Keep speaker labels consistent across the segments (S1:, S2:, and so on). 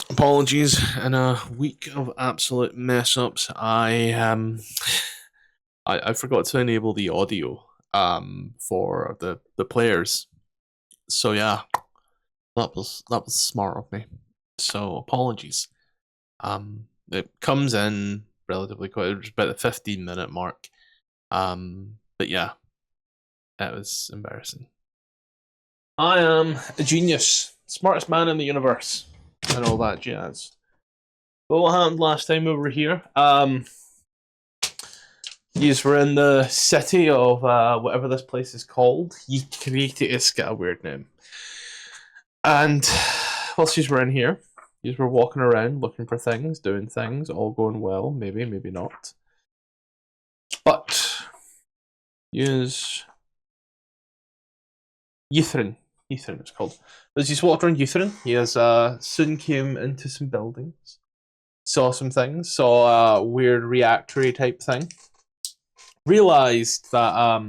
S1: Apologies. In a week of absolute mess ups, I forgot to enable the audio for the players. So yeah, that was smart of me. So apologies. It comes in relatively quick. It was about the 15-minute mark. But yeah, it was embarrassing. I am a genius, smartest man in the universe, and all that jazz. But what happened last time over here? Yous were in the city of whatever this place is called. Ye created it's got a weird name. And whilst yous were in here, yous were walking around looking for things, doing things, all going well, maybe, maybe not. But yous Ythrin. Ythrin it's called. As you walked around Ythrin, yous soon came into some buildings, saw some things, saw a weird reactory type thing. Realized that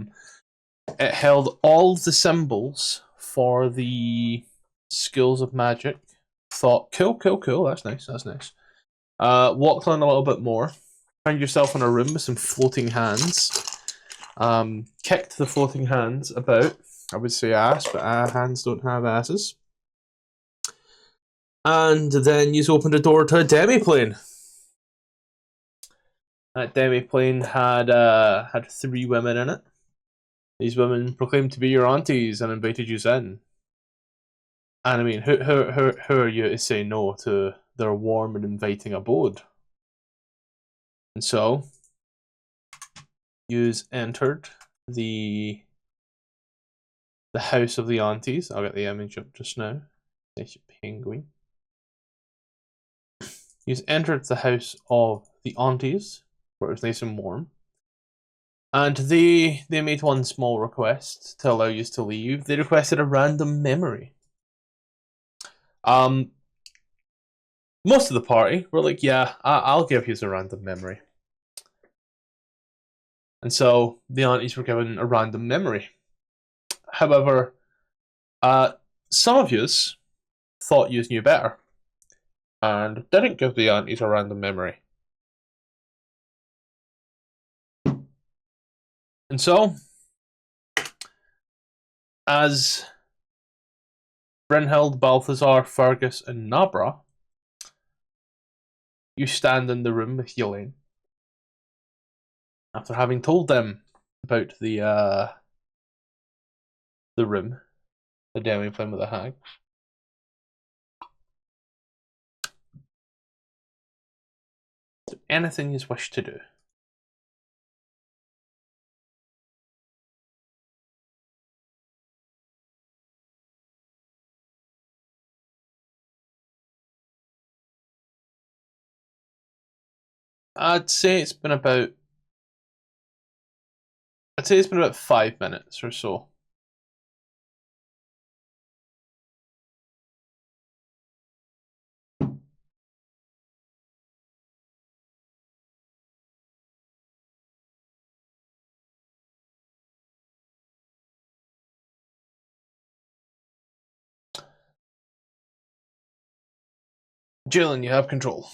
S1: it held all the symbols for the schools of magic. Thought, cool, cool, cool. That's nice. That's nice. Walked on a little bit more. Found yourself in a room with some floating hands. Kicked the floating hands about. I would say ass, but hands don't have asses. And then you opened a door to a demi-plane. That demi-plane had 3 women in it. These women proclaimed to be your aunties and invited you in. And I mean, who are you to say no to their warm and inviting abode? And so, you entered the house of the aunties. I'll get the image up just now. There's your penguin. You entered the house of the aunties, where it was nice and warm. And they made one small request to allow you to leave. They requested a random memory. Most of the party were like, yeah, I'll give you a random memory. And so the aunties were given a random memory. However, some of yous thought yous knew better and didn't give the aunties a random memory. And so, as Brynhild, Balthazar, Fergus, and Nabra, you stand in the room with Yelaine. After having told them about the room, the demi-plane with the hag. Anything you wish to do. I'd say it's been about 5 minutes or so. Jalen, you have control.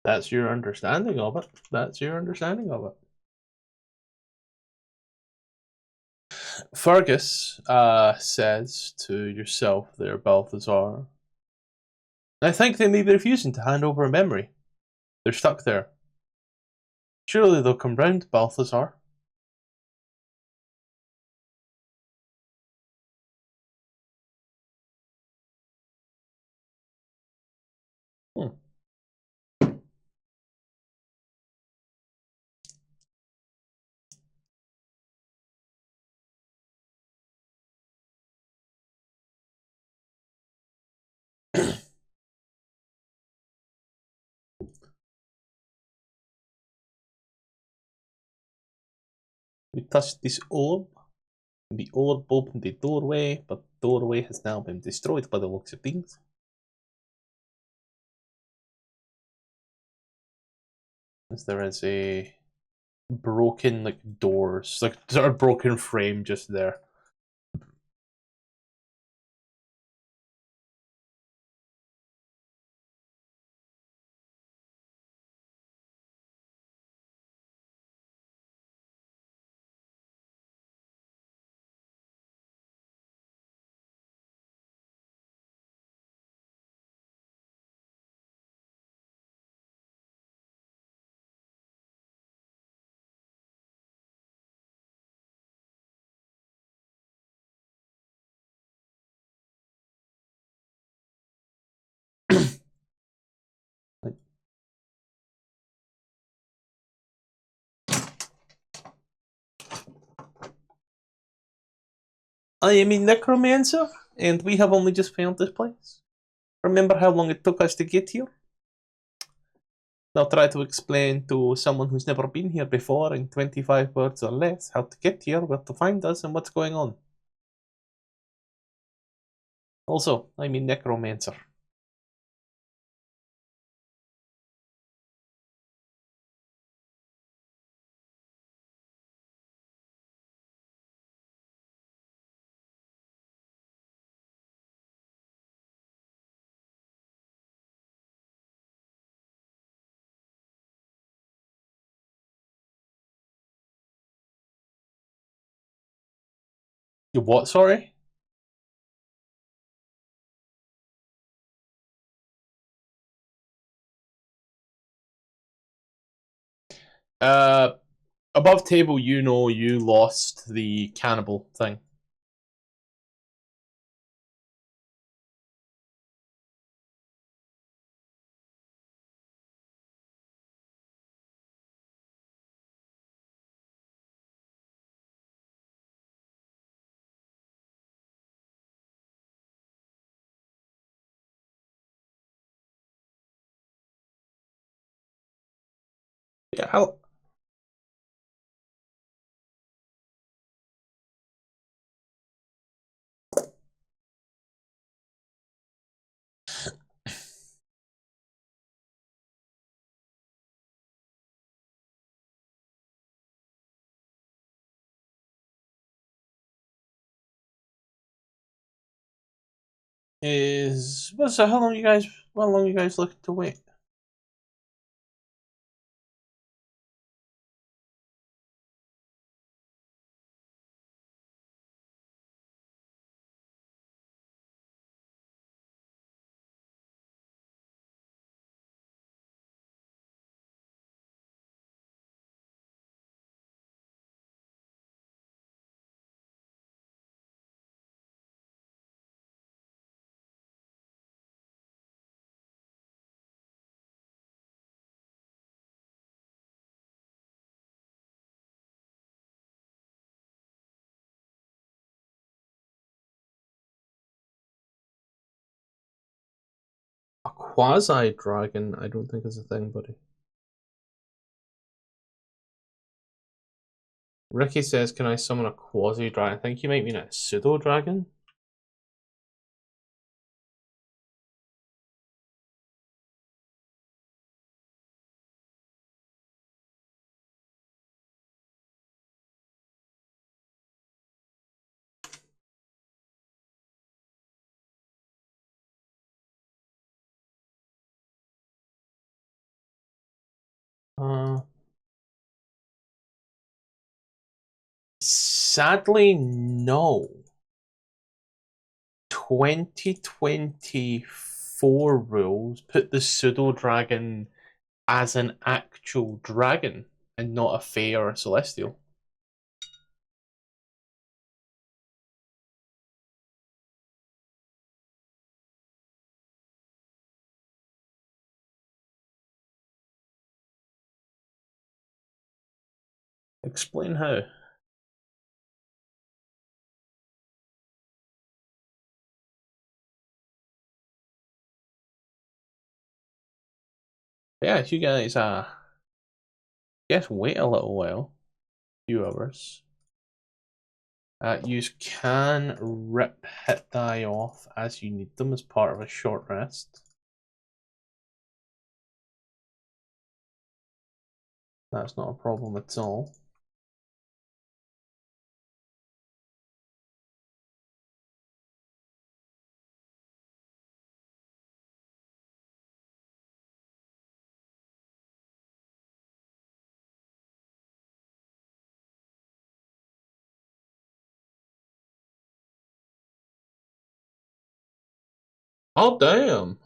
S1: That's your understanding of it. That's your understanding of it. Fergus says to yourself there, Balthazar, I think they may be refusing to hand over a memory. They're stuck there. Surely they'll come round, Balthazar. Hmm. We touched this orb. The orb opened the doorway, but the doorway has now been destroyed by the looks of things. As there is a broken doors, sort of broken frame just there. I am a necromancer, and we have only just found this place. Remember how long it took us to get here? Now try to explain to someone who's never been here before in 25 words or less how to get here, where to find us, and what's going on. Also, I'm a necromancer. You what, sorry? Uh, above table, you know you lost the cannibal thing. Yeah, how? So how long you guys looking to wait? A quasi dragon, I don't think is a thing, buddy. Ricky says, "Can I summon a quasi dragon?" I think you might mean a pseudo dragon. Sadly, no. 2024 rules put the pseudo dragon as an actual dragon. and not a Fae or a Celestial. Explain how. Yeah, you guys wait a little while. Few hours. You can rip hit die off as you need them as part of a short rest. That's not a problem at all. Oh, damn.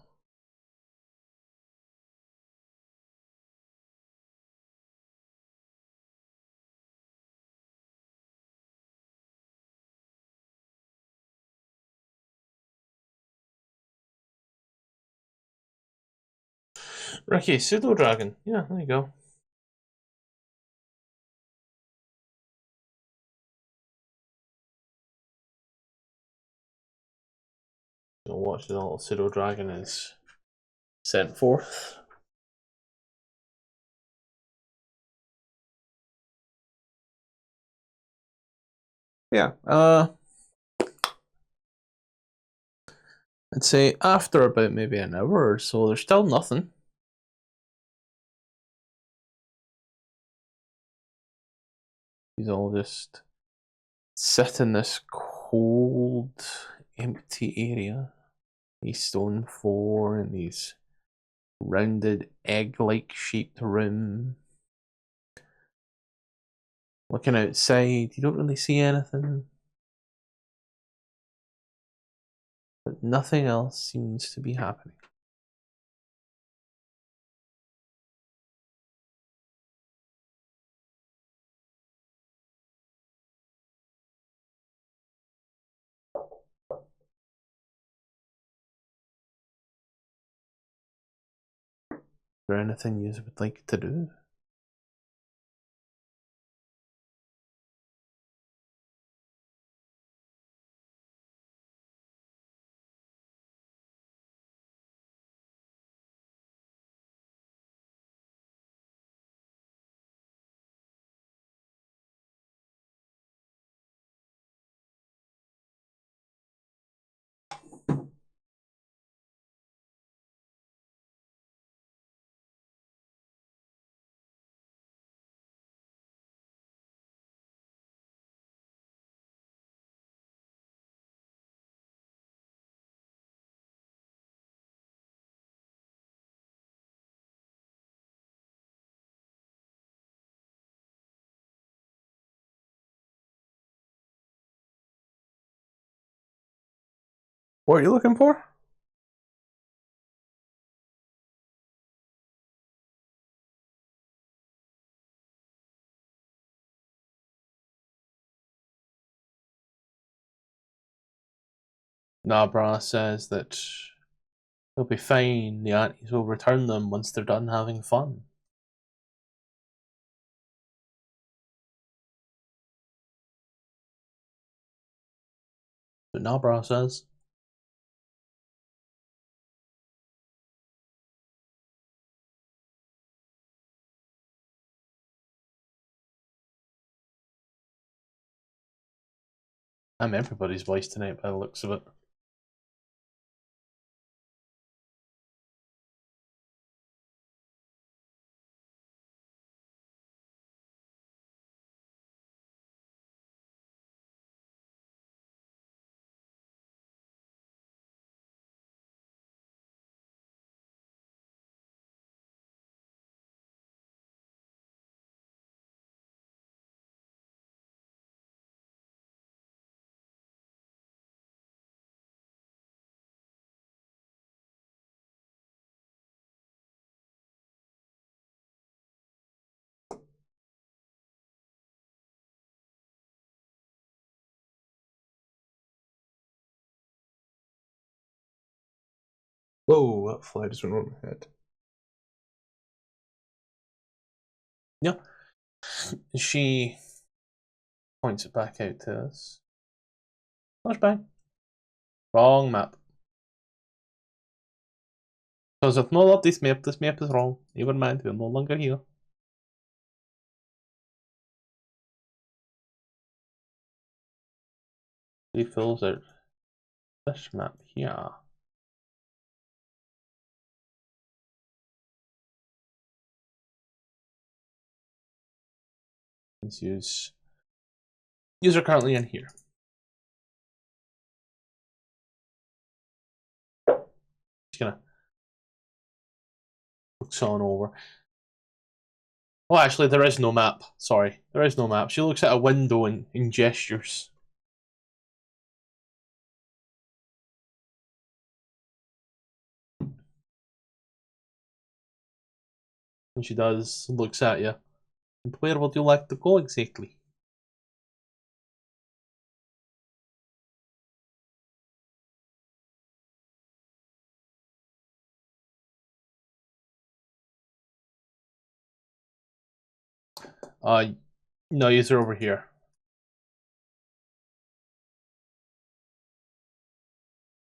S1: Okay, Pseudo Dragon. Yeah, there you go. So watch the little Pseudo Dragon is sent forth. Yeah, I'd say after about maybe an hour or so, there's still nothing. He's all just sit in this cold, empty area. These stone floor and these rounded egg-like shaped room. Looking outside, you don't really see anything. But nothing else seems to be happening. Is there anything you would like to do? What are you looking for? Nabra says that they'll be fine. The Aunties will return them once they're done having fun. But Nabra says. I'm everybody's voice tonight by the looks of it.
S2: Whoa, that fly just went over my head.
S1: Yeah. She points it back out to us. Flashbang. Wrong map. Because I've not loved this map is wrong. Never mind, we're no longer here. He fills out this map here. Let's use user currently in here. Just gonna looks on over. Oh, actually, there is no map. Sorry, there is no map. She looks at a window and gestures. And she does, looks at you. And where would you like to go exactly? No, you're over here.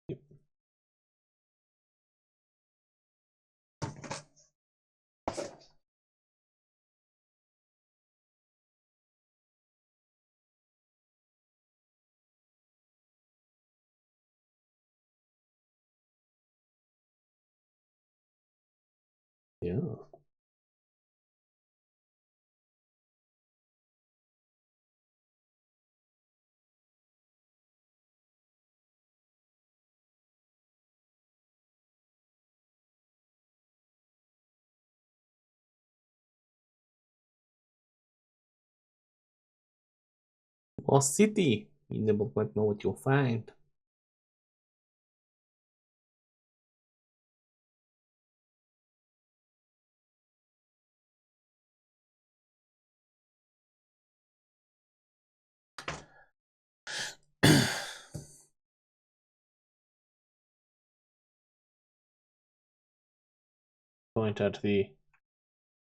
S1: Yep. Yeah. Lost City. You never quite know what you'll find. Point at the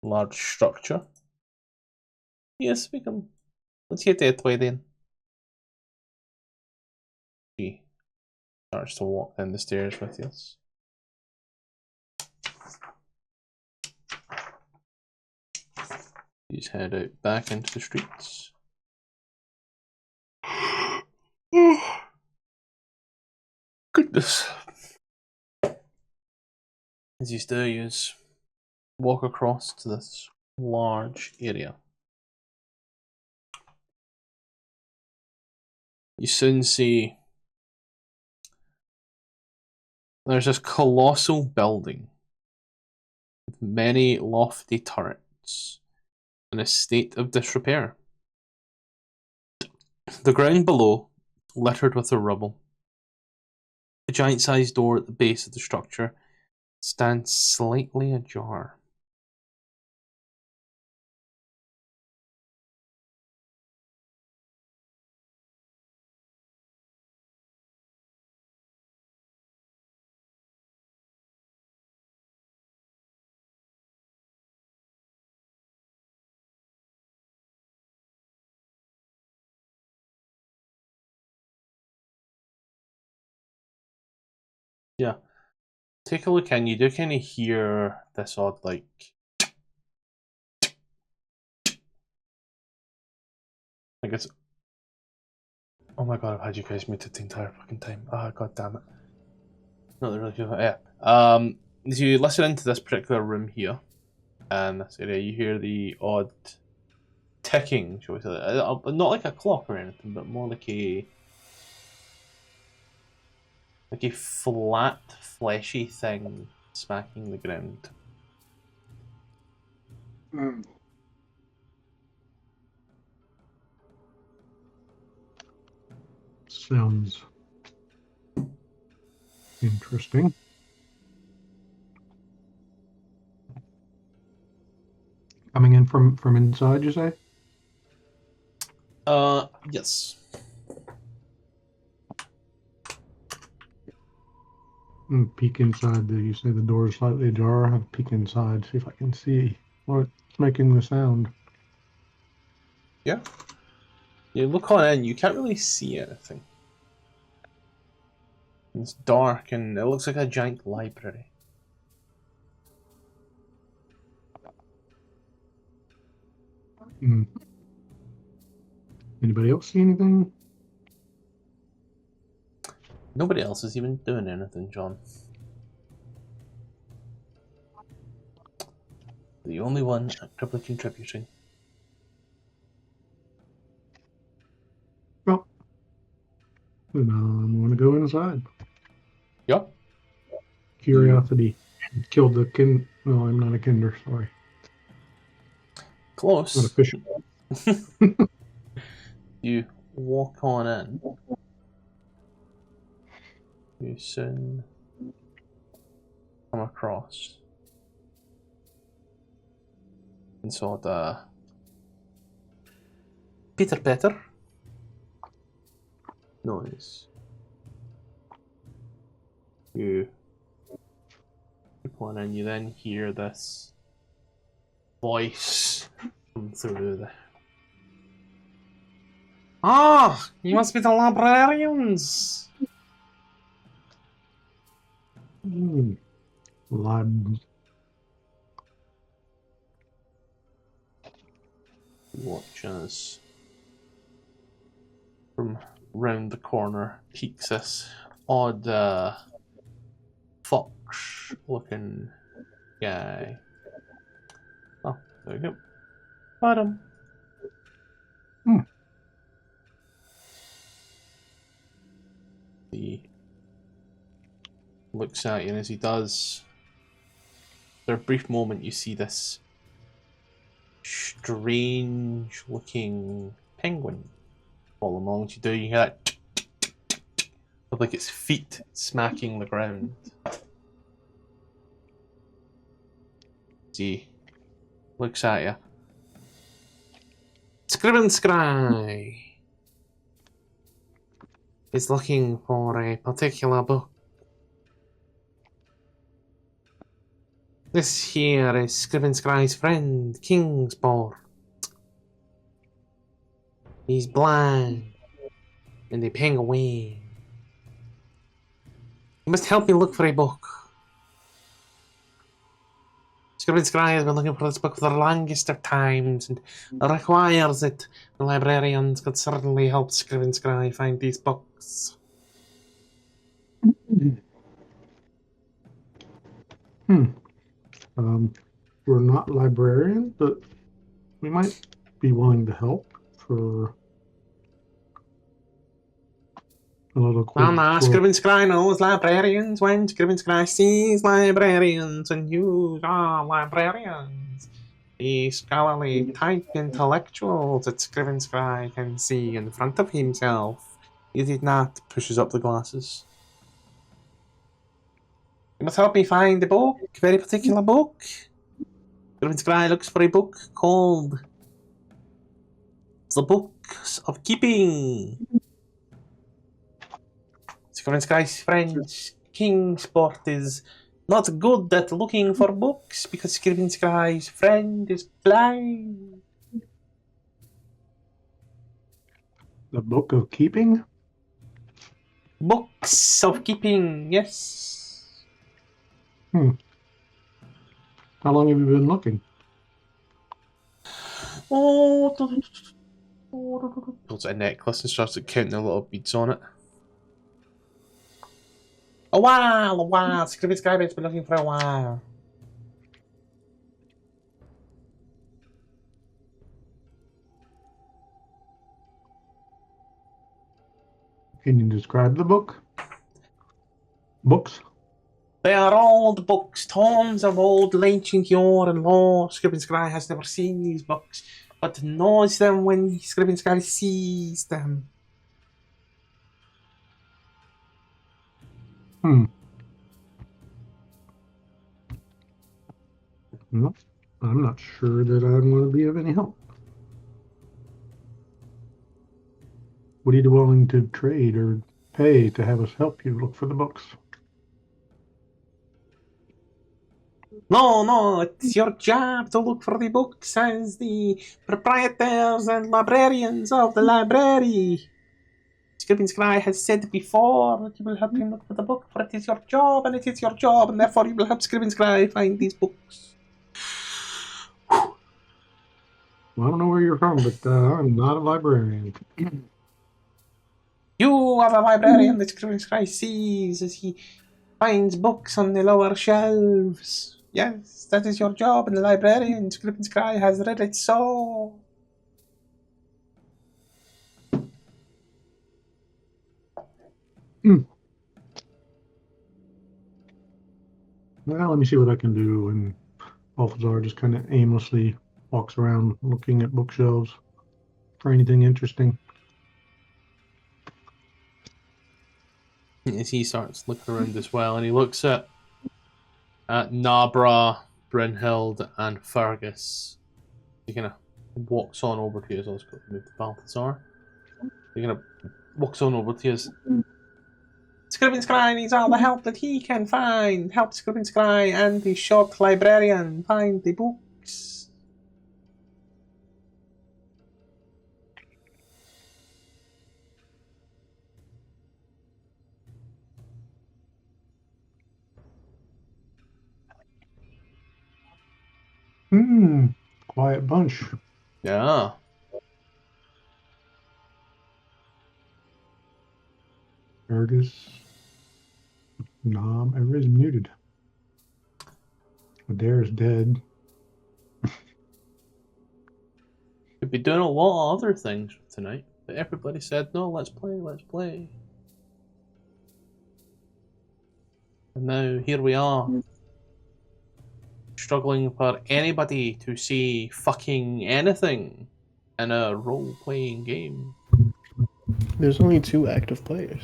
S1: large structure. Yes, we can. Let's get that way then. She starts to walk down the stairs with us. Please head out back into the streets. Goodness. As you do, you walk across to this large area. You soon see there's this colossal building with many lofty turrets in a state of disrepair. The ground below, littered with the rubble. A giant-sized door at the base of the structure stands slightly ajar. Yeah. Take a look in, you do kind of hear this odd, like... I guess... Oh my god, I've had you guys muted the entire fucking time. Ah, god damn it. No, they're really good. Yeah. As you listen into this particular room here, and this area, you hear the odd ticking, shall we say. Not like a clock or anything, but more like a flat, fleshy thing smacking the ground.
S3: Sounds interesting. Coming in from inside, you say?
S1: Yes.
S3: Peek inside. You say the door is slightly ajar. Have a peek inside. See if I can see what's making the sound.
S1: Yeah. You look on in, you can't really see anything. It's dark and it looks like a giant library.
S3: Anybody else see anything?
S1: Nobody else is even doing anything, John. The only one actively contributing.
S3: Well, then I'm going to go inside.
S1: Yeah.
S3: Curiosity. Killed the kin. No, I'm not a kinder. Sorry.
S1: Close.
S3: Not official.
S1: You walk on in. You soon come across. And saw the Peter noise. You keep on in, you then hear this voice come through the... Ah! You must be the librarians!
S3: Lab.
S1: Watch as from round the corner peeks this odd fox looking guy. Oh, there we go. Bottom. He looks at you, and as he does, for a brief moment you see this strange looking penguin fall along. As you do, you hear that of like its feet smacking the ground. He looks at you. Scriven Scry is looking for a particular book. This here is Scriven Scry's friend, Kingsport. He's blind and a penguin. You must help me look for a book. Scriven Scry has been looking for this book for the longest of times and requires it. The librarians could certainly help Scriven Scry find these books.
S3: We're not librarians, but we might be willing to help for a little quick.
S1: Well, no, Scriven Scry knows librarians when Scriven Scry sees librarians, and you are librarians. The scholarly type intellectuals that Scriven Scry can see in front of himself. He did not. Pushes up the glasses. You must help me find a book, a very particular book. Scriven Scry looks for a book called The Books of Keeping. Scriven Scry's friend Kingsport is not good at looking for books because Scriven Scry's friend is blind.
S3: The Book of Keeping?
S1: Books of Keeping, yes.
S3: How long have you been looking?
S1: Pulls out a necklace and starts counting the little beads on it. A while. Scriven Scry's been looking for a while.
S3: Can you describe the book? Books?
S1: They are old books, tomes of old ancient yore and lore. Scriven Scry has never seen these books, but knows them when Scriven Scry sees them.
S3: No, I'm not sure that I'm going to be of any help. What are you willing to trade or pay to have us help you look for the books?
S1: No, it's your job to look for the books as the proprietors and librarians of the library. Scribbing Scry has said before that you will help him look for the book, for it is your job, and it is your job, and therefore you will help Scribbing Scry find these books.
S3: Well, I don't know where you're from, but I'm not a librarian.
S1: You are the librarian that Scribbing Scry sees as he finds books on the lower shelves. Yes, that is your job, and the librarian, Scribbing Scry, has read it so.
S3: Well, let me see what I can do. And Balthazar just kind of aimlessly walks around looking at bookshelves for anything interesting.
S1: As he starts looking around as well, and he looks at Nabra, Brynhild, and Fergus. He kind of walks on over to you as I was going to move to Balthazar. He kind of walks on over to you as Scribbing Scry needs all the help that he can find. Help Scribbing Scry and the short librarian find the books.
S3: Quiet bunch.
S1: Yeah.
S3: Fergus. Nom. Everybody's muted. Adair is dead.
S1: Could be doing a lot of other things tonight, but everybody said, no, let's play. And now here we are. Struggling for anybody to say fucking anything in a role-playing game.
S2: There's only 2 active players.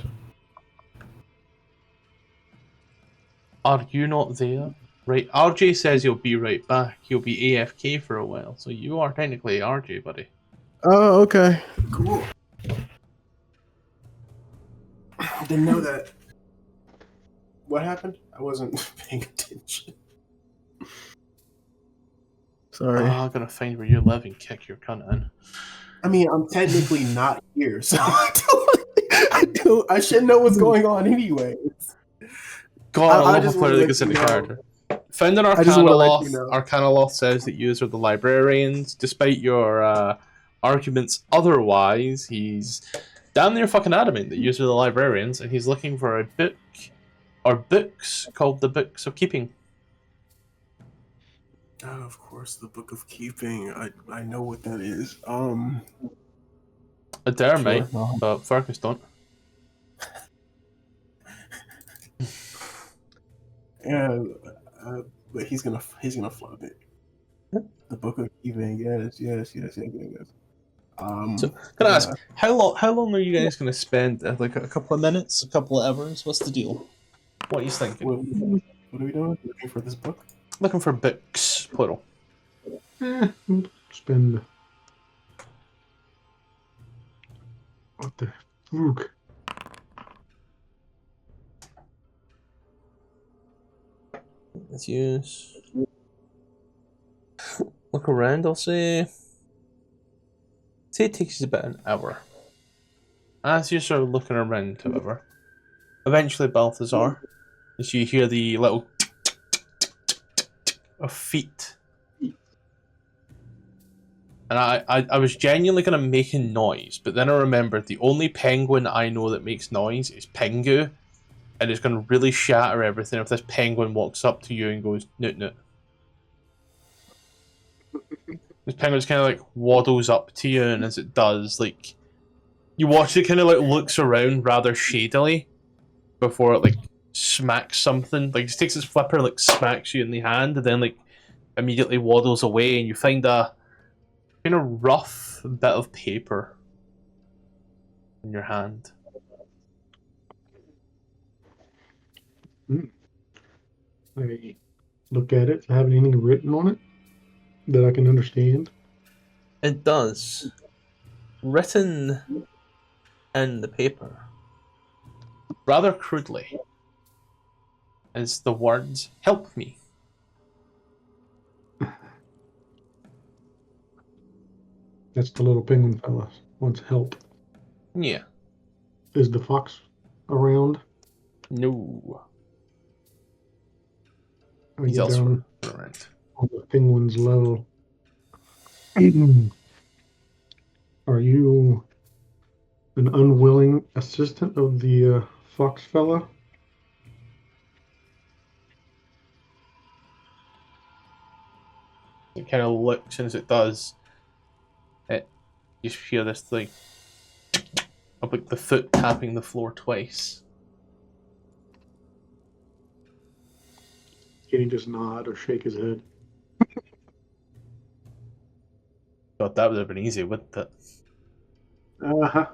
S1: Are you not there? Right, RJ says he'll be right back. He'll be AFK for a while, so you are technically RJ, buddy.
S2: Oh, okay. Cool. Didn't know that. What happened? I wasn't paying attention. Sorry.
S1: I'm gonna find where you live and kick your cunt in.
S2: I mean, I'm technically not here, so I should know what's going on anyway.
S1: God, I love
S2: just
S1: a player
S2: wanna
S1: that
S2: let
S1: gets
S2: you
S1: into
S2: know.
S1: character. Founder
S2: I just wanna let you know.
S1: Arcanoloth says that you are the librarians, despite your arguments otherwise. He's damn near fucking adamant that you are the librarians, and he's looking for a book or books called the Books of Keeping.
S2: Oh, of course, the Book of Keeping. I know what that is.
S1: Adair
S2: Sure,
S1: might,
S2: no.
S1: but Fergus don't.
S2: Yeah, but he's gonna flub it. The Book of Keeping. Yes.
S1: So, can I ask, how long are you guys going to spend? Like a couple of minutes, a couple of hours? What's the deal? What are you thinking?
S2: What are we doing? Looking for this book?
S1: Looking for books, plural.
S3: Spend. What the fuck?
S1: Let's use. Look around, I'll say. Say it takes you about an hour. As you sort of looking around, however, eventually Balthazar, as you hear the little of feet. And I was genuinely going to make a noise, but then I remembered the only penguin I know that makes noise is Pingu, and it's going to really shatter everything if this penguin walks up to you and goes, noot noot. This penguin's kind of like waddles up to you, and as it does, like, you watch it kind of like looks around rather shadily before it like smacks something. Like, it takes its flipper, like smacks you in the hand, and then like immediately waddles away, and you find a kind of rough bit of paper in your hand.
S3: I look at it. Have anything written on it that I can understand?
S1: It does. Written in the paper, rather crudely, is the words, "Help me."
S3: That's the little penguin fella. Wants help.
S1: Yeah.
S3: Is the fox around?
S1: No.
S3: Are
S1: He's
S3: you
S1: elsewhere.
S3: down
S1: Around.
S3: on the penguin's level? Are you an unwilling assistant of the fox fella?
S1: It kind of looks, and as it does, you just hear this thing of like the foot tapping the floor twice.
S3: Can he just nod or shake his head?
S1: God, that would have been easy, wouldn't it?
S3: Uh-huh.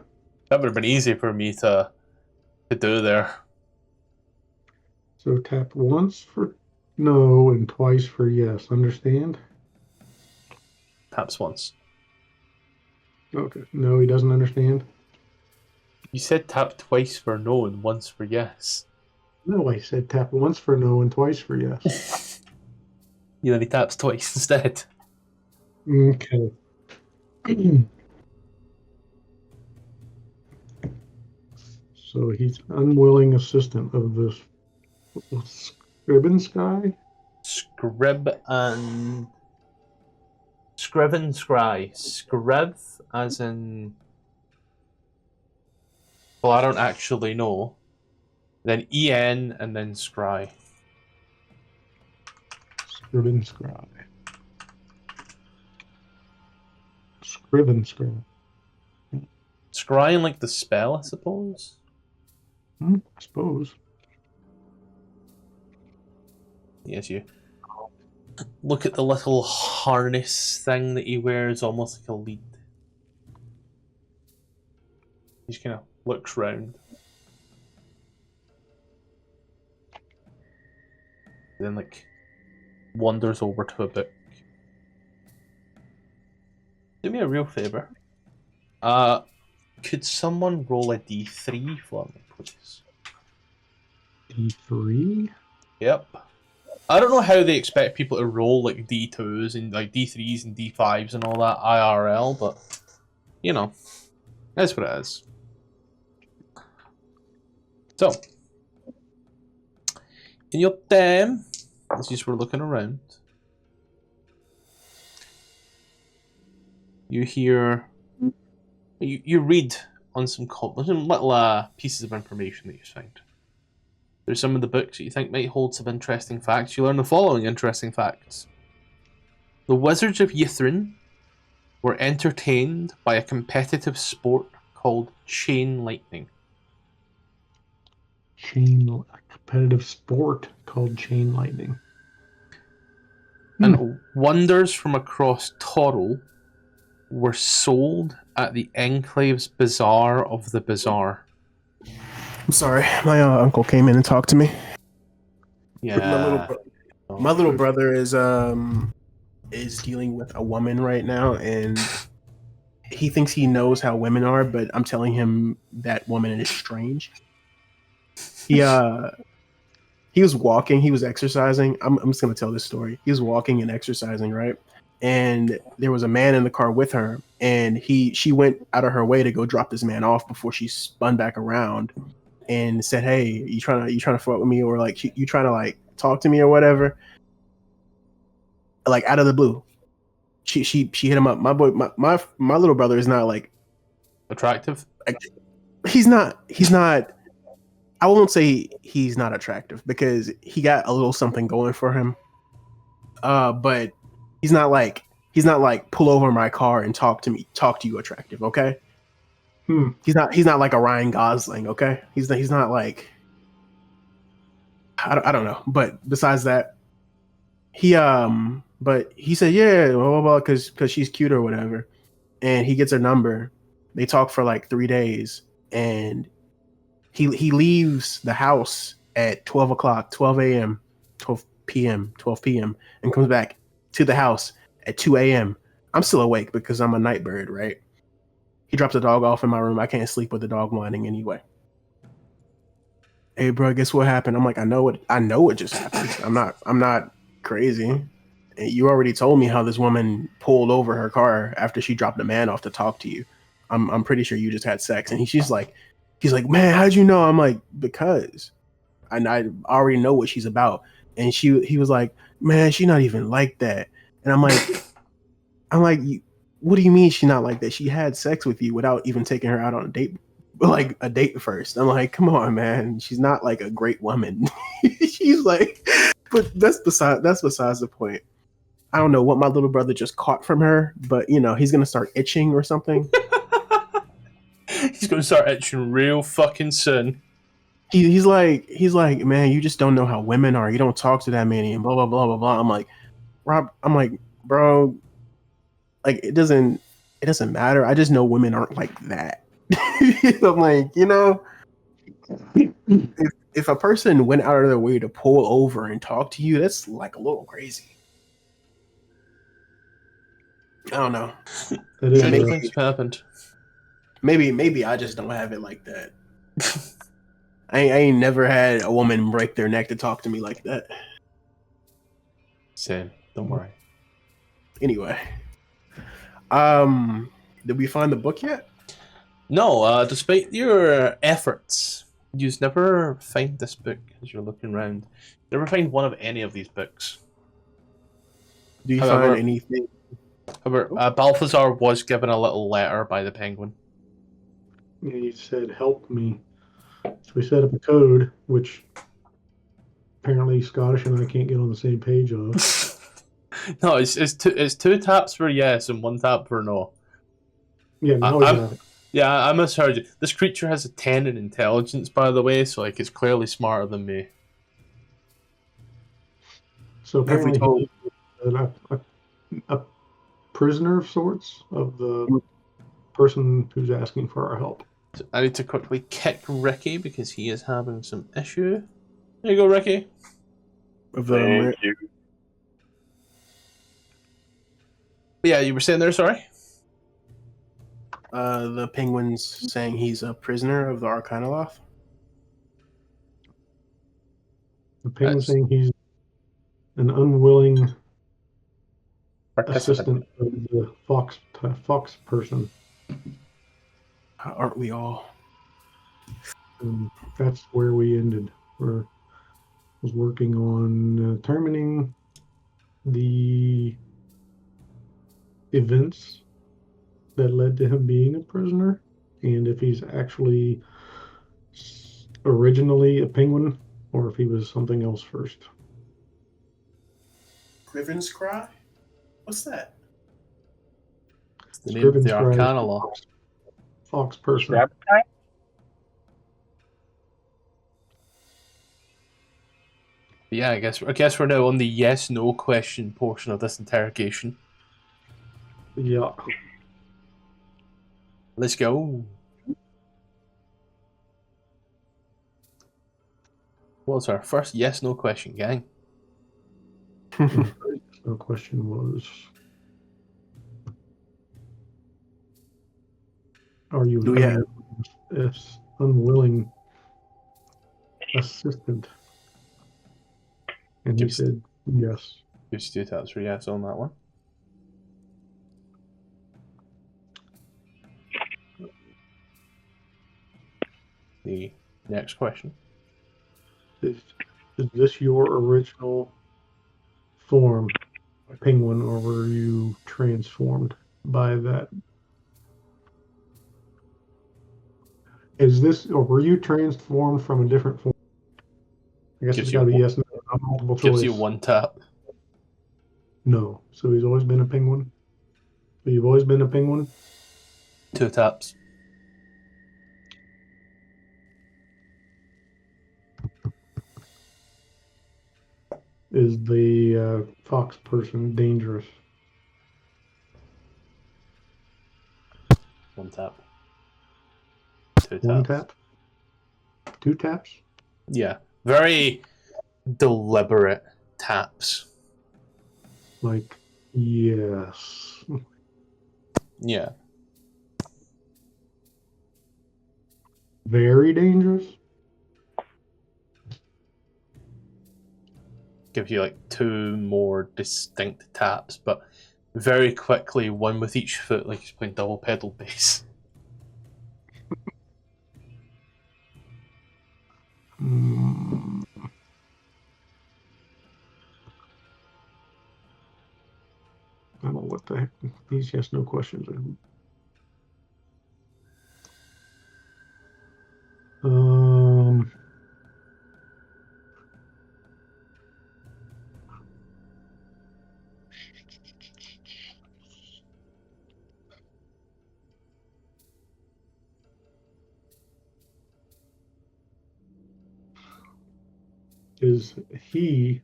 S1: That would have been easy for me to do there.
S3: So tap once for no and twice for yes. Understand?
S1: Taps once.
S3: Okay. No, he doesn't understand.
S1: You said tap twice for no and once for yes.
S3: No, I said tap once for no and twice for yes.
S1: You know, he taps twice instead.
S3: Okay. So he's unwilling assistant of this Scribbin Sky?
S1: Scrib and Scriven Scry. Scrib as in, well, I don't actually know. Then EN and then Scry.
S3: Scribbin Sky. Scriven Sky.
S1: Scrying like the spell, I suppose.
S3: I suppose.
S1: Yes, you look at the little harness thing that he wears, almost like a lead. He just kind of looks round. Then, like, wanders over to a book. Do me a real favour. Could someone roll a d3 for me, please?
S3: D3?
S1: Yep. I don't know how they expect people to roll like D2s and like D3s and D5s and all that IRL, but you know, that's what it is. So, in your time, as you were looking around, you hear, you read on some little pieces of information that you find. There's some of the books that you think might hold some interesting facts. You learn the following interesting facts. The Wizards of Ythryn were entertained by a competitive sport called chain lightning.
S3: A competitive sport called chain lightning.
S1: And wonders from across Toro were sold at the Enclave's Bazaar of the Bazaar.
S2: I'm sorry, my uncle came in and talked to me.
S1: Yeah.
S2: My little brother is dealing with a woman right now, and he thinks he knows how women are, but I'm telling him that woman is strange. He was walking, he was exercising. I'm just gonna tell this story. He was walking and exercising, right? And there was a man in the car with her, and she went out of her way to go drop this man off before she spun back around and said, "Hey, you trying to fuck with me, or like you trying to like talk to me or whatever?" Like out of the blue, she hit him up. My boy, my little brother is not like
S1: Attractive?
S2: like, he's not. I won't say he's not attractive because he got a little something going for him. But he's not like pull over my car and talk to you attractive, okay? He's not like a Ryan Gosling, okay? He's not like I don't know. But besides that, but he said, yeah, blah blah blah, because she's cute or whatever. And he gets her number. They talk for like 3 days, and he leaves the house at 12 o'clock, 12 a.m., 12 p.m., and comes back to the house at 2 a.m. I'm still awake because I'm a night bird, right? He drops the dog off in my room. I can't sleep with the dog whining anyway. Hey, bro, guess what happened? I'm like, I know what just happened. I'm not crazy. And you already told me how this woman pulled over her car after she dropped a man off to talk to you. I'm pretty sure you just had sex. And he's like, man, how'd you know? I'm like, because I already know what she's about. And he was like, man, she's not even like that. And I'm like, what do you mean she's not like that? She had sex with you without even taking her out on a date, like a date first. I'm like, come on, man. She's not like a great woman. She's like, but that's besides the point. I don't know what my little brother just caught from her, but he's gonna start itching or something.
S1: He's gonna start itching real fucking soon.
S2: He's like, man, you just don't know how women are. You don't talk to that many and blah blah blah blah blah. I'm like, Rob, bro, like it doesn't matter. I just know women aren't like that. I'm like, if a person went out of their way to pull over and talk to you, that's like a little crazy. I don't know.
S1: Shitty things have happened.
S2: Maybe I just don't have it like that. I ain't never had a woman break their neck to talk to me like that.
S1: Same. Don't worry.
S2: Anyway, did we find the book yet?
S1: No. Despite your efforts, you never find this book as you're looking around. Never find one of any of these books.
S2: Do you find anything?
S1: However, Balthazar was given a little letter by the Penguin.
S3: He said, "Help me." So we set up a code, which apparently Scottish and I can't get on the same page of.
S1: No, it's two taps for yes and one tap for no.
S3: Yeah, now we have it.
S1: Yeah, I misheard you. This creature has a 10 in intelligence, by the way, so like it's clearly smarter than me.
S3: So apparently he's a prisoner of sorts of the person who's asking for our help.
S1: So I need to quickly kick Ricky because he is having some issue. There you go, Ricky.
S4: Thank you.
S1: Yeah, you were saying there, sorry?
S2: The Penguin's saying he's a prisoner of the Arcanoloth.
S3: The Penguin saying he's an unwilling assistant of the fox person.
S2: Aren't we all?
S3: And that's where we ended. Was working on determining the events that led to him being a prisoner, and if he's actually originally a penguin or if he was something else first.
S2: Griven's Cry? What's that?
S1: It's the name of the Arcanoloth.
S3: Fox person.
S1: Yeah, I guess we're now on the yes/no question portion of this interrogation.
S3: Yeah.
S1: Let's go. What's our first yes/no question, gang?
S3: The question was, are you an unwilling assistant? And he said yes.
S1: Gives you 2 taps for yes on that one. The next question.
S3: Is this your original form, penguin, or were you transformed by that? Or were you transformed from a different form? I guess it's got to be yes, no, not multiple choice.
S1: Gives you 1 tap.
S3: No. So he's always been a penguin? So you've always been a penguin?
S1: 2 taps.
S3: Is the fox person dangerous?
S1: 1 tap. 2 taps.
S3: 1 tap? 2 taps?
S1: Yeah. Very deliberate taps.
S3: Like, yes.
S1: Yeah.
S3: Very dangerous?
S1: give you like 2 more distinct taps, but very quickly, one with each foot, like he's playing double pedal bass.
S3: I don't know what the heck these yes no questions are. Is he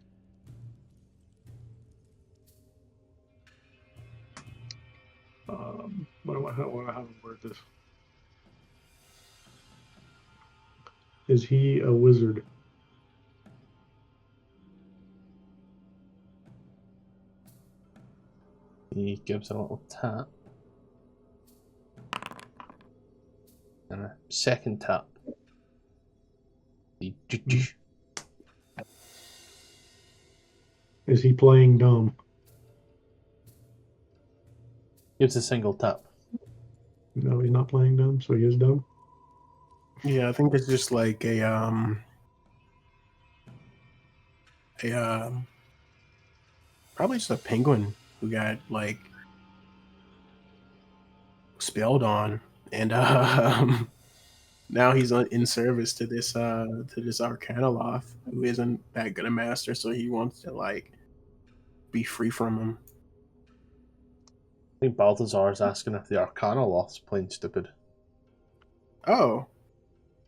S3: how to word this? Is he a wizard?
S1: He gives a little tap. And a second tap.
S3: Is he playing dumb?
S1: Gives a single tap.
S3: No, he's not playing dumb, so he is dumb.
S2: Yeah, I think it's just like a probably just a penguin who got like spelled on, and now he's in service to this Arcanoloth who isn't that good a master, so he wants to like be free from him.
S1: I think Balthazar's asking if the Arcanoloth's playing stupid.
S2: Oh,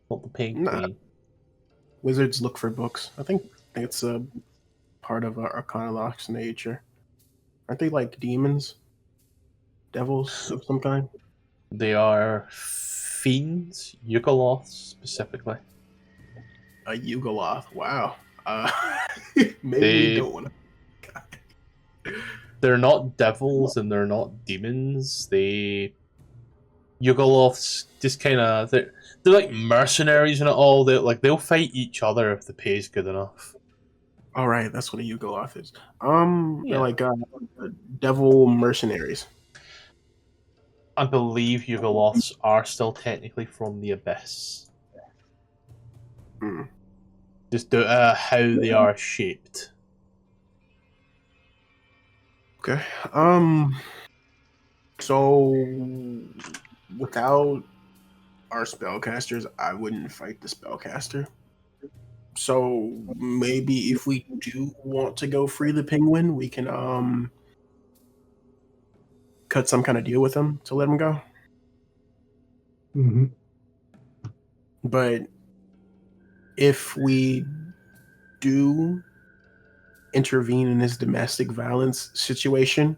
S1: Not the pig
S2: Nah.
S1: queen.
S2: wizards look for books. I think it's a part of Arcanoloth's nature. Aren't they like demons, devils of some kind?
S1: They are fiends, Yugoloths specifically.
S2: A Yugoloth. Wow. Maybe we don't want to.
S1: They're not devils and they're not demons. Yugoloths just kind of they're like mercenaries and all. They'll fight each other if the pay's good enough.
S2: All right, that's what a Yugoloth is.
S1: Yeah.
S2: They're like devil mercenaries.
S1: I believe Yugoloths are still technically from the Abyss.
S2: Hmm.
S1: Just how they are shaped.
S2: Okay. So without our spellcasters, I wouldn't fight the spellcaster. So maybe if we do want to go free the penguin, we can cut some kind of deal with him to let him go.
S3: Mm-hmm.
S2: But if we do intervene in his domestic violence situation,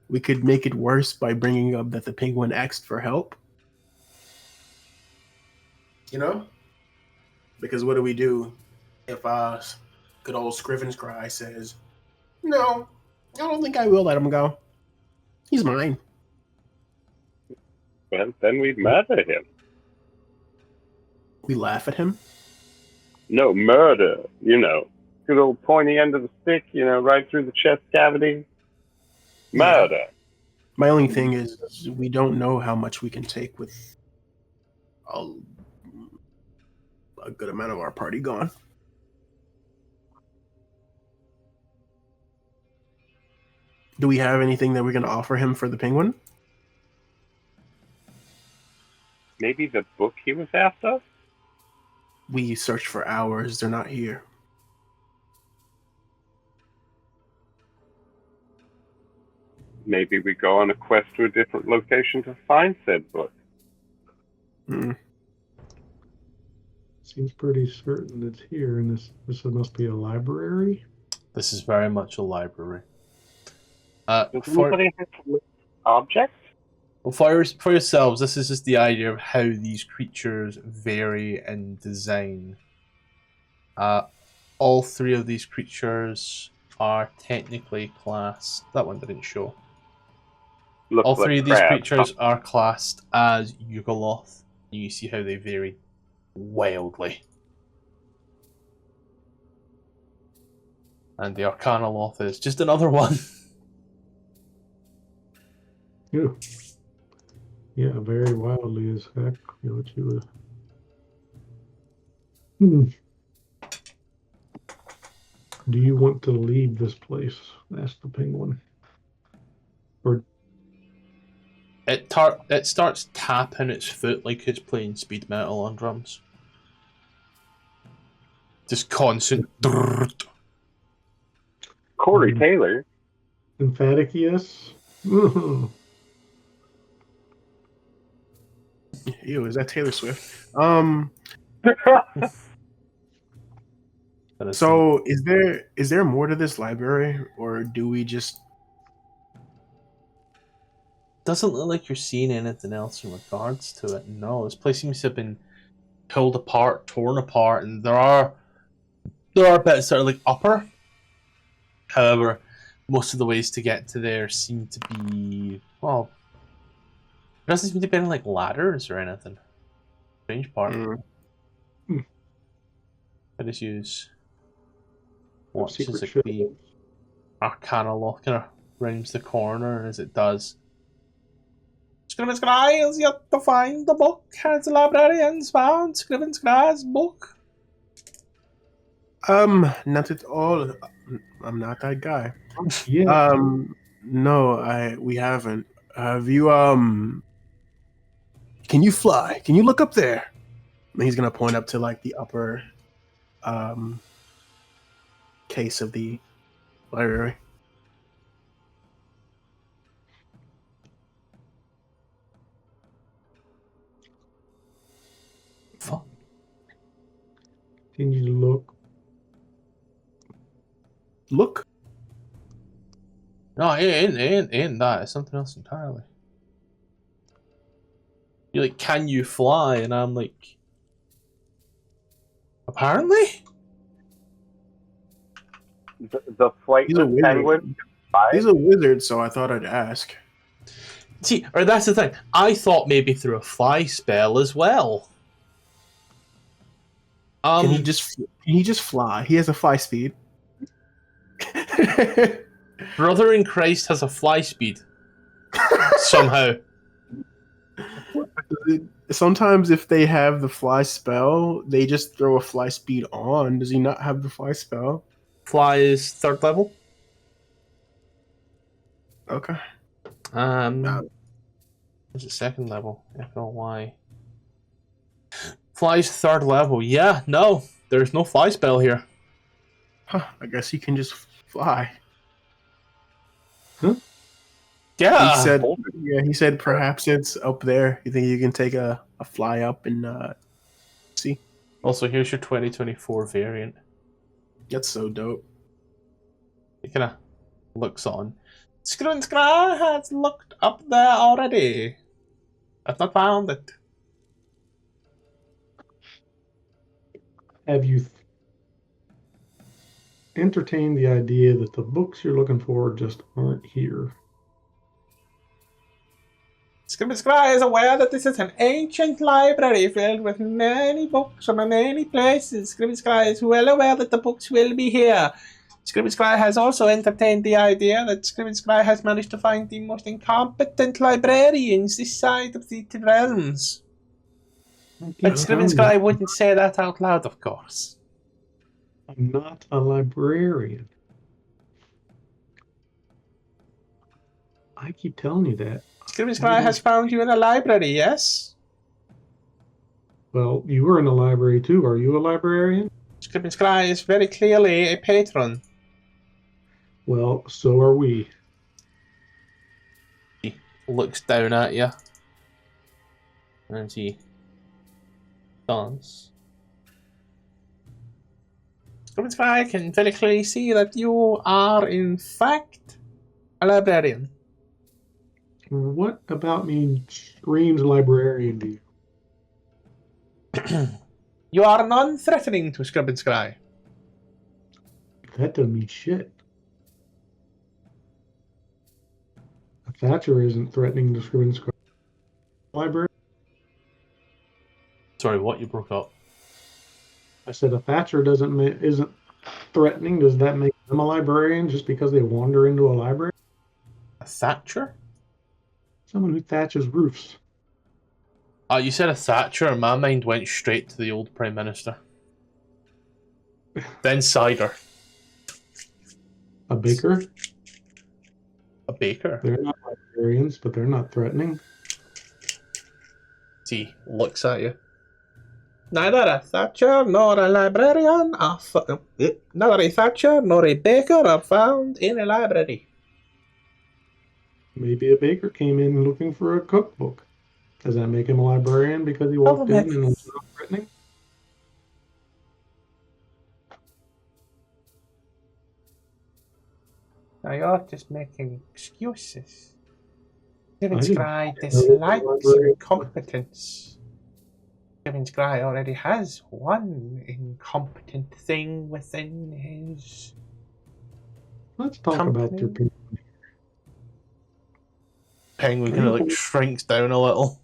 S2: we could make it worse by bringing up that the penguin asked for help. You know? Because what do we do if good old Scriven's Cry says, "No, I don't think I will let him go. He's mine."
S4: Well, then we'd murder him.
S2: We laugh at him.
S4: No, murder. Good old pointy end of the stick, right through the chest cavity. Murder.
S2: My only thing is we don't know how much we can take with a good amount of our party gone. Do we have anything that we can offer him for the penguin?
S4: Maybe the book he was after?
S2: We searched for hours. They're not here.
S4: Maybe we go on a quest to a different location to find said book.
S2: Mm.
S3: Seems pretty certain it's here, and this must be a library.
S1: This is very much a library.
S4: Does anybody have objects?
S1: Well, for yourselves, this is just the idea of how these creatures vary in design. All 3 of these creatures are technically classed. That one didn't show. All 3 of these creatures are classed as Yugoloth. You see how they vary wildly. And the Arcana Loth is just another one.
S3: Yeah. Yeah, very wildly as heck. You know what you would. Do you want to leave this place? Asked the penguin. Or
S1: It starts tapping its foot like it's playing speed metal on drums. Just constant.
S4: Corey Taylor.
S3: emphatic yes?
S2: Ew, is that Taylor Swift? So is there more to this library, or do we just?
S1: Doesn't look like you're seeing anything else in regards to it. No, this place seems to have been pulled apart, torn apart, and there are bits that are like upper. However, most of the ways to get to there seem to be there doesn't seem to be any like ladders or anything. Strange part. I just use watch as it be Arcana Lock kind of rounds the corner, and as it does, Scriven Scry is yet to find the book. Has the librarians found Scriven Scry's book?
S2: Not at all. I'm not that guy.
S3: Yeah.
S2: No, we haven't. Have you Can you fly? Can you look up there? And he's gonna point up to like the upper case of the library.
S1: Fuck.
S3: Can you look?
S2: Look.
S1: No, it ain't that. It's something else entirely. You're like, can you fly? And I'm like, apparently?
S4: The flightless penguin.
S2: He's a wizard, so I thought I'd ask.
S1: See, or that's the thing. I thought maybe through a fly spell as well.
S2: Can he just fly? He has a fly speed.
S1: Brother in Christ has a fly speed. Somehow.
S2: Sometimes if they have the fly spell, they just throw a fly speed on. Does he not have the fly spell?
S1: Fly is 3rd level.
S2: Okay.
S1: Is it 2nd level? FLY. Fly's 3rd level. Yeah, no. There's no fly spell here.
S2: Huh, I guess he can just fly.
S3: Huh?
S1: Yeah.
S2: He said perhaps it's up there. You think you can take a fly up and see?
S1: Also, here's your 2024 variant.
S2: That's so dope.
S1: It kind of looks on. Scriven Scry has looked up there already. I've not found it.
S3: Have you entertained the idea that the books you're looking for just aren't here?
S1: Scriven Scry is aware that this is an ancient library filled with many books from many places. Scriven Scry is well aware that the books will be here. Scriven Scry has also entertained the idea that Scriven Scry has managed to find the most incompetent librarians this side of the realms. But Scriven Scry wouldn't say that out loud, of course.
S3: I'm not a librarian. I keep telling you that.
S1: Scriven Scry has found you in a library, yes?
S3: Well, you were in a library too. Are you a librarian?
S1: Scriven Scry is very clearly a patron.
S3: Well, so are we.
S1: He looks down at you. And he does. Scriven Scry can very clearly see that you are, in fact, a librarian.
S3: What about me screams librarian to you?
S1: You are non-threatening to Scriven Scry.
S3: That doesn't mean shit. Thatcher isn't threatening the Scriven Scry library.
S1: Sorry, what? You broke up.
S3: I said a Thatcher isn't threatening. Does that make I'm a librarian just because they wander into a library?
S1: A Thatcher?
S3: Someone who thatches roofs.
S1: You said a Thatcher, and my mind went straight to the old Prime Minister. Then cider.
S3: A baker?
S1: A baker.
S3: They're not librarians, but they're not threatening.
S1: See, looks at you. Neither a Thatcher nor a librarian neither a Thatcher nor a baker are found in a library.
S3: Maybe a baker came in looking for a cookbook. Does that make him a librarian because he walked in and was not threatening?
S1: Now you're just making excuses. Steven
S3: I didn't
S1: Scry
S3: know
S1: dislikes
S3: librarian.
S1: incompetence. Steven Scry already has one incompetent thing within his...
S3: Let's talk about your
S1: Company.
S3: penguin.
S1: Penguin kind of like shrinks down a little.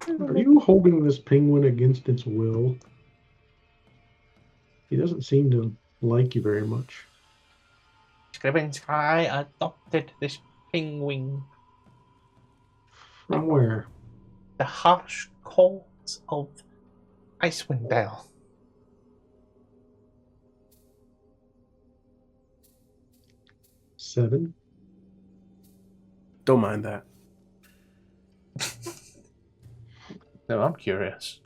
S3: Are you holding this penguin against its will? He doesn't seem to like you very much.
S1: Steven Scry adopted this penguin.
S3: From where?
S1: The harsh cold of Icewind Dale.
S3: Seven?
S2: Don't mind that.
S1: No, I'm curious.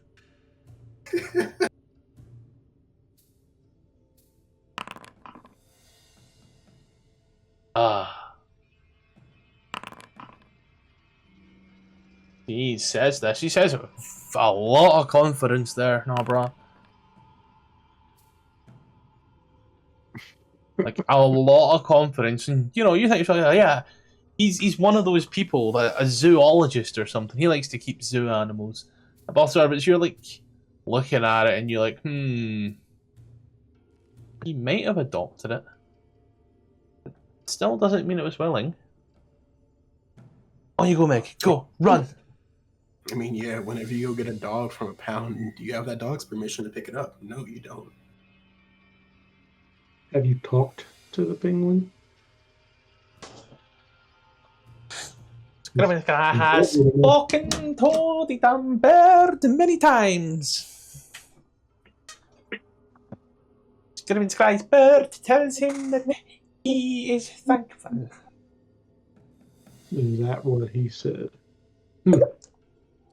S1: He says this. He says it with a lot of confidence there, no, bro. Like a lot of confidence, and you know, you think yourself, yeah, he's one of those people that a zoologist or something. He likes to keep zoo animals. But you're like looking at it, and you're like, he might have adopted it. Still doesn't mean it was willing. On you go, Meg. Go, run.
S2: I mean, yeah, whenever you go get a dog from a pound, do you have that dog's permission to pick it up? No, you don't.
S3: Have you talked to the penguin?
S1: This guy has spoken to the damn bird many times. Scriven Sky's bird tells him that he is thankful.
S3: Is that what he said?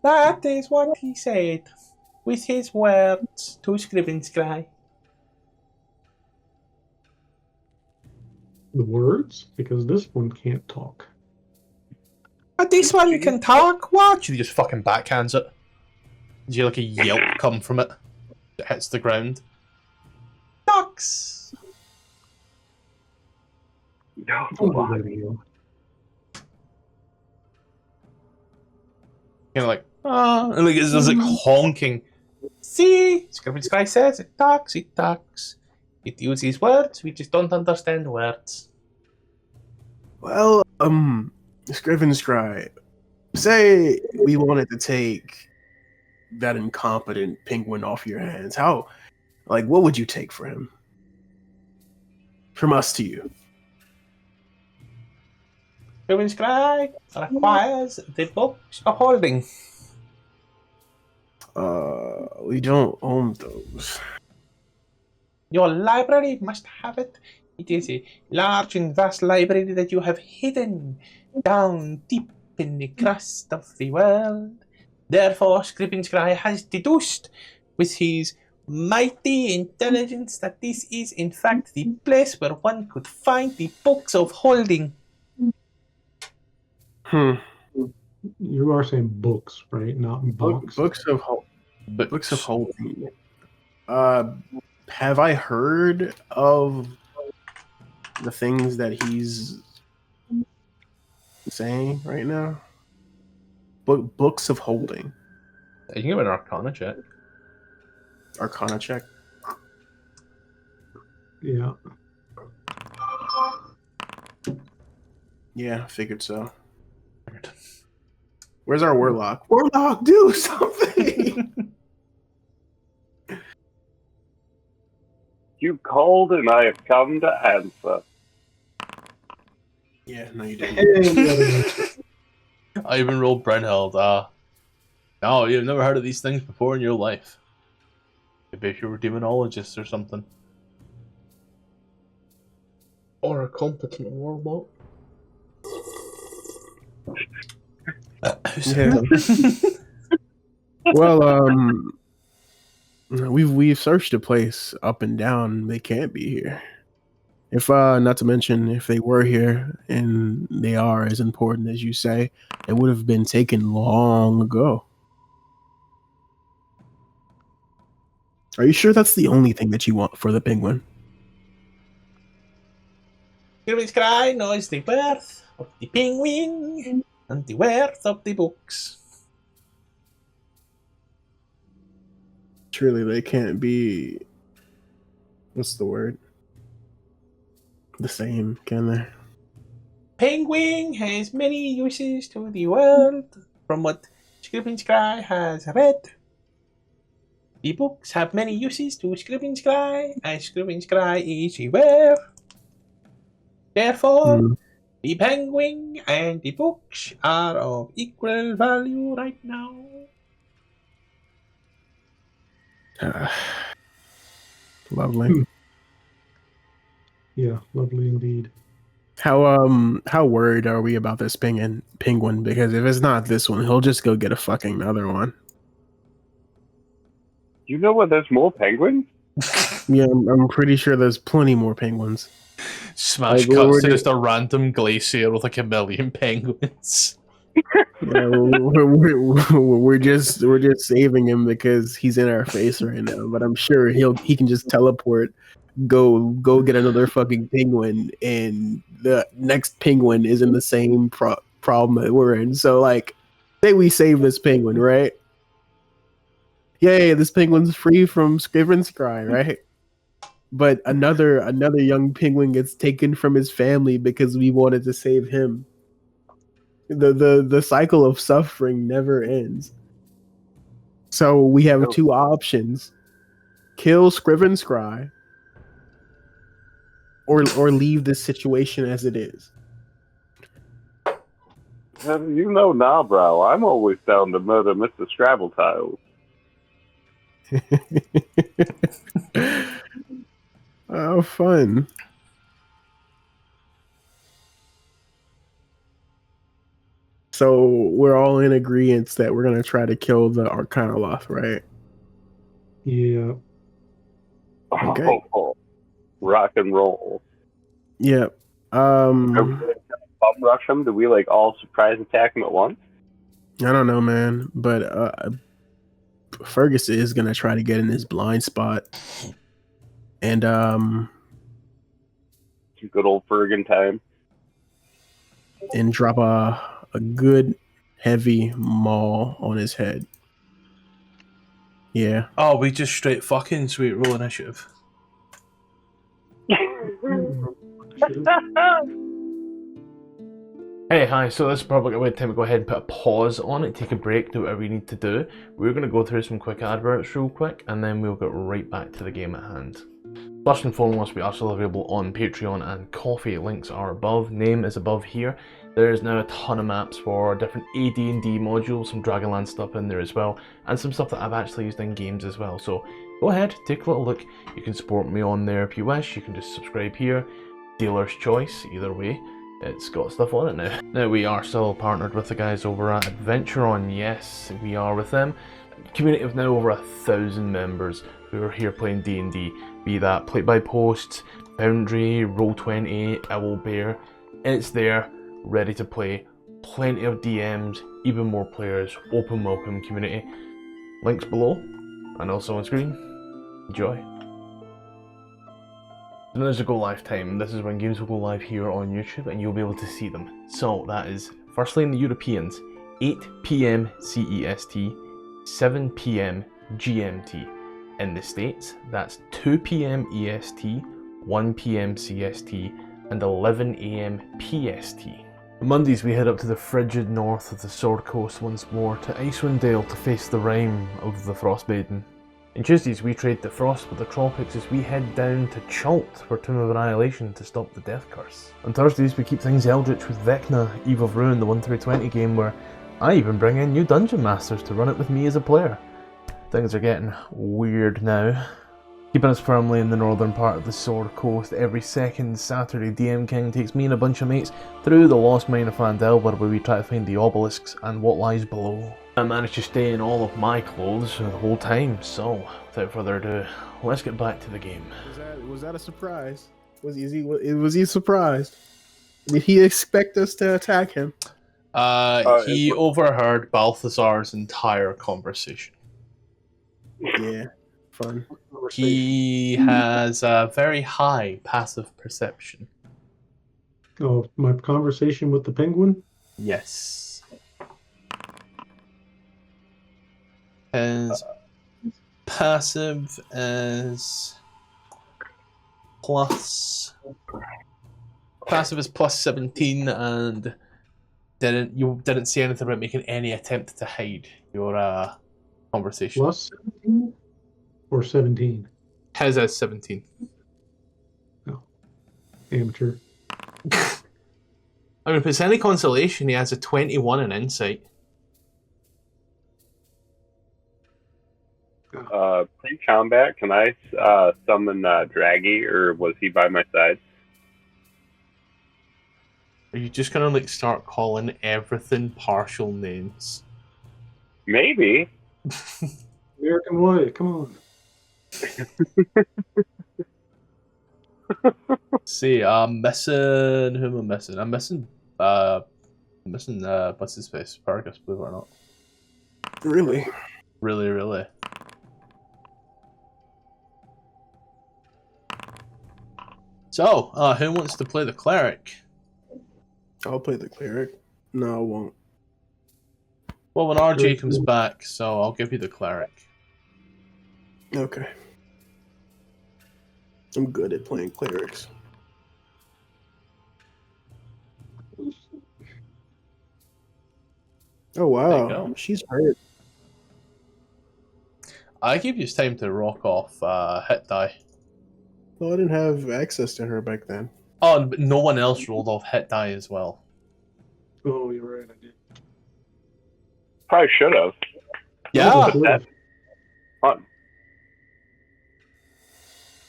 S1: That is what he said with his words to Scriven Sky.
S3: The words? Because this one can't talk.
S1: This one can talk. What? She just fucking backhands it. You hear like a yelp come from it. It hits the ground. Ducks.
S4: No,
S3: Don't do that, Neil.
S1: You know, like, and like there's like honking. See, Scriven Sky says it talks. It talks. It uses words. We just don't understand words.
S2: Well, Scriven Scribe, say we wanted to take that incompetent penguin off your hands. How, like, what would you take for him? From us to you.
S1: Scriven Sky requires the books of holding.
S2: We don't own those.
S1: Your library must have it. It is a large and vast library that you have hidden down deep in the crust of the world. Therefore, Scriven Sky has deduced with his mighty intelligence that this is in fact the place where one could find the books of holding.
S3: You are saying books, right? Not books.
S2: Books of holding. Have I heard of the things that he's saying right now? Books of holding.
S1: You can give an Arcana check.
S2: Arcana check.
S3: Yeah.
S2: Yeah, figured so. Where's our warlock? Warlock, do something!
S4: You called and I have come to answer.
S2: Yeah, no, you didn't.
S1: I even rolled Brynhild. No, you've never heard of these things before in your life. Maybe if you were a demonologist or something. Or a competent warlock.
S2: Yeah. Well, we've searched the place up and down. They can't be here. If not to mention, if they were here and they are as important as you say, it would have been taken long ago. Are you sure that's the only thing that you want for the penguin?
S1: Scribbling Scry knows the worth of the penguin and the worth of the books.
S2: Surely they can't be. What's the word? The same, can they?
S1: Penguin has many uses to the world, from what Scribbling Scry has read. The books have many uses to Scribbling Scry, as Scribbling Scry is aware. Therefore, the penguin and the books are of equal value right now.
S2: Lovely.
S3: Yeah, lovely indeed.
S2: How worried are we about this penguin? Because if it's not this one, he'll just go get a fucking other one.
S4: You know what? There's more penguins?
S2: Yeah, I'm pretty sure there's plenty more penguins.
S1: Smash
S2: Like,
S1: cuts to just a random glacier with like a million penguins.
S2: We're just saving him because he's in our face right now. But I'm sure he can just teleport, go get another fucking penguin, and the next penguin is in the same problem that we're in. So like, say we save this penguin, right? Yay, this penguin's free from Scriven Scry, right? But another young penguin gets taken from his family because we wanted to save him. The cycle of suffering never ends. So we have two options: kill Scriven Scry, or leave this situation as it is.
S4: You know now, bro. I'm always down to murder Mr. Scrabble Tiles.
S2: Oh, fun. So we're all in agreement that we're gonna try to kill the Arcanoloth, right?
S3: Yeah.
S2: Okay.
S4: Oh, rock and roll.
S2: Yeah.
S4: Are we gonna bum rush him? Do we like all surprise attack him at once?
S2: I don't know, man, but Fergus is gonna try to get in his blind spot, and
S4: Good old Fergan time.
S2: and drop a good heavy maul on his head. Yeah.
S1: Oh, we just straight fucking sweet roll initiative. Hey, hi, so this is probably a good time to go ahead and put a pause on it, take a break, do whatever we need to do. We're going to go through some quick adverts real quick, and then we'll get right back to the game at hand. First and foremost, we are still available on Patreon and Coffee. Links are above, name is above here. There's now a ton of maps for different AD&D modules, some Dragonlance stuff in there as well, and some stuff that I've actually used in games as well. So go ahead, take a little look. You can support me on there if you wish. You can just subscribe here. Dealer's choice, either way. It's got stuff on it now. Now we are still partnered with the guys over at AdverntureOn. Yes, we are with them. Community of now over 1,000 members who are here playing D&D. Be that Play by Post, Foundry, Roll20, Owlbear. It's there, ready to play. Plenty of DMs, even more players. Open welcome community. Links below and also on screen. Enjoy. When there's a go live time, this is when games will go live here on YouTube and you'll be able to see them. So that is, firstly in the Europeans, 8 PM CEST, 7 PM GMT. In the States, that's 2 PM EST, 1 PM CST, and 11 AM PST. On Mondays we head up to the frigid north of the Sword Coast once more, to Icewind Dale to face the Rime of the Frostmaiden. On Tuesdays, we trade the Frost with the Tropics as we head down to Chult for Tomb of Annihilation to stop the Death Curse. On Thursdays, we keep things Eldritch with Vecna, Eve of Ruin, the 1-20 game where I even bring in new Dungeon Masters to run it with me as a player. Things are getting weird now. Keeping us firmly in the northern part of the Sword Coast, every second Saturday DM King takes me and a bunch of mates through the Lost Mine of Phandelver where we try to find the obelisks and what lies below. I managed to stay in all of my clothes the whole time, so without further ado, let's get back to the game.
S2: Was that a surprise? Was he surprised? Did he expect us to attack him?
S1: He overheard Balthazar's entire conversation.
S2: Yeah, fun.
S1: He has a very high passive perception.
S3: Oh, my conversation with the penguin?
S1: Yes. His passive is plus 17, and you didn't say anything about making any attempt to hide your conversation.
S3: Plus 17 or 17?
S1: His is 17.
S3: No. Amateur.
S1: I mean, if it's any consolation, he has a 21 in insight.
S4: Pre-combat, can I summon Draggy, or was he by my side?
S1: Are you just gonna like start calling everything partial names?
S4: Maybe.
S3: American White, come on.
S1: See, I'm missing. Who am I missing? I'm missing. What's his face? Paragus, believe it or not.
S2: Really?
S1: Really. So, who wants to play the cleric?
S2: I'll play the cleric. No, I won't.
S1: Well, when RJ comes back, so I'll give you the cleric.
S2: Okay. I'm good at playing clerics. Oh wow, she's hurt.
S1: I give you time to rock off hit die.
S2: Well, I didn't have access to her back then.
S1: Oh, but no one else rolled off hit die as well.
S3: Oh, you're right, I did.
S4: Probably should have.
S1: Yeah.
S4: That's fun.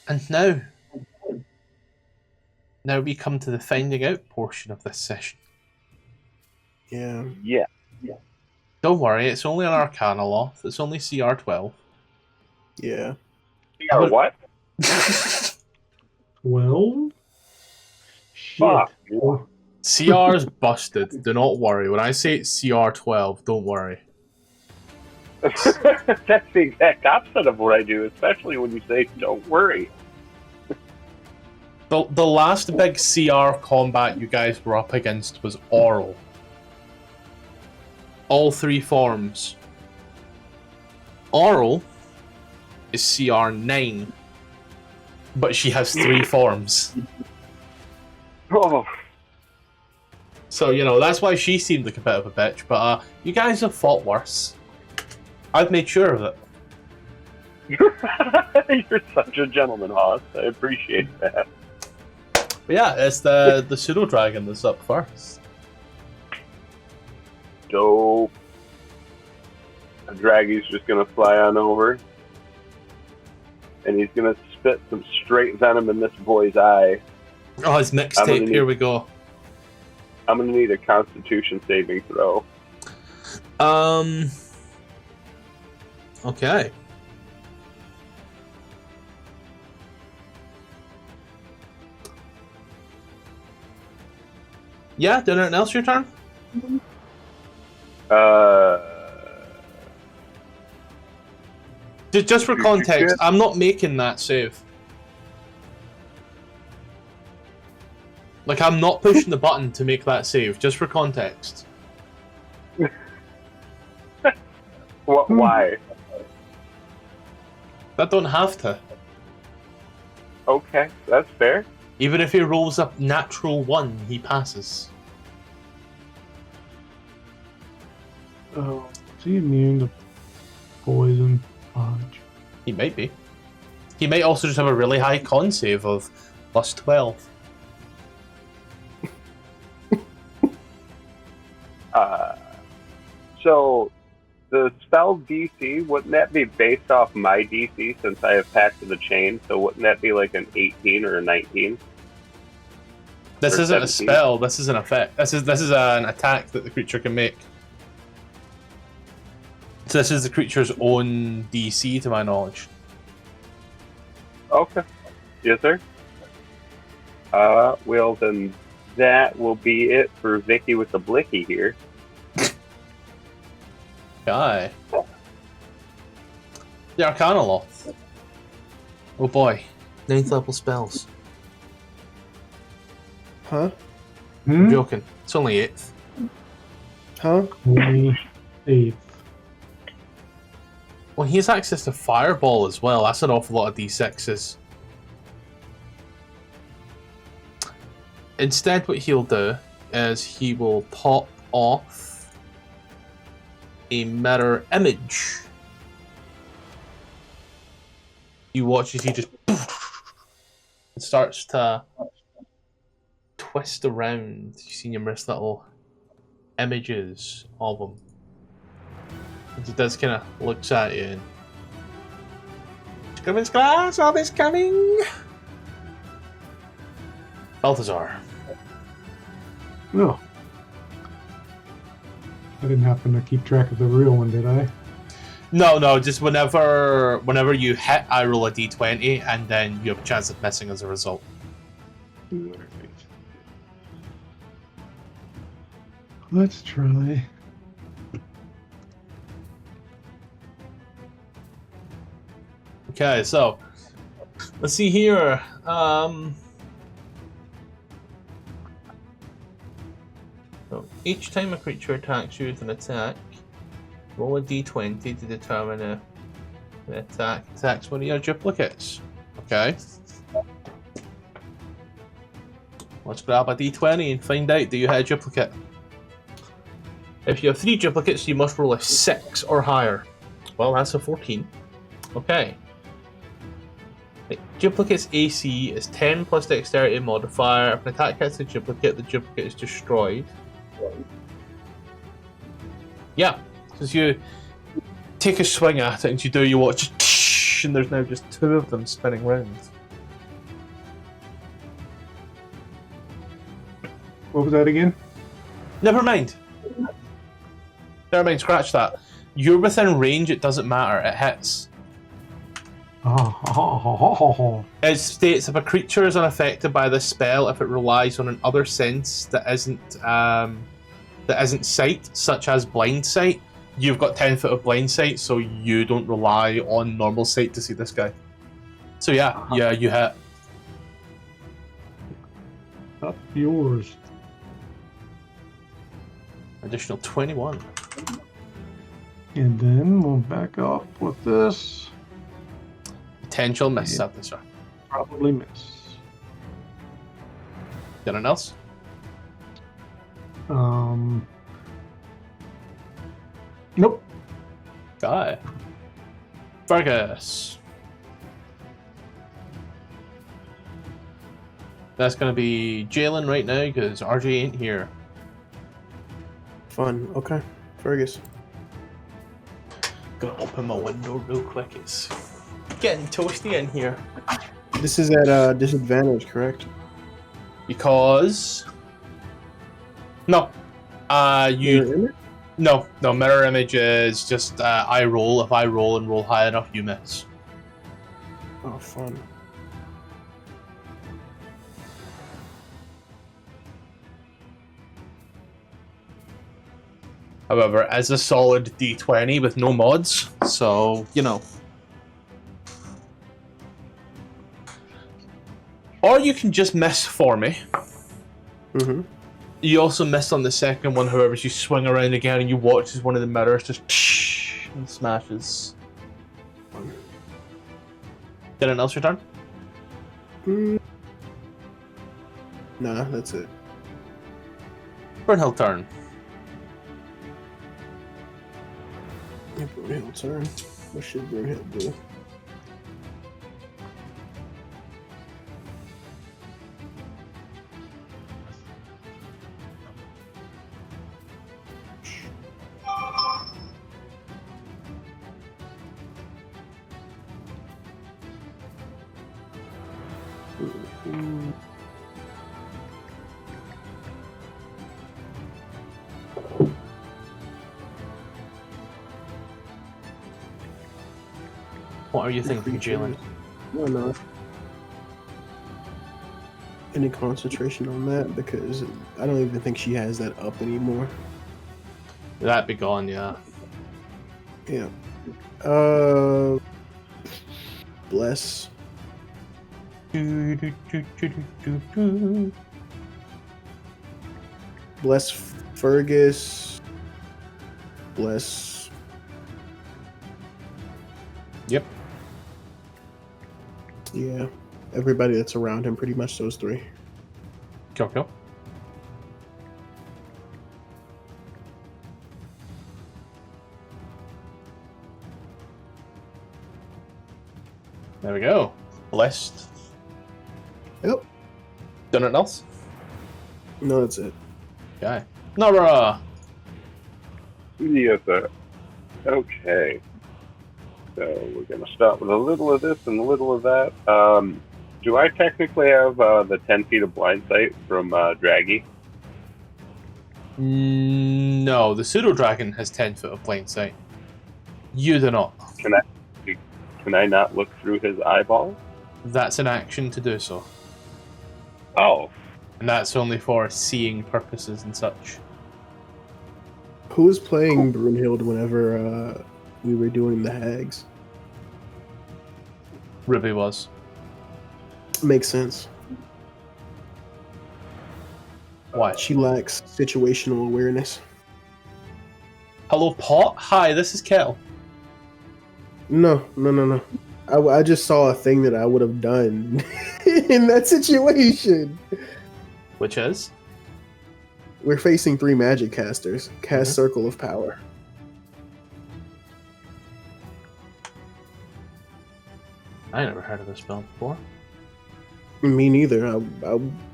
S1: And now we come to the finding out portion of this session.
S2: Yeah.
S4: Yeah.
S1: Don't worry, it's only an Arcana Loth. It's only CR 12.
S2: Yeah.
S4: Or what?
S3: 12? Shit.
S4: Fuck.
S1: CR's busted. Do not worry. When I say it's CR 12, don't worry.
S4: That's the exact opposite of what I do, especially when you say don't worry.
S1: The last big CR combat you guys were up against was Oral. All three forms. Oral is CR 9, but she has 3 forms.
S4: Oh.
S1: So, you know, that's why she seemed like a bit of a bitch, but you guys have fought worse. I've made sure of it.
S4: You're such a gentleman, Hoss. I appreciate that.
S1: But yeah, it's the pseudo dragon that's up first.
S4: Dope. Draggy's just gonna fly on over, and he's gonna spit some straight venom in this boy's eye.
S1: Oh, his mixtape. Here we go.
S4: I'm gonna need a Constitution saving throw.
S1: Okay. Yeah, did anything else your turn? Just for context, I'm not making that save. Like, I'm not pushing the button to make that save, just for context.
S4: What? Why?
S1: I don't have to.
S4: Okay, that's fair.
S1: Even if he rolls up natural 1, he passes.
S3: Oh, is he immune to poison? Fudge.
S1: He He might be. He might also just have a really high con save of +12.
S4: So the spell DC, wouldn't that be based off my DC since I have Pact of the Chain? So wouldn't that be like an 18 or a 19?
S1: This
S4: Or
S1: isn't
S4: 17?
S1: a spell. This is an effect. This is an attack that the creature can make. So this is the creature's own DC, to my knowledge.
S4: Okay. Yes, sir. Well, then that will be it for Vicky with the blicky here.
S1: Guy. The Arcana Loth. Oh boy. 9th level spells.
S2: Huh?
S1: I'm joking. It's only 8th.
S2: Huh?
S3: 28th.
S1: Well, he has access to Fireball as well. That's an awful lot of D6s. Instead, what he'll do is he will pop off a mirror image. You watch as he just it starts to twist around. You see numerous little images of him. And he does kind of looks at you and Scrimmage class, all is coming. Balthazar.
S3: No. I didn't happen to keep track of the real one, did I?
S1: No, just whenever you hit, I roll a d20, and then you have a chance of missing as a result.
S3: Let's try.
S1: Okay, so let's see here. So each time a creature attacks you with an attack, roll a d20 to determine if the attack attacks one of your duplicates. Okay. Let's grab a d20 and find out, do you hit a duplicate? If you have 3 duplicates, you must roll a 6 or higher. Well, that's a 14. Okay. The duplicate's AC is 10 plus dexterity modifier. If an attack hits the duplicate is destroyed. Yeah, because you take a swing at it and you watch and there's now just 2 of them spinning round.
S3: What was that again?
S1: Never mind, scratch that. You're within range, it doesn't matter, it hits. It states if a creature is unaffected by this spell if it relies on another sense that isn't sight, such as blind sight. You've got 10 foot of blind sight, so you don't rely on normal sight to see this guy. So yeah, you hit.
S3: Up yours.
S1: Additional 21.
S3: And then we'll back up with this.
S1: Potential miss at this one.
S3: Probably miss.
S1: Anything else?
S3: Nope.
S1: Guy. Fergus. That's gonna be Jalen right now because RJ ain't here.
S2: Fun. Okay. Fergus.
S1: Gonna open my window real quick. It's getting toasty in here.
S2: This is at disadvantage, correct?
S1: Because no, no mirror image is just I roll. If I roll and roll high enough, you miss.
S2: Oh, fun.
S1: However, as a solid D20 with no mods, so you know. Or you can just miss for me.
S2: Mm-hmm.
S1: You also miss on the second one, however, as you swing around again and you watch as one of the mirrors just and smashes. Anything else your turn?
S2: Nah, that's it.
S1: Burnhill turn.
S2: Brunhill turn. What should Brunhill do?
S1: What are you thinking, Jalen?
S2: Why not? Any concentration on that, because I don't even think she has that up anymore.
S1: That'd be gone, yeah.
S2: Yeah. Bless. Bless Fergus. Bless.
S1: Yep.
S2: Yeah. Everybody that's around him, pretty much those three.
S1: Cool. There we go. Blessed.
S2: Yep.
S1: Done it else?
S2: No, that's it.
S1: Okay. Nora!
S4: Yes, sir. Okay. So we're going to start with a little of this and a little of that. Do I technically have the 10 feet of blind sight from Draggy?
S1: No, the pseudo dragon has 10 foot of blind sight. You do not.
S4: Can I not look through his eyeball?
S1: That's an action to do so.
S4: Oh.
S1: And that's only for seeing purposes and such.
S2: Who was playing Brunhild whenever we were doing the hags?
S1: Ruby was.
S2: Makes sense.
S1: Why?
S2: She lacks situational awareness.
S1: Hello, Pot? Hi, this is Kel.
S2: No. I just saw a thing that I would have done in that situation.
S1: Which is?
S2: We're facing 3 magic casters. Cast Circle of Power.
S1: I never heard of this spell before.
S2: Me neither. I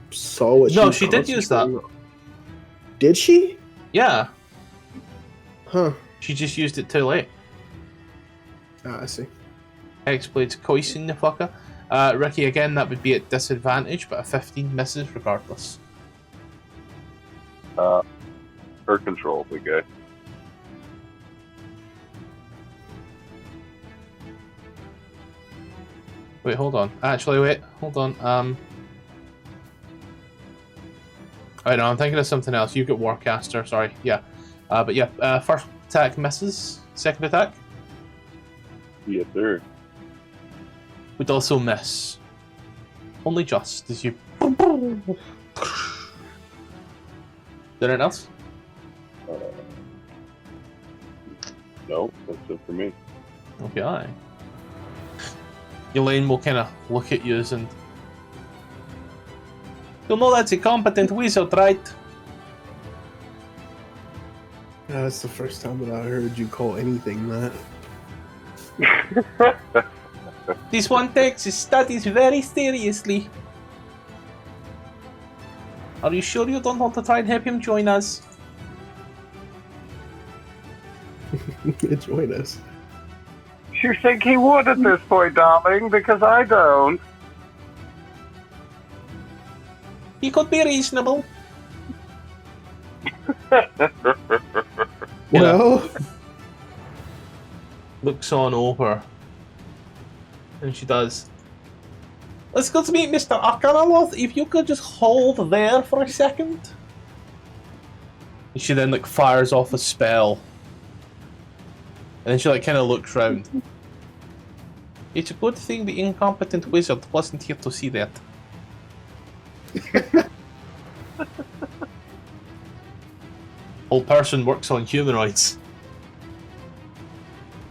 S2: saw what
S1: No,
S2: was
S1: she did use that.
S2: concentrating on. Did she?
S1: Yeah,
S2: Huh.
S1: she just used it too late.
S2: Ah, I see.
S1: Hexblade's coising the fucker. Ricky, again, that would be at disadvantage, but a 15 misses regardless.
S4: Her control, the guy.
S1: Wait, hold on. Actually, wait, hold on. I know, I'm thinking of something else. You get Warcaster, sorry. Yeah. But yeah, first attack misses. Second attack
S4: Yes, sir.
S1: would also miss. Only just as you. Anything else?
S4: No, that's it for me.
S1: Okay. Elaine will kind of look at you and. You know that's a competent wizard, right?
S2: That's the first time that I heard you call anything that.
S1: This one takes his studies very seriously. Are you sure you don't want to try and help him join us?
S2: Join us.
S4: You think he would at this point, darling? Because I don't.
S1: He could be reasonable. You know,
S2: Well,
S1: looks on over. And she does. Let's go to meet Mr. Akaraloth. If you could just hold there for a second. And she then fires off a spell. And then she kind of looks round. It's a good thing the incompetent wizard wasn't here to see that. Old person works on humanoids.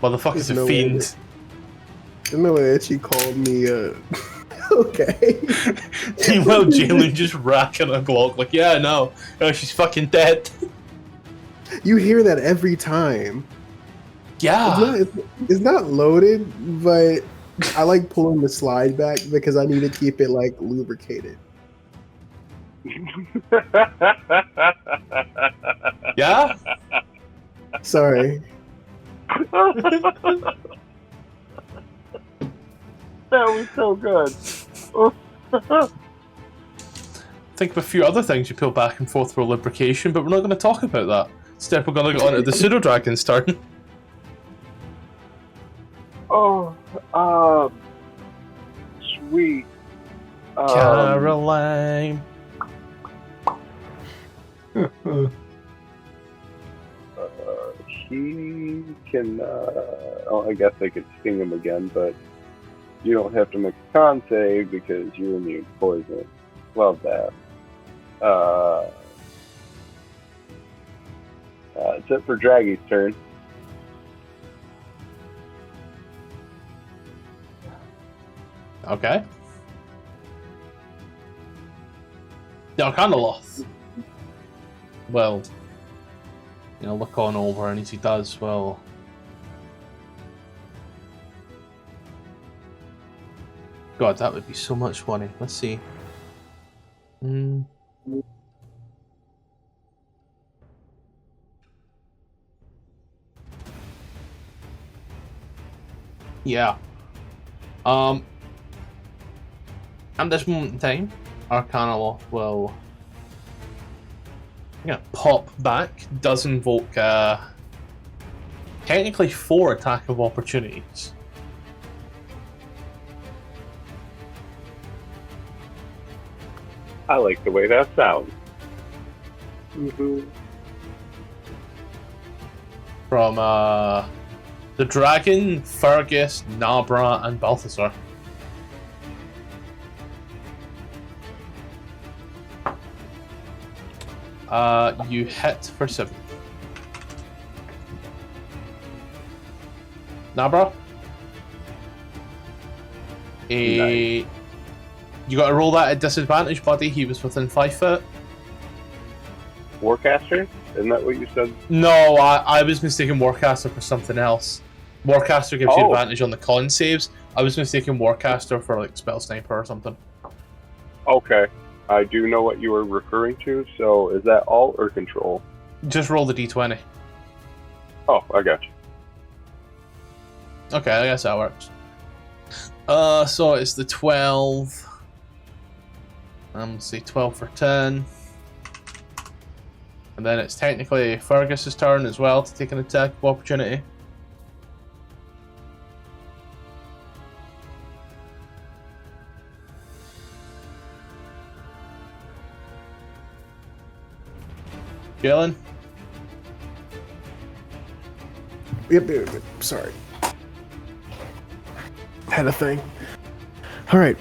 S1: Motherfucker's
S2: There's
S1: a
S2: no way
S1: fiend.
S2: there's no way that she called me, okay.
S1: Meanwhile, Jalen just racking a Glock, yeah, no, she's fucking dead.
S2: You hear that every time.
S1: Yeah.
S2: It's not loaded, but I like pulling the slide back because I need to keep it lubricated.
S1: Yeah?
S2: Sorry.
S4: That was so good.
S1: Think of a few other things you peel back and forth for lubrication, but we're not going to talk about that. Step, we're gonna go on to the pseudo dragon's turn.
S4: Oh, sweet.
S1: Caroline.
S4: He can. Oh, I guess I could sting him again, but you don't have to make a con save because you're immune to poison. Love that. It's it for Draggy's turn.
S1: Okay. The Arcanoloth. Well, look on over, and as he does, well. God, that would be so much money. Let's see. Yeah. At this moment in time, Arcanoloth will pop back, does invoke technically 4 attack of opportunities.
S4: I like the way that sounds.
S1: From the dragon, Fergus, Nabra, and Balthazar. You hit for 7. Nabra?
S4: Nice.
S1: You gotta roll that at disadvantage, buddy. He was within 5 foot.
S4: Warcaster? Isn't that what you said?
S1: No, I was mistaken Warcaster for something else. Warcaster gives you advantage on the con saves. I was mistaken Warcaster for like Spell Sniper or something.
S4: Okay. I do know what you were referring to, so is that alt or control?
S1: Just roll the d20.
S4: Oh, I got you.
S1: Okay, I guess that works. So it's the 12. Let's see, 12 for 10. And then it's technically Fergus's turn as well to take an attack of opportunity. Jalen?
S2: Yep. Sorry. Had a thing. All right.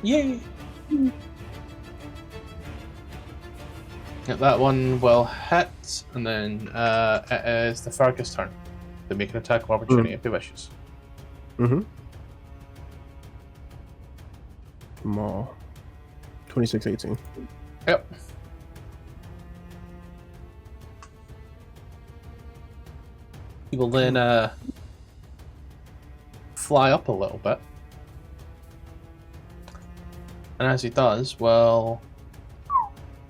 S1: Yay! Yeah, that one will hit, and then it is the Fergus turn to make an attack of opportunity if he wishes.
S2: Maul. 26-18.
S1: Yep. He will then fly up a little bit. And as he does, well,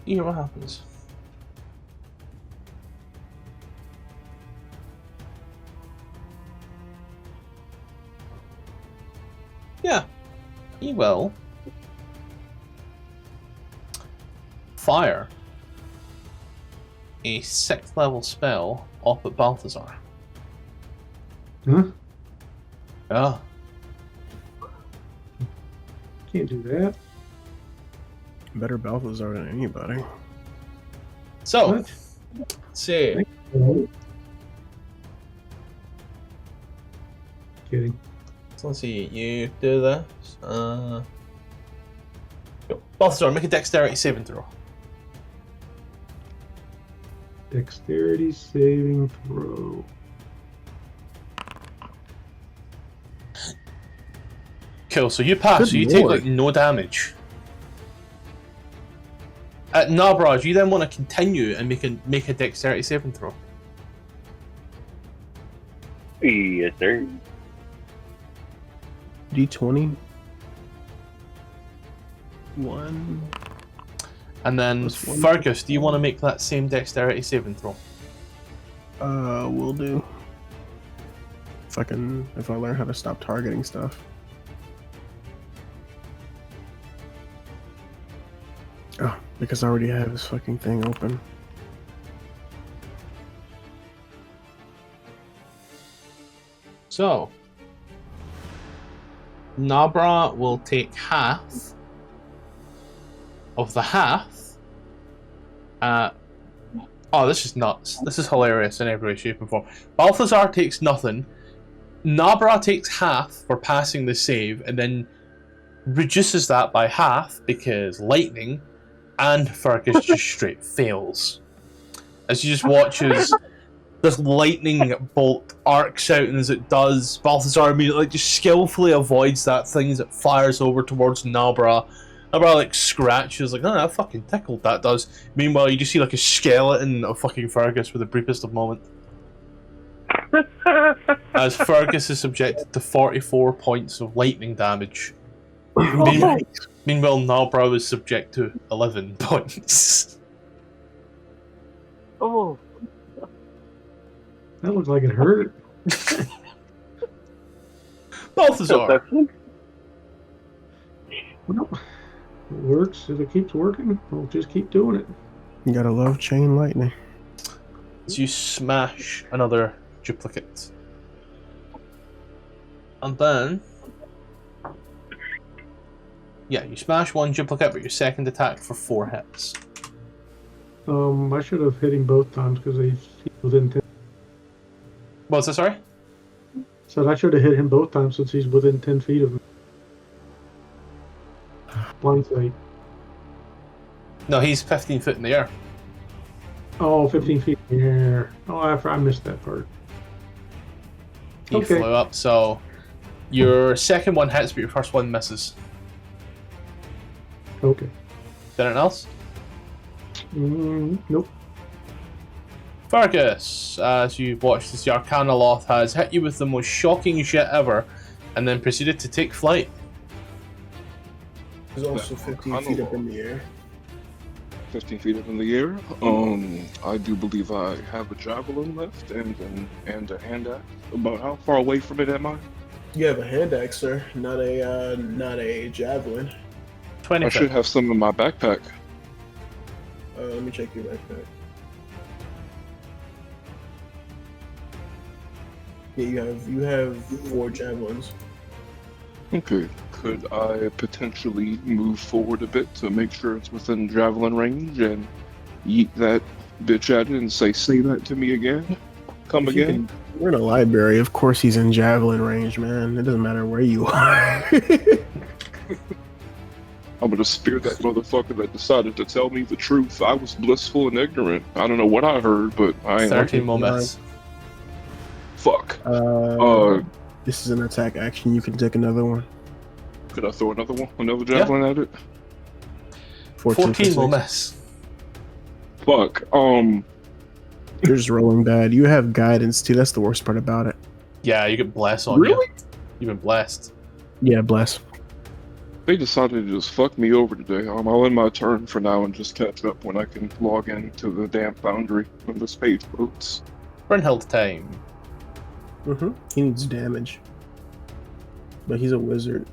S1: you hear what happens. Yeah, he will fire a 6th level spell off at Balthazar.
S3: Huh?
S1: Yeah.
S3: Can't do that.
S2: Better Balthazar than anybody.
S1: So,
S3: What?
S1: let's see.
S3: Kidding.
S1: So let's see, you do this. Balthazar, make a dexterity saving throw.
S3: Dexterity saving throw.
S1: Cool, so you pass,
S2: Good
S1: so you take
S2: lord.
S1: like no damage. Nabraj, you then want to continue and make a dexterity saving throw.
S4: Yes, sir.
S2: D20. 1.
S1: And then
S2: Plus 1.
S1: Fergus, do you want to make that same dexterity saving throw?
S2: Will do. If I learn how to stop targeting stuff. Oh, because I already have this fucking thing open.
S1: So, Nabra will take half of the half. Oh, this is nuts. This is hilarious in every way, shape, and form. Balthazar takes nothing. Nabra takes half for passing the save, and then reduces that by half because lightning, and Fergus just straight fails. As you just watch as this lightning bolt arcs out, and as it does, Balthazar immediately just skillfully avoids that thing as it fires over towards Nabra. Nabra like scratches, like, oh, that fucking tickled, that does. Meanwhile, you just see like a skeleton of fucking Fergus for the briefest of moment. As Fergus is subjected to 44 points of lightning damage. Meanwhile, Nabra is subject to 11 points.
S5: Oh.
S3: That looks like it hurt.
S1: Balthazar!
S3: Well, it works. If it keeps working, we'll just keep doing it.
S2: You gotta love chain lightning.
S1: As you smash another duplicate. And then... yeah, you smash one duplicate, but your second attack for 4 hits.
S3: I should have hit him both times because he's within 10.
S1: What's that, sorry?
S3: Said I should have hit him both times since he's within 10 feet of me. Blindsight.
S1: No, he's 15 foot in the air.
S3: Oh, 15 feet in the air. Oh, I missed that part.
S1: He
S3: Okay.
S1: flew up, so your second one hits, but your first one misses.
S3: Okay.
S1: Anything else?
S3: Nope.
S1: Fergus, as you watch this, the Arcana Loth has hit you with the most shocking shit ever, and then proceeded to take flight.
S2: There's also 15 feet up in the air.
S6: 15 feet up in the air. I do believe I have a javelin left and a hand axe. About how far away from it am I?
S2: You have a hand axe, sir, not a javelin.
S1: 20
S6: I
S1: foot.
S6: should have some in my backpack.
S2: Let me check your backpack. Yeah, you have 4 javelins.
S6: Okay. Could I potentially move forward a bit to make sure it's within javelin range and yeet that bitch at it and say that to me again? Come
S2: If you
S6: again?
S2: We're in a library. Of course he's in javelin range, man. It doesn't matter where you are.
S6: I'm gonna spear that motherfucker that decided to tell me the truth. I was blissful and ignorant. I don't know what I heard, but I ain't
S1: 13 more miss.
S6: Fuck.
S2: This is an attack action. You can take another one.
S6: Could I throw another one? Another javelin at it?
S1: 14 will miss.
S6: Fuck.
S2: You're just rolling bad. You have guidance too. That's the worst part about it.
S1: Yeah, you get bless on you. You've been blessed.
S2: Yeah, bless.
S6: They decided to just fuck me over today. I'll end my turn for now and just catch up when I can log into the damn foundry when this page loads.
S1: Brynhild time.
S2: He needs damage. But he's a wizard.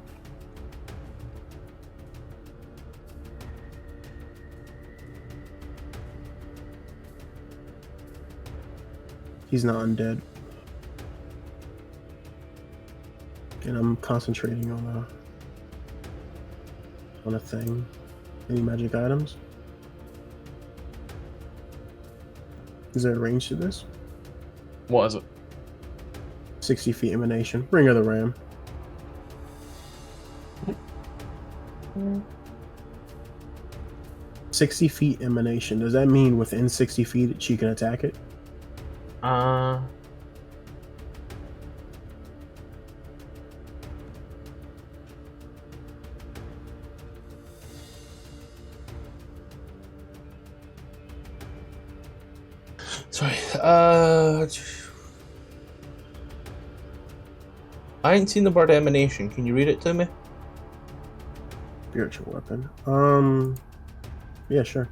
S2: He's not undead. And I'm concentrating on a thing. Any magic items? Is there a range to this?
S1: What is it?
S2: 60 feet emanation. Ring of the Ram.
S1: Mm.
S2: 60 feet emanation. Does that mean within 60 feet she can attack it?
S1: Sorry. I ain't seen the word emanation. Can you read it to me?
S2: Spiritual weapon. Yeah, sure.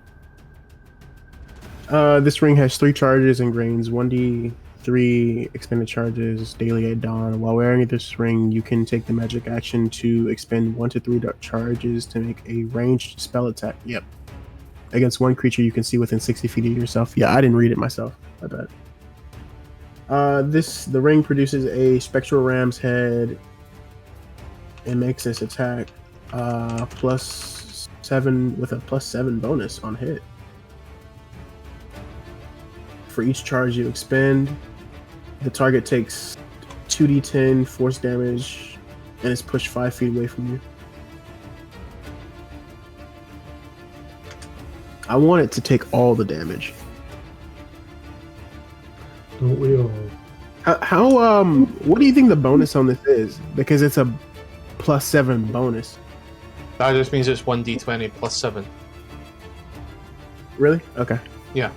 S2: This ring has 3 charges and gains 1d3 expended charges daily at dawn. While wearing this ring, you can take the magic action to expend 1 to 3 charges to make a ranged spell attack. Yep. against one creature you can see within 60 feet of yourself. Yeah, I didn't read it myself. I bet. The ring produces a spectral ram's head. It makes this attack +7 with a +7 bonus on hit. For each charge you expend, the target takes 2d10 force damage and is pushed 5 feet away from you. I want it to take all the damage.
S3: Don't we all?
S2: How what do you think the bonus on this is? Because it's a +7 bonus.
S1: That just means it's 1d20 plus 7.
S2: Really? Okay.
S1: Yeah.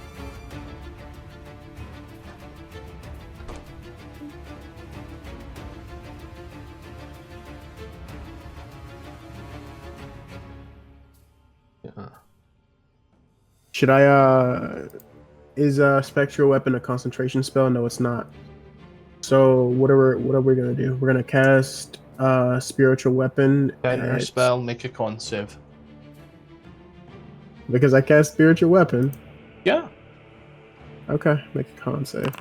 S1: Yeah.
S2: Should I is spectral weapon a concentration spell? No, it's not. So what are we gonna do? We're gonna cast spiritual weapon
S1: Enter
S2: at-
S1: spell, make a con save.
S2: because I cast spiritual weapon.
S1: Yeah.
S2: Okay, make a con save.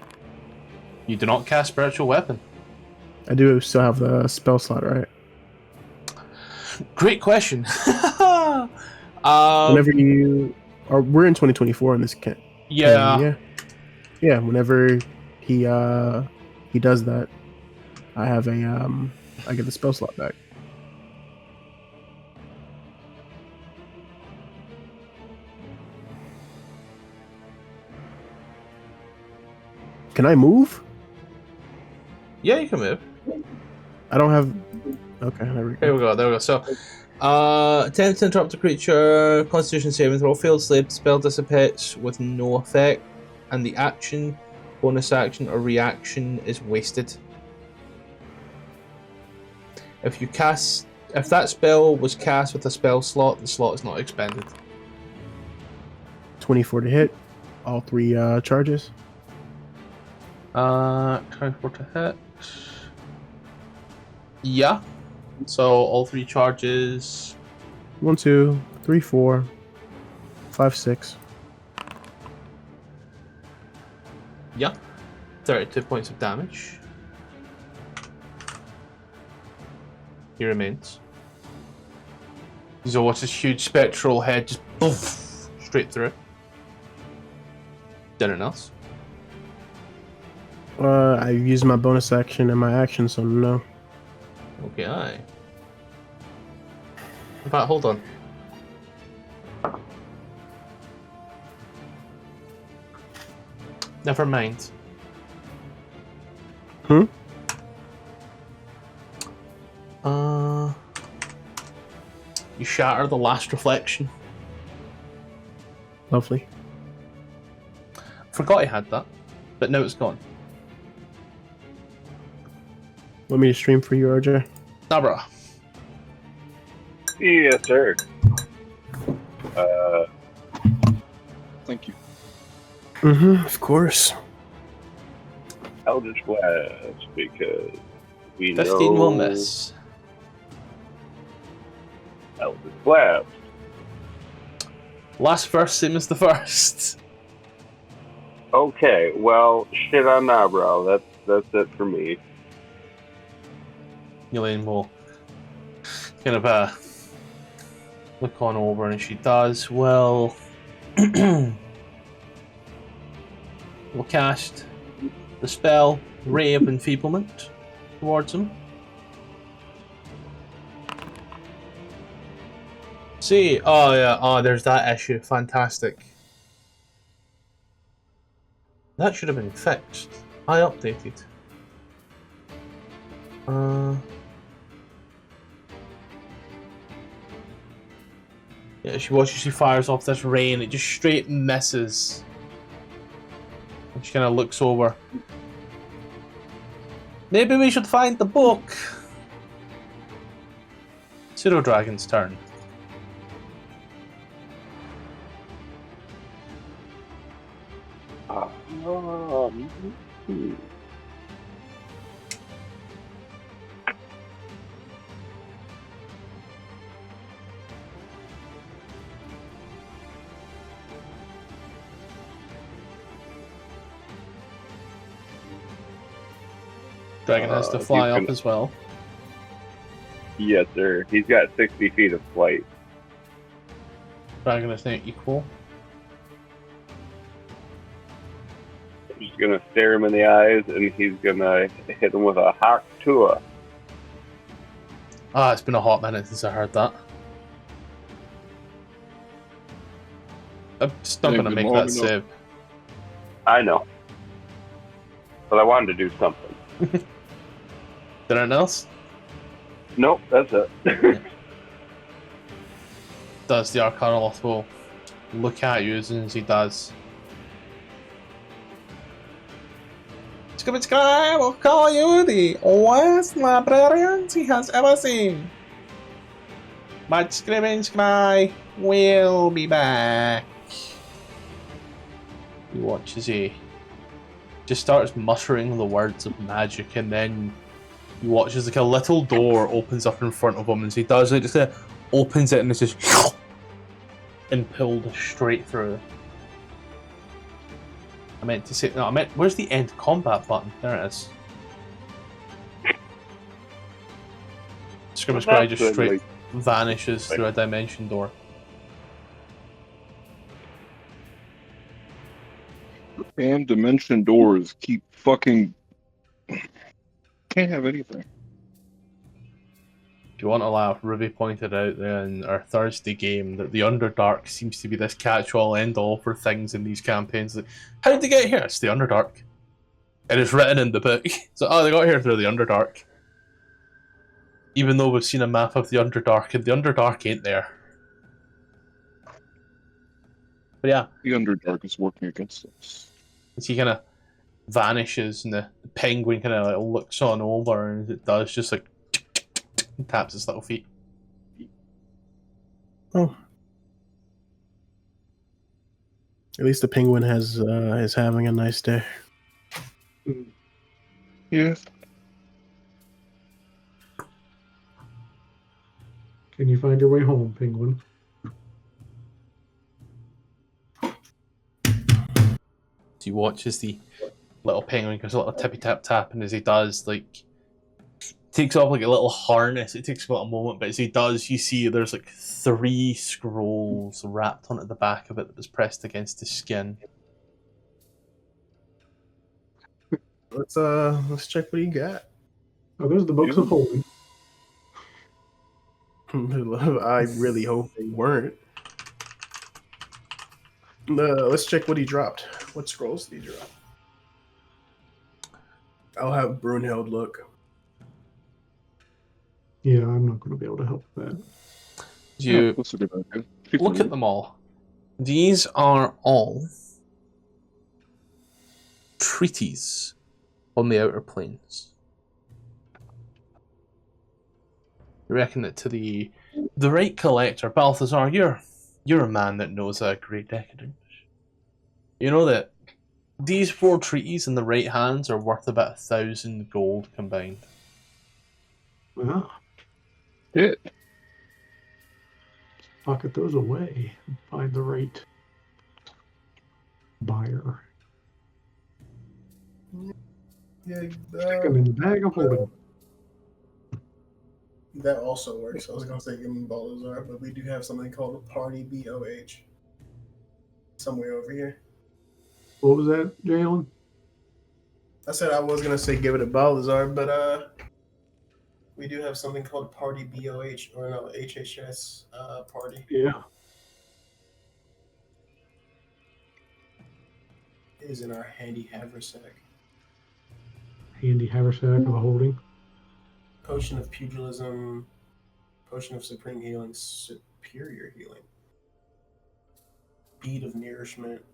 S1: You do not cast spiritual weapon.
S2: I do still have the spell slot, right?
S1: Great question.
S2: Whenever you or we're in 2024 in this
S1: Yeah.
S2: yeah. Whenever he does that, I have I get the spell slot back. Can I move?
S1: Yeah, you can move.
S2: I don't have. Okay, there we
S1: There
S2: go.
S1: we go. There we go. So, attempt to interrupt a creature. Constitution saving throw failed. Slave spell dissipates with no effect, and the action, bonus action, or reaction is wasted. If that spell was cast with a spell slot, the slot is not expended.
S2: 24 to hit. All 3 charges.
S1: 24 to hit. Yeah. So all 3 charges.
S2: 1, 2, 3, 4, 5, 6.
S1: Yeah. 32 points of damage. He remains. So watch this huge spectral head just poof, straight through. Anything else?
S2: I used my bonus action and my action, so no.
S1: Okay, aye. In fact, hold on. Never mind.
S2: Hmm?
S1: You shatter the last reflection.
S2: Lovely.
S1: Forgot I had that, but now it's gone.
S2: Want me to stream for you, RJ?
S1: Nabra.
S4: Yes, sir.
S6: Thank you.
S2: Mm-hmm, of course.
S4: Eldritch Blast, because we
S1: 15
S4: know
S1: will miss.
S4: Eldritch Blast.
S1: Last verse, same as the first.
S4: Okay, well, shit on Nabra. That's it for me.
S1: Elaine will kind of look on over, and she does. Well, we'll cast the spell Ray of Enfeeblement towards him. See, oh yeah, there's that issue. Fantastic. That should have been fixed. I updated. Yeah, she fires off this ray and it just straight misses. And she kind of looks over. Maybe we should find the book. Pseudo Dragon's turn. Dragon has to fly
S4: he's
S1: up
S4: gonna-
S1: as well.
S4: Yes, sir. He's got 60 feet of flight.
S1: Dragon is now equal.
S4: He's gonna stare him in the eyes, and he's gonna hit him with a Hawk Tua.
S1: Ah, it's been a hot minute since I heard that. I'm just not
S6: Ain't
S1: going to
S6: been
S1: make
S6: long
S1: that
S6: enough.
S1: save.
S4: I know, but I wanted to do something.
S1: Anything else?
S4: Nope, that's it.
S1: Does the Arcanoloth will look at you as soon as he does. Sky will call you the worst librarians he has ever seen. But Screaming Sky will be back. He watches he just starts muttering the words of magic, and then he watches like a little door opens up in front of him, and as he does it, just opens it and it's just and pulled straight through. I meant to say no. I meant where's the end combat button? There it is. Scrimmage guy just straight vanishes through a dimension door.
S6: Damn dimension doors keep fucking. Can't have anything.
S1: If you want to laugh, Ruby pointed out there in our Thursday game that the Underdark seems to be this catch-all, end-all for things in these campaigns. Like, how did they get here? It's the Underdark. And it's written in the book. So, oh, they got here through the Underdark. Even though we've seen a map of the Underdark, and the Underdark ain't there. But yeah,
S6: The Underdark is working against us.
S1: as he kind of vanishes, and the penguin kind of like looks on over, and it does just like and taps its little feet.
S2: Oh. At least the penguin is having a nice day.
S6: Yeah.
S3: Can you find your way home, penguin?
S1: He watches the little penguin goes a little tippy tap tap, and as he does, like takes off like a little harness. It takes about a moment, but as he does, you see there's like 3 scrolls wrapped onto the back of it that was pressed against his skin.
S2: Let's check what he got.
S3: Oh, there's the books of holding.
S2: I really hope they weren't. Let's check what he dropped. What scrolls did he drop? I'll have Brunhild look.
S3: Yeah, I'm not going to be able to help with that.
S1: You
S6: That's a good idea.
S1: look at them all. These are all treaties on the outer planes. You reckon that to the right collector, Balthazar, you're a man that knows a great deck of English. You know that these 4 treaties in the right hands are worth about 1,000 gold combined.
S3: Well,
S6: Yeah.
S3: pocket those away and find the right buyer.
S2: Yeah,
S3: Stick them in the bag of holding.
S2: that also works. I was gonna say give him Balthazar, but we do have something called a party BOH somewhere over here.
S3: What was that, Jalen?
S2: I said I was gonna say give it a Balthazar, but we do have something called party BOH or no HHS party.
S3: Yeah.
S2: It is in our handy haversack.
S3: Handy haversack of a holding.
S2: Potion of pugilism, potion of supreme healing, superior healing, bead of nourishment,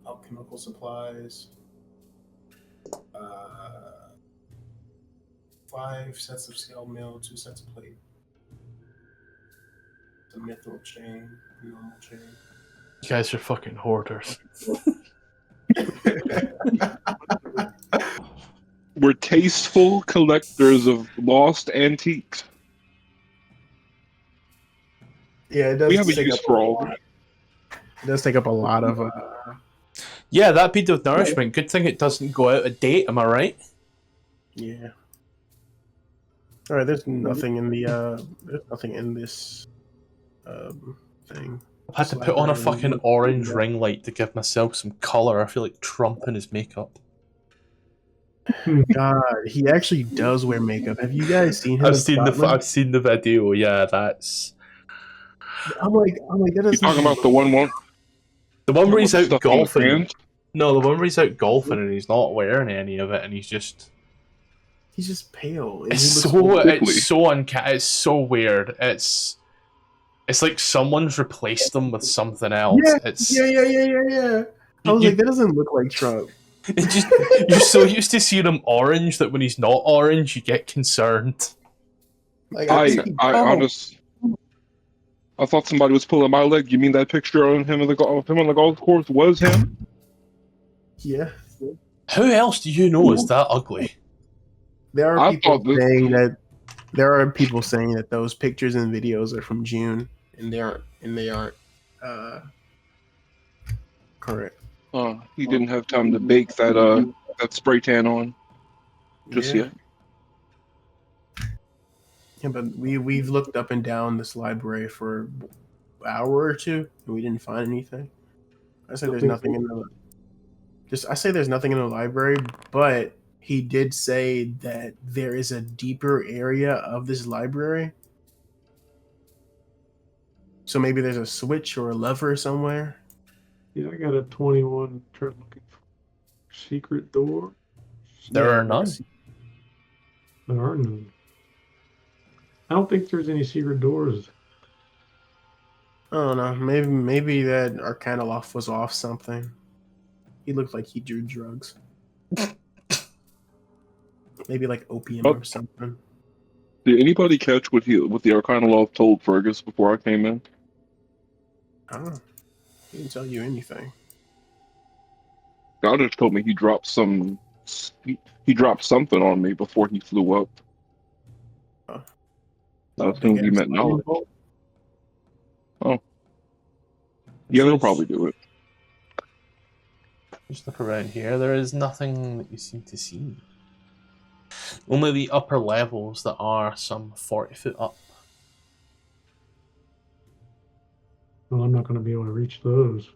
S2: alchemical supplies, 5 sets of scale mail, 2 sets of plate, a mithril chain, normal chain.
S1: You guys are fucking hoarders.
S6: We're tasteful collectors of lost antiques.
S2: Yeah, it does.
S6: We have a
S2: take
S6: use
S2: up
S6: for
S2: a
S6: all.
S2: lot. It does take up a lot of.
S1: Yeah, that bead of nourishment. Good thing it doesn't go out of date. Am I right?
S2: Yeah. All right. There's nothing in the there's nothing in this thing.
S1: I've had to put on a fucking orange ring light to give myself some colour. I feel like Trump in his makeup.
S2: God, he actually does wear makeup. Have you guys seen him?
S1: I've seen the video. Yeah, that's
S2: I'm like, that
S6: You
S2: doesn't.
S6: talking about the one
S1: the one where
S6: with
S1: he's
S6: the
S1: out
S6: stuff on his
S1: golfing.
S6: hand?
S1: No, the one where he's out golfing and he's not wearing any of it, and he's just.
S2: He's just pale. And
S1: It's
S2: he looks
S1: it's so It's so weird. It's like someone's replaced them with something else.
S2: Yeah. I was like, that doesn't look like Trump.
S1: It just you're so used to seeing him orange that when he's not orange, you get concerned.
S2: Like,
S6: I thought somebody was pulling my leg. You mean that picture of him on the golf course was him?
S2: Yeah.
S1: Who else do you know is that ugly?
S2: There are people saying that those pictures and videos are from June, and they aren't correct.
S6: He didn't have time to bake that spray tan on just yet.
S2: Yeah, but we've looked up and down this library for an hour or two, and we didn't find anything. I say there's nothing in the library, but he did say that there is a deeper area of this library. So maybe there's a switch or a lever somewhere.
S3: Yeah, I got a 21. Try looking for secret door.
S1: There are none.
S3: There are none. I don't think there's any secret doors.
S2: I don't know. Maybe that Arcanoloff was off something. He looked like he drew drugs. Maybe like opium or something.
S6: Did anybody catch what the Arcanoloff told Fergus before I came in?
S2: I don't know. He didn't tell you anything.
S6: God just told me he dropped something on me before he flew up. I assumed he meant knowledge. Oh. Yeah, they'll probably do it.
S1: Just look around here. There is nothing that you seem to see. Only the upper levels that are some 40 foot up.
S3: Well, I'm not going to be able to reach those.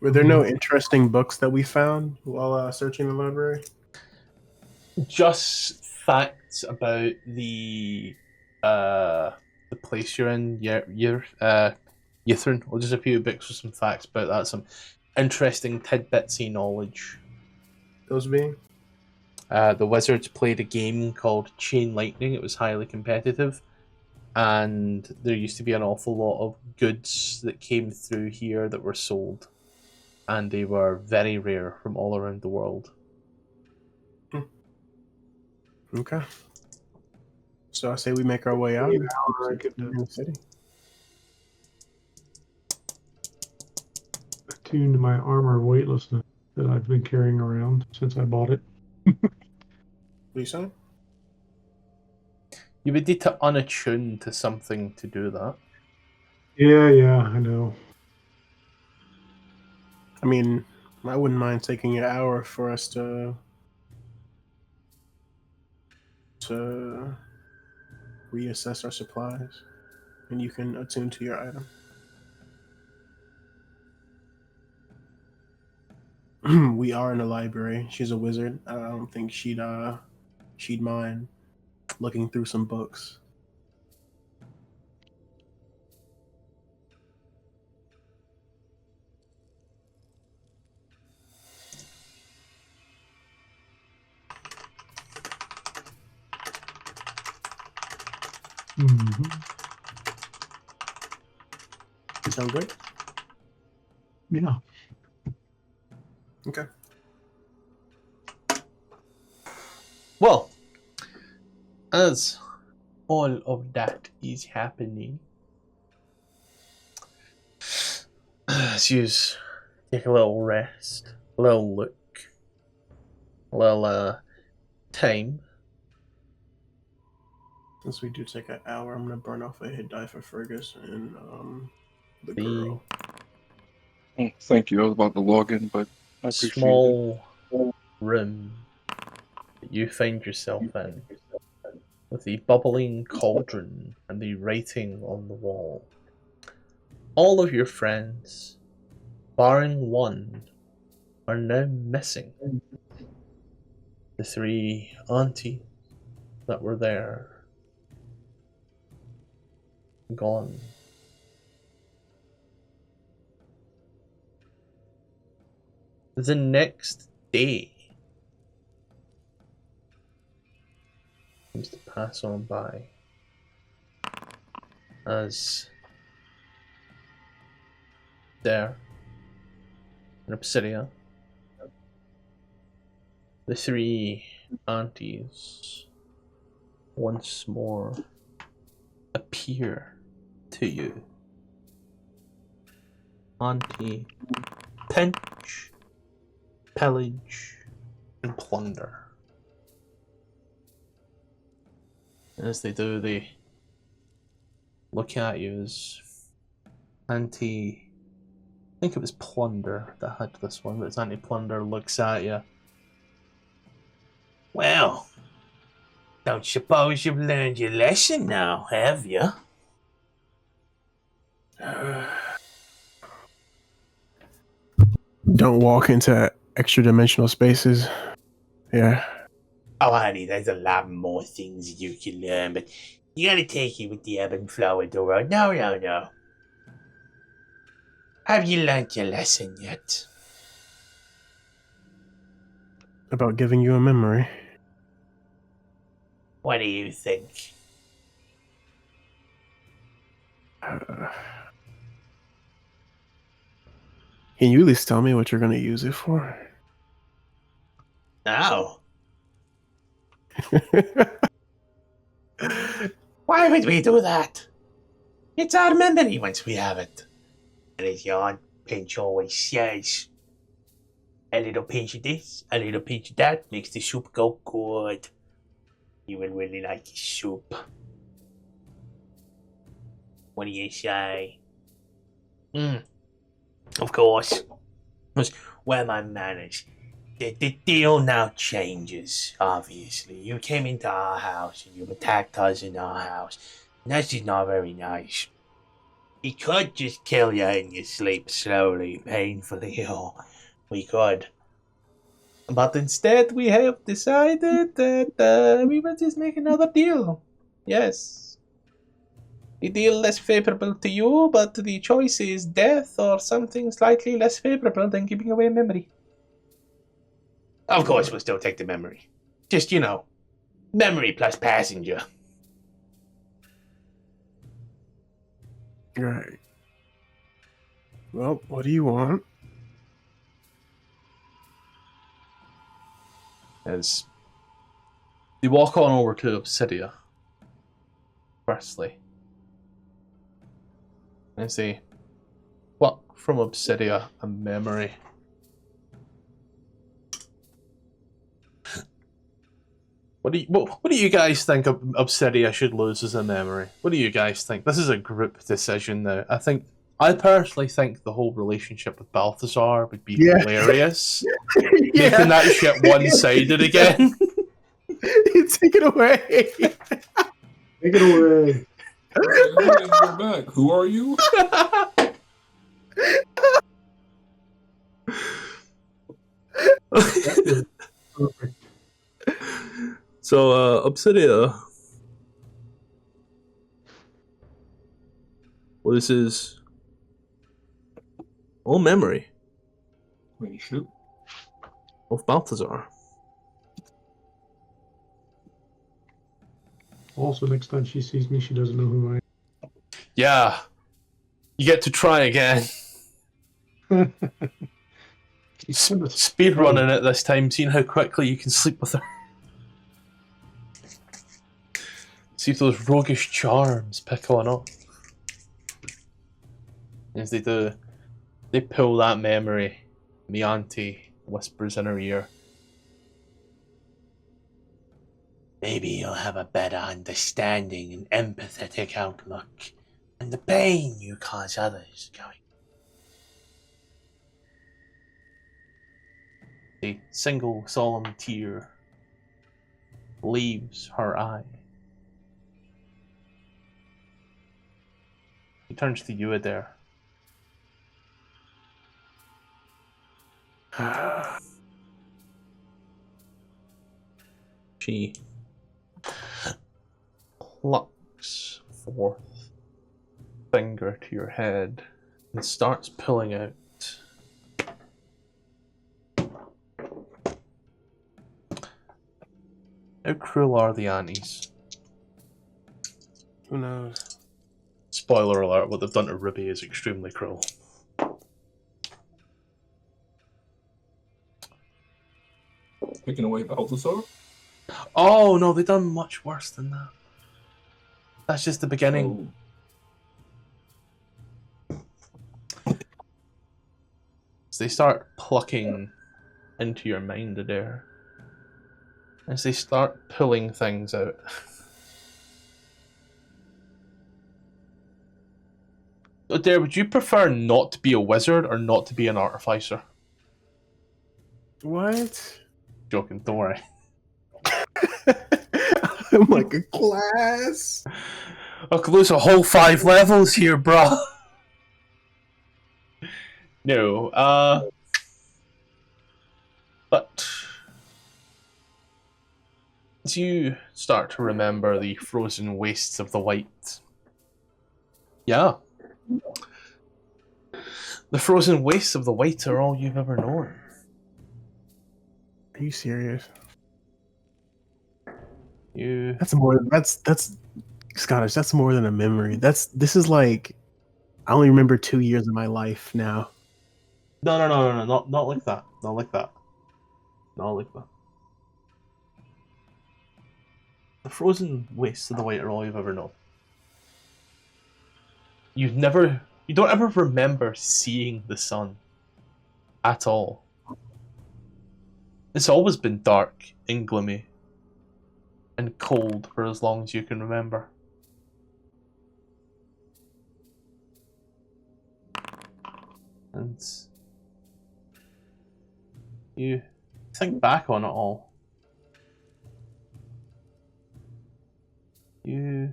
S2: Were there no interesting books that we found while searching the library?
S1: Just facts about the place you're in. Ythrin. Well, just a few books with some facts about that. Some interesting tidbitsy knowledge.
S2: Those being?
S1: The Wizards played a game called Chain Lightning. It was highly competitive, and there used to be an awful lot of goods that came through here that were sold, and they were very rare from all around the world.
S2: Okay. So I say we make our way out in the city.
S3: Attuned to my armor weightlessness that I've been carrying around since I bought it.
S2: What are you saying?
S1: You would need to unattune to something to do that.
S3: Yeah, I know.
S2: I mean, I wouldn't mind taking an hour for us to reassess our supplies, and you can attune to your item. We are in a library. She's a wizard. I don't think she'd mind looking through some books. Sound good?
S3: Yeah.
S2: Okay.
S1: Well, as all of that is happening, let's take a little rest, a little look, a little time.
S2: Since we do take an hour, I'm gonna burn off a hit die for Fergus and The
S1: The
S2: girl.
S6: Thank you. I was about to log in, but I appreciate it.
S1: small room that you find yourself in, with the bubbling cauldron and the writing on the wall. All of your friends, barring one, are now missing. The 3 aunties that were there, gone. The next day seems to pass on by as there in Obsidia, the 3 aunties once more appear to you. Auntie Pinch, Pillage, and Plunder. As they do, they look at you as Auntie, I think it was Plunder that had this one, but it's Auntie Plunder looks at you. Well, don't suppose you've learned your lesson now, have you?
S2: Don't walk into extra dimensional spaces. Yeah.
S5: Oh, honey, there's a lot more things you can learn, but you gotta take it with the ebb and flow, Adora. No. Have you learned your lesson yet?
S2: About giving you a memory.
S5: What do you think?
S2: Can you at least tell me what you're going to use it for?
S5: Oh. Why would we do that? It's our memory once we have it. And as your Aunt Pinch always says, a little pinch of this, a little pinch of that makes the soup go good. You will really like your soup. What do you say? Of course. Where are my manners? The deal now changes, obviously. You came into our house and you attacked us in our house. And that's just not very nice. We could just kill you in your sleep slowly, painfully, or we could. But instead we have decided that we will just make another deal. Yes. A deal less favorable to you, but the choice is death or something slightly less favorable than giving away memory. Of course, we'll still take the memory. Just, memory plus passenger.
S2: Right. Well, what do you want?
S1: As they walk on over to Obsidia, firstly. As they pluck from Obsidia a memory. What do you guys think Obsidia should lose as a memory? What do you guys think? This is a group decision now. I personally think the whole relationship with Balthazar would be hilarious. Making that shit one-sided again.
S2: Take it away.
S3: Take it away.
S6: You're back. Who are you?
S3: Perfect.
S1: So, Obsidia loses all memory
S6: Wait, shoot.
S1: of Balthazar.
S3: Also, next time she sees me, she doesn't know who I
S1: Yeah. You get to try again.
S3: am.
S1: Speed running it this time, seeing how quickly you can sleep with her. See if those roguish charms pick on up. As they do, they pull that memory. And the auntie whispers in her ear.
S5: Maybe you'll have a better understanding and empathetic outlook and the pain you cause others going.
S1: A single solemn tear leaves her eye. He turns to you, Adair. She plucks forth a finger to your head and starts pulling out how cruel are the Aunties?
S2: Who knows?
S1: Spoiler alert, what they've done to Ruby is extremely cruel.
S7: Taking away Balthasar?
S1: Oh no, they've done much worse than that. That's just the beginning. As they start plucking into your mind, Adair. As they start pulling things out. Adair, would you prefer not to be a wizard or not to be an artificer?
S2: What?
S1: Joking, don't worry.
S2: I'm like a class.
S1: I could lose a whole 5 levels here, bruh. No, but as you start to remember the frozen wastes of the white, yeah, the frozen wastes of the white are all you've ever known.
S2: Are you serious?
S1: You
S2: That's more. That's Scottish. That's more than a memory. This is like I only remember 2 years of my life now.
S1: no, not like that, not like that, not like that. The frozen wastes of the white are all you've ever known. You don't ever remember seeing the sun at all. It's always been dark and gloomy and cold for as long as you can remember. And you think back on it all. You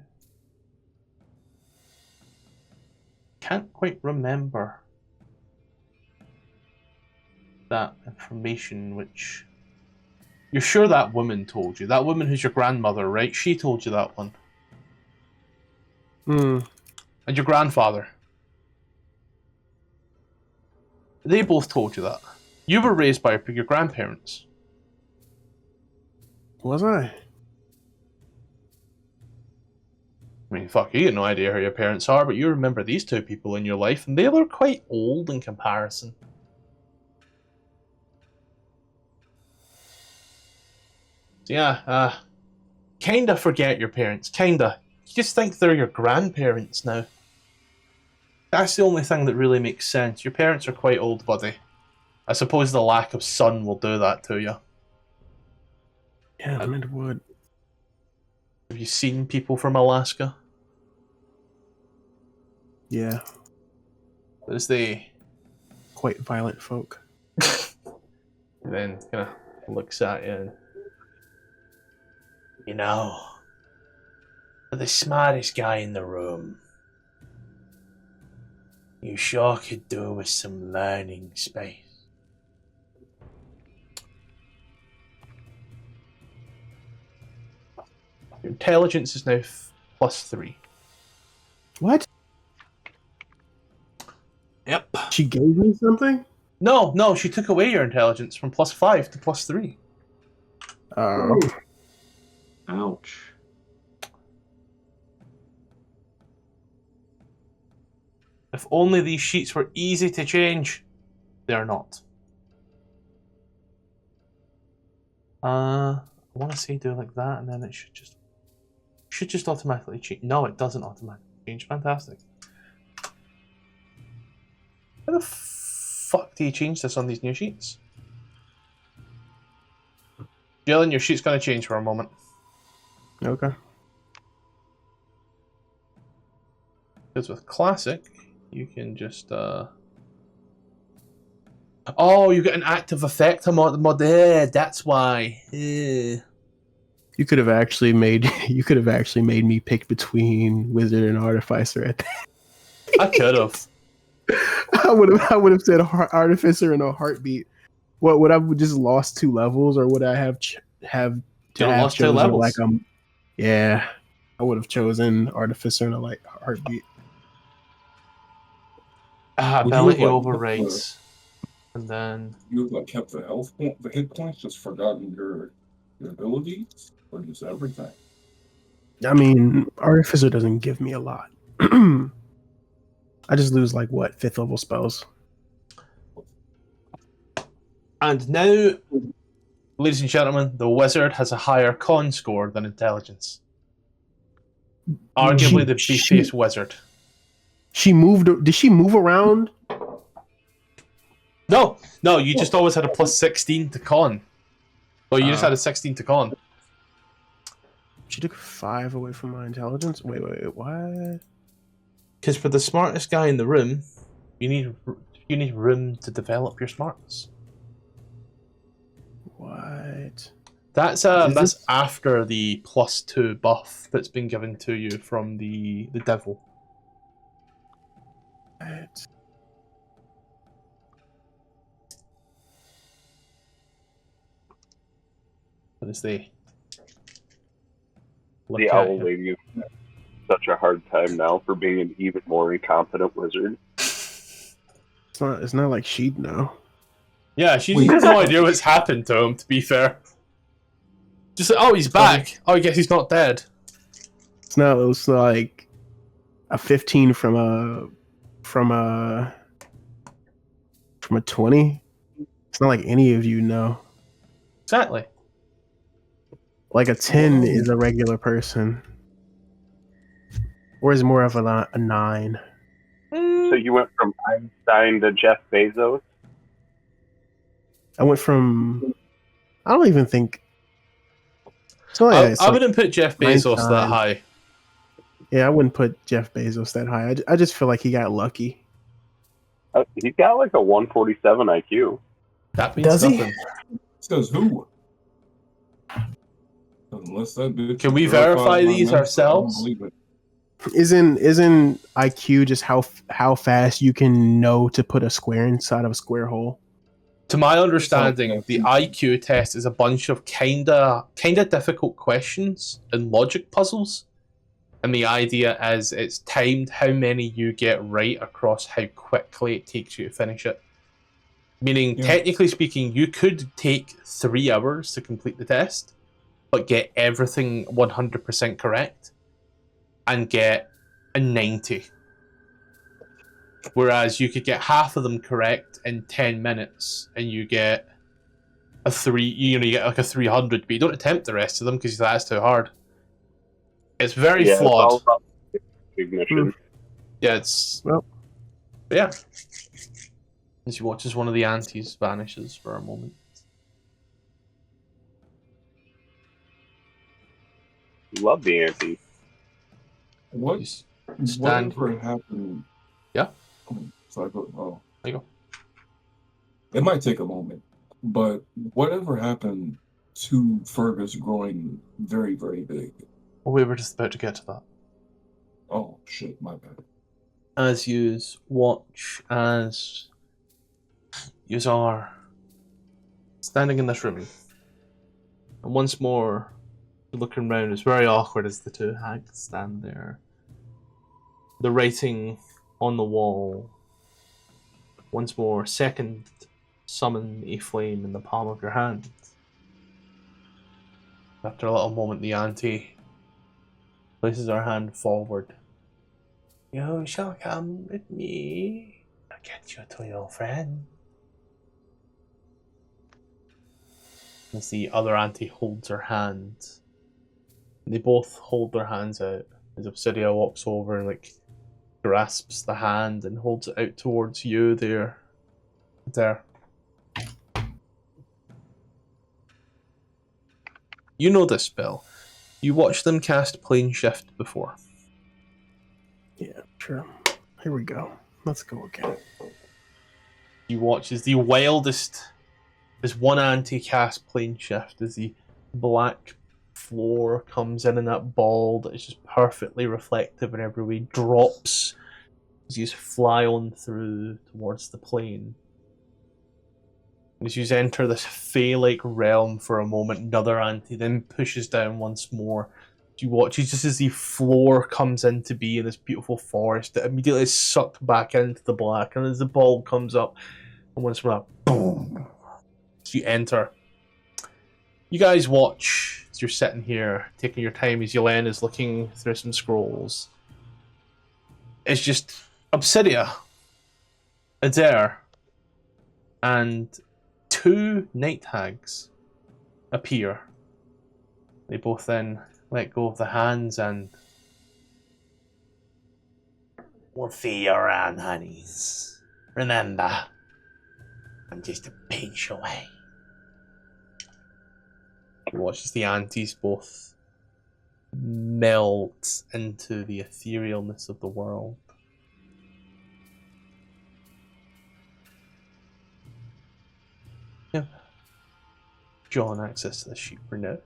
S1: can't quite remember that information, which you're sure that woman told you. That woman who's your grandmother, right? She told you that one.
S2: Hmm.
S1: And your grandfather. They both told you that. You were raised by your grandparents.
S2: Was I?
S1: I mean, fuck, you get no idea who your parents are, but you remember these two people in your life, and they were quite old in comparison. So yeah, kinda forget your parents, kinda. You just think they're your grandparents now. That's the only thing that really makes sense. Your parents are quite old, buddy. I suppose the lack of sun will do that to you.
S2: Yeah, I'm into wood.
S1: Have you seen people from Alaska?
S2: Yeah,
S1: As they
S2: quite violent folk.
S1: then kind of looks at you and,
S5: You know, for the smartest guy in the room, you sure could do with some learning space.
S1: your intelligence is now +3.
S2: What?
S5: Yep.
S2: She gave me something?
S1: No, she took away your intelligence from +5 to +3.
S2: Oh.
S3: Ouch.
S1: If only these sheets were easy to change. They're not. I want to say do it like that, and then it should just automatically change. No, it doesn't automatically change. Fantastic. How the fuck do you change this on these new sheets? Jalen, your sheet's gonna change for a moment.
S2: Okay.
S1: Because with classic, you can just oh, you get an active effect on mod. That's why.
S2: You could have actually made me pick between wizard and artificer at that.
S1: I could have.
S2: I would have said artificer in a heartbeat. What would I have just lost 2 levels, or would I have have to
S1: You'd
S2: have
S1: lost 2
S2: chosen
S1: levels.
S2: like yeah, I would have chosen artificer in a like heartbeat.
S7: Would you
S1: Ability
S7: have, like,
S1: overrides, and then
S7: You have like kept the the hit points, just forgotten your abilities, or just everything.
S2: I mean, artificer doesn't give me a lot. I just lose like what 5th level spells.
S1: and now, ladies and gentlemen, the wizard has a higher con score than intelligence. Arguably the beefiest wizard.
S2: She moved. Did she move around?
S1: No, you just always had a plus 16 to con. Well, you just had a 16 to con.
S2: She took 5 away from my intelligence. Wait, what?
S1: Because for the smartest guy in the room, you need room to develop your smarts.
S2: What?
S1: That's that's after the +2 buff that's been given to you from the devil.
S2: What?
S1: What is the
S4: owl lady is such a hard time now for being an even more incompetent wizard.
S2: It's not like she'd know.
S1: Yeah, she has no idea what's happened to him, to be fair. Just like, oh, he's back. Oh, I guess he's not dead.
S2: It's like a 15 from a 20. It's not like any of you know.
S1: Exactly.
S2: Like a 10 is a regular person. Or is more of a 9.
S4: So you went from Einstein to Jeff Bezos?
S2: I went from... I don't even think...
S1: I wouldn't put Jeff Bezos
S2: Einstein.
S1: that high.
S2: Yeah, I wouldn't put Jeff Bezos that high. I just feel like he got lucky.
S4: He's got like a 147 IQ.
S1: That means
S2: Does he?
S1: nothing.
S7: Says who? Unless that bitch
S1: Can we
S7: verified
S1: verify
S7: my
S1: these
S7: mental,
S1: ourselves?
S7: I don't believe it.
S2: Isn't IQ just how fast you can know to put a square inside of a square hole?
S1: To my understanding, the IQ test is a bunch of kinda difficult questions and logic puzzles. And the idea is it's timed how many you get right across how quickly it takes you to finish it. Meaning, technically speaking, you could take 3 hours to complete the test, but get everything 100% correct and get a 90. Whereas you could get half of them correct in 10 minutes and you get a 3, you get like a 300, but you don't attempt the rest of them because that's too hard. It's very flawed.
S4: It's all about recognition.
S1: Yeah, it's...
S2: Well.
S1: Yeah. As you watch as one of the aunties vanishes for a moment.
S4: Love the auntie.
S7: What?
S1: Just stand
S7: Whatever happened?
S1: Yeah.
S7: So I go. Oh,
S1: There you go.
S7: it might take a moment, but whatever happened to Fergus growing very, very big?
S1: Well, we were just about to get to that.
S7: Oh shit, my bad.
S1: As you watch as you are standing in this room, and once more looking around, it's very awkward as the two hags stand there. The writing on the wall. Once more, second, summon a flame in the palm of your hand. After a little moment, the auntie places her hand forward. You shall come with me. I'll get you to your friend. As the other auntie holds her hand. They both hold their hands out. As Obsidia walks over and grasps the hand and holds it out towards you there. You know this spell. You watched them cast Plane Shift before.
S2: Yeah, Sure. Here we go. Let's go again.
S1: You watch as the wildest, as one anti-cast plane shift, as the black floor comes in and that ball that is just perfectly reflective in every way drops as you fly on through towards the plane. As you enter this fey-like realm for a moment, another anti then pushes down once more. You watch just as the floor comes into being, this beautiful forest, it immediately is sucked back into the black, and as the ball comes up, and once more, boom, as you enter. You guys watch as you're sitting here, taking your time as Yelena is looking through some scrolls. It's just Obsidia, Adair, and 2 night hags appear. They both then let go of the hands and...
S5: We'll see you around, honeys. Remember, I'm just a pinch away.
S1: You watch as the Aunties both melt into the etherealness of the world. Yep. John, access to the sheet for now.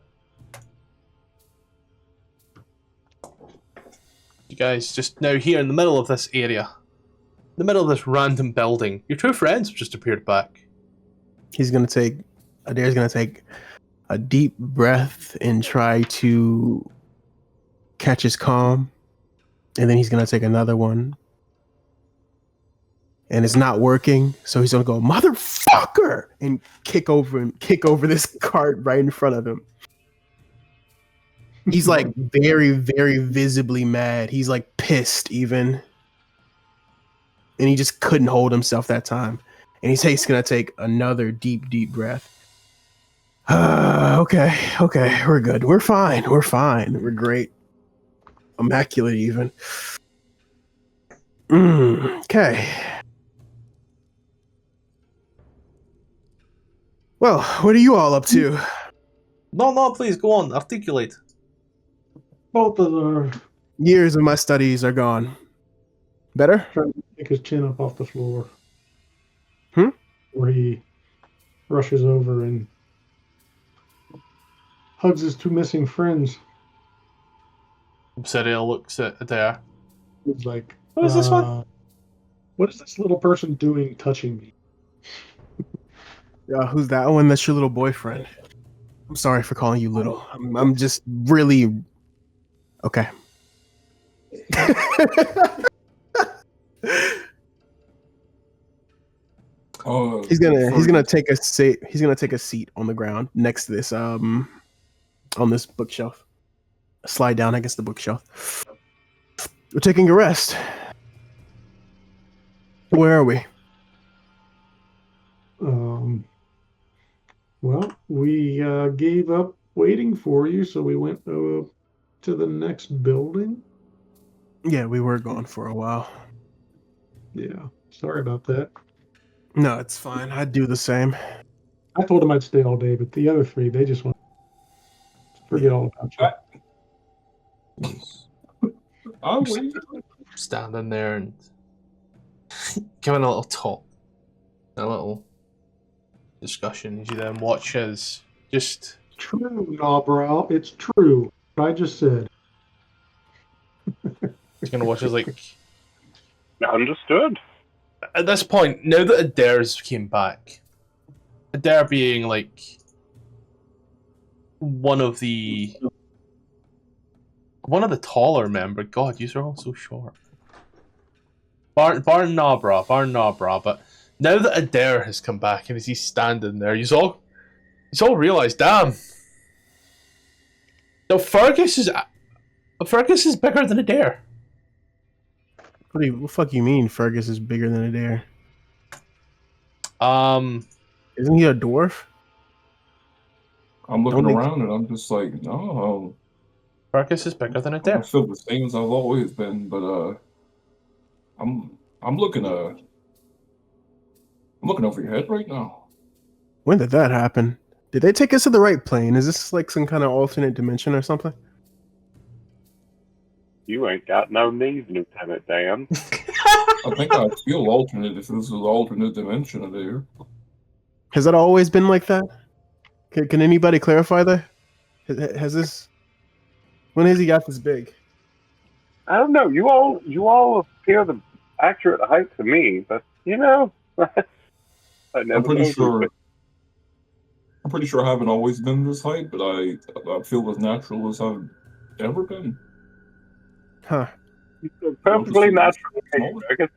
S1: You guys just now here in the middle of this area, in the middle of this random building, your 2 friends have just appeared back.
S2: Adair's gonna take a deep breath and try to catch his calm, and then he's gonna take another one, and it's not working, so he's gonna go motherfucker and kick over this cart right in front of him. He's like very, very visibly mad. He's like pissed even, and he just couldn't hold himself that time. And he's gonna take another deep, deep breath. Okay, we're good. We're fine. We're great. Immaculate even. Okay. Well, what are you all up to?
S1: No, please, go on, articulate.
S3: Both of our
S2: Years of my studies are gone. Better?
S3: trying to pick his chin up off the floor.
S2: Hmm?
S3: Where he rushes over and hugs his 2 missing friends.
S1: Obsidia looks at Adair.
S3: He's like,
S1: What is this one?
S3: What is this little person doing touching me?
S2: Who's that one? That's your little boyfriend. I'm sorry for calling you little. I'm just really... Okay.
S7: Oh,
S2: He's gonna take a seat. He's gonna take a seat on the ground next to this on this bookshelf. Slide down against the bookshelf. We're taking a rest. Where are we?
S3: Well, we gave up waiting for you, so we went to the next building.
S2: Yeah, we were gone for a while.
S3: Yeah, sorry about that.
S2: No, it's fine. I'd do the same.
S3: I told them I'd stay all day, but the other 3, they just want to forget all about you.
S7: I'll wait.
S1: Standing there and giving a little talk, a little discussion as you then watch as just...
S3: True, Nobrow. It's true. What I just said.
S1: He's gonna watch as, like...
S4: Understood.
S1: At this point, now that Adair's came back, Adair being, like, one of the taller member. God, you are all so short. Bar Nabra, but now that Adair has come back and as he's standing there, you all realise, damn. No, Fergus is bigger than Adair.
S2: What the fuck you mean Fergus is bigger than Adair? Isn't he a dwarf?
S7: I'm looking
S2: Don't
S7: around and I'm just like, no,
S1: Fergus is bigger than
S7: I
S1: Adair.
S7: feel the same as I've always been, but I'm looking over your head right now.
S2: When did that happen? Did they take us to the right plane? Is this like some kind of alternate dimension or something?
S4: You ain't got no knees, Lieutenant Dan.
S7: I think I feel alternate if this is an alternate dimension of there.
S2: Has that always been like that? Can anybody clarify that? Has this? When has he got this big?
S4: I don't know. You all appear the accurate height to me, but you know, I never
S7: I'm pretty
S4: noticed
S7: sure.
S4: it.
S7: I'm pretty sure I haven't always been this height, but I feel as natural as I've ever been.
S2: Huh.
S4: It's perfectly natural.
S7: Smaller.
S4: I guess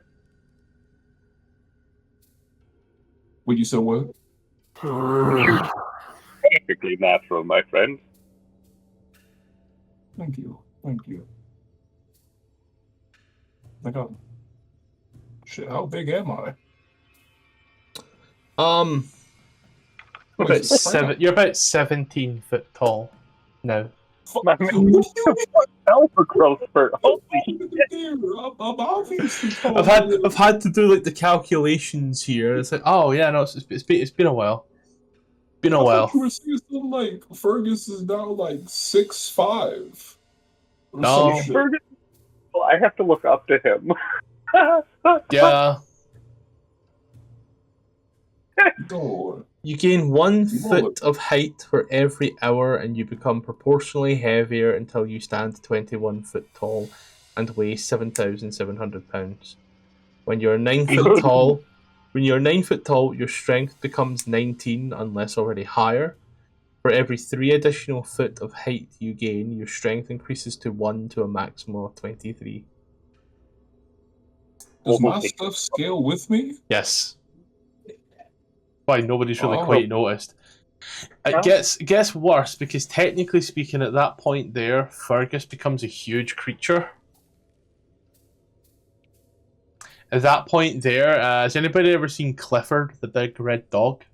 S7: Would you say what?
S4: perfectly natural, my friend.
S7: Thank you. Thank you. I got. Shit, how big am I?
S1: You're about, you're about 17 foot tall now.
S4: My man,
S7: What do you mean?
S4: Alpha growth spurt. Holy shit.
S7: I'm obviously tall.
S1: I've had to do like the calculations here. It's like, oh yeah, no, it's been a while. Been a
S7: I
S1: while.
S7: thought you were saying something like Fergus is now like 6'5". Or
S1: No.
S7: some shit.
S4: Fergus, well, I have to look up to him.
S1: Yeah.
S7: God.
S1: You gain 1
S7: You
S1: foot of height for every hour, and you become proportionally heavier until you stand 21 foot tall and weigh 7,700 pounds. When you're 9 foot tall, your strength becomes 19 unless already higher. For every 3 additional foot of height you gain, your strength increases to 1 to a maximum of 23.
S7: Does my stuff scale with me?
S1: Yes. Why nobody's really
S7: Oh.
S1: quite noticed. It gets worse because technically speaking, at that point there, Fergus becomes a huge creature. At that point there, has anybody ever seen Clifford, the big red dog?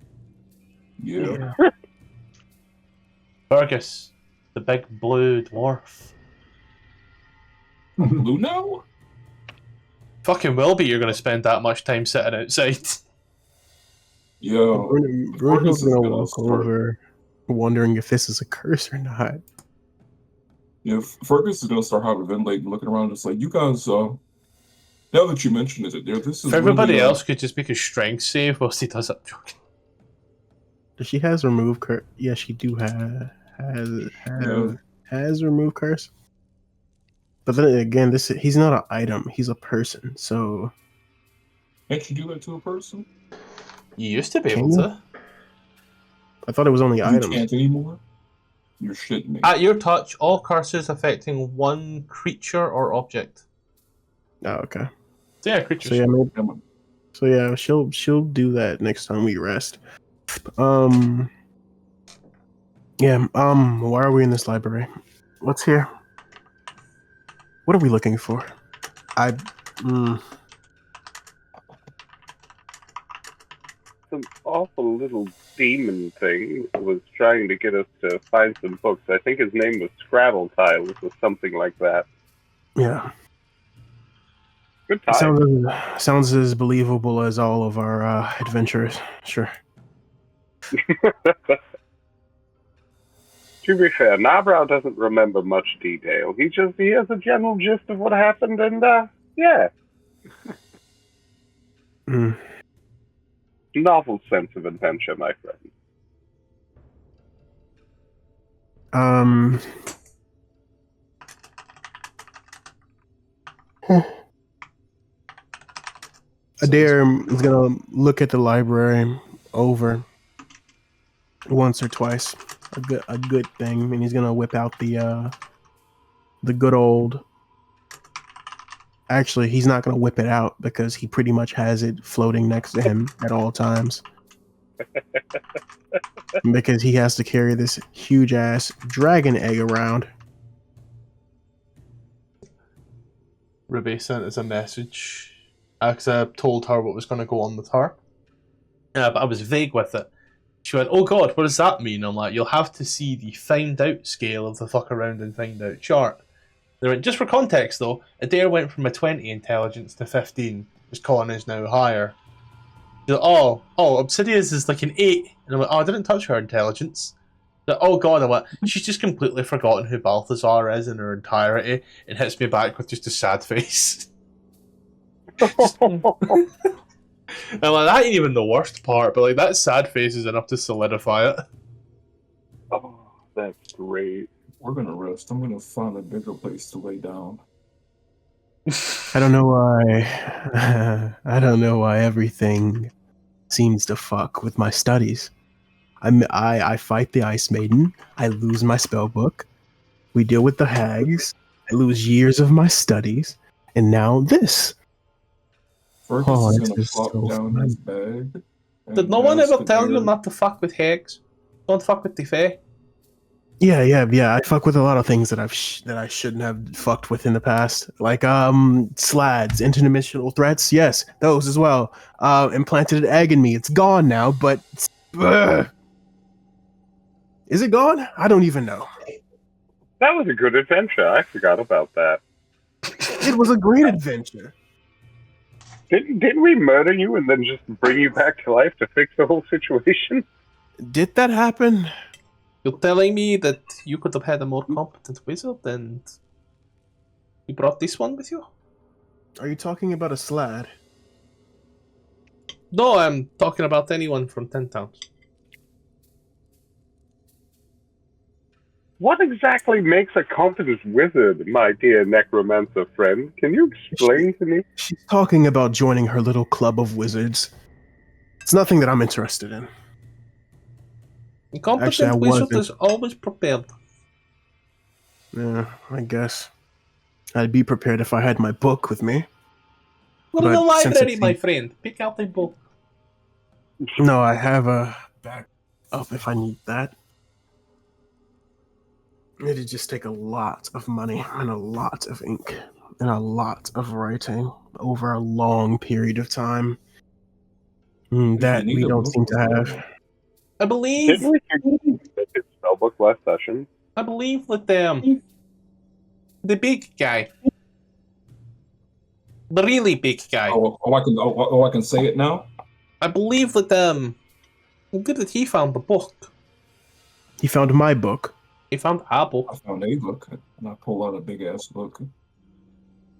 S7: Yeah.
S1: Fergus, the big blue dwarf.
S7: Blue now?
S1: Fucking will be. You're going to spend that much time sitting outside.
S7: Yo.
S2: Bruno's gonna walk
S7: start.
S2: over, wondering if this is a curse or not.
S7: Yeah, Fergus is gonna start having ventilating, looking around, just like, you guys. Now that you mention it, there. This is
S1: If everybody
S7: really,
S1: else could just make a strength save whilst he does that. Joking.
S2: Does she has remove curse? Yeah, she do has remove curse. But then again, he's not an item; he's a person. So
S7: Can't you do that to a person?
S1: You used to be
S2: Can
S1: able
S2: you?
S1: to.
S2: I thought it was only
S7: You
S2: items.
S7: can't anymore. You're shitting me.
S1: At your touch, all curses affecting one creature or object.
S2: Oh, okay.
S1: So yeah, creatures.
S2: So yeah, maybe,
S7: Come on.
S2: so yeah, she'll do that next time we rest. Yeah. Why are we in this library? What's here? What are we looking for?
S4: Some awful little demon thing was trying to get us to find some books. I think his name was Scrabble Tiles or something like that.
S2: Yeah.
S4: Good time.
S2: Sounds as believable as all of our adventures. Sure.
S4: To be fair, Nabrow doesn't remember much detail. He has a general gist of what happened, and yeah. Novel sense of adventure, my friend.
S2: Adair is gonna look at the library over once or twice. A good thing, and he's gonna whip out the good old. Actually, he's not gonna whip it out because he pretty much has it floating next to him at all times. Because he has to carry this huge ass dragon egg around.
S1: Ruby sent us a message because I told her what was going to go on with her. But I was vague with it. She went, "Oh God, what does that mean?" I'm like, "You'll have to see the find out scale of the fuck around and find out chart." They went, "Just for context though, Adair went from a 20 intelligence to 15. His con is now higher." She's like, oh, Obsidia's is like an 8. And I'm like, "Oh, I didn't touch her intelligence." Oh god, what? She's just completely forgotten who Balthazar is in her entirety and hits me back with just a sad face. And like, that ain't even the worst part, but like that sad face is enough to solidify it.
S4: Oh, that's great.
S7: We're gonna rest. I'm gonna find a bigger place to lay down.
S2: I don't know why. I don't know why everything seems to fuck with my studies. I fight the Icewind. I lose my spell book. We deal with the hags. I lose years of my studies, and now this.
S7: Fergus
S2: Oh,
S7: is
S2: this
S7: gonna
S2: is
S7: flop
S2: so
S7: down
S2: fun.
S7: his bag.
S1: Did no one ever tell you not to fuck with hags? Don't fuck with the fae.
S2: Yeah. I fuck with a lot of things that I shouldn't have fucked with in the past, like slads, interdimensional threats. Yes, those as well. Implanted an egg in me. It's gone now, but is it gone? I don't even know.
S4: That was a good adventure. I forgot about that.
S2: It was a great adventure.
S4: Didn't we murder you and then just bring you back to life to fix the whole situation?
S2: Did that happen?
S1: You're telling me that you could have had a more competent wizard and you brought this one with you?
S2: Are you talking about a slad?
S1: No, I'm talking about anyone from 10 Towns.
S4: What exactly makes a competent wizard, my dear necromancer friend? Can you explain to me?
S2: She's talking about joining her little club of wizards. It's nothing that I'm interested in.
S1: A competent
S2: Actually, I
S1: wizard
S2: wasn't.
S1: is always prepared.
S2: Yeah, I guess. I'd be prepared if I had my book with me.
S1: Go to the
S2: But since
S1: library,
S2: it's-
S1: my friend. Pick out a book.
S2: No, I have a back up if I need that. It'd just take a lot of money and a lot of ink and a lot of writing over a long period of time. That
S7: need
S2: we
S7: a
S2: don't
S7: book
S2: seem to
S7: with
S2: have.
S7: that.
S1: I believe
S4: Didn't we fix his spellbook last session?
S1: that the big guy, the really big guy.
S7: I can say it now.
S1: I believe that good that he found the book.
S2: He found my book.
S1: He found a
S7: I
S1: book.
S7: found a book, and I pulled out a big ass book.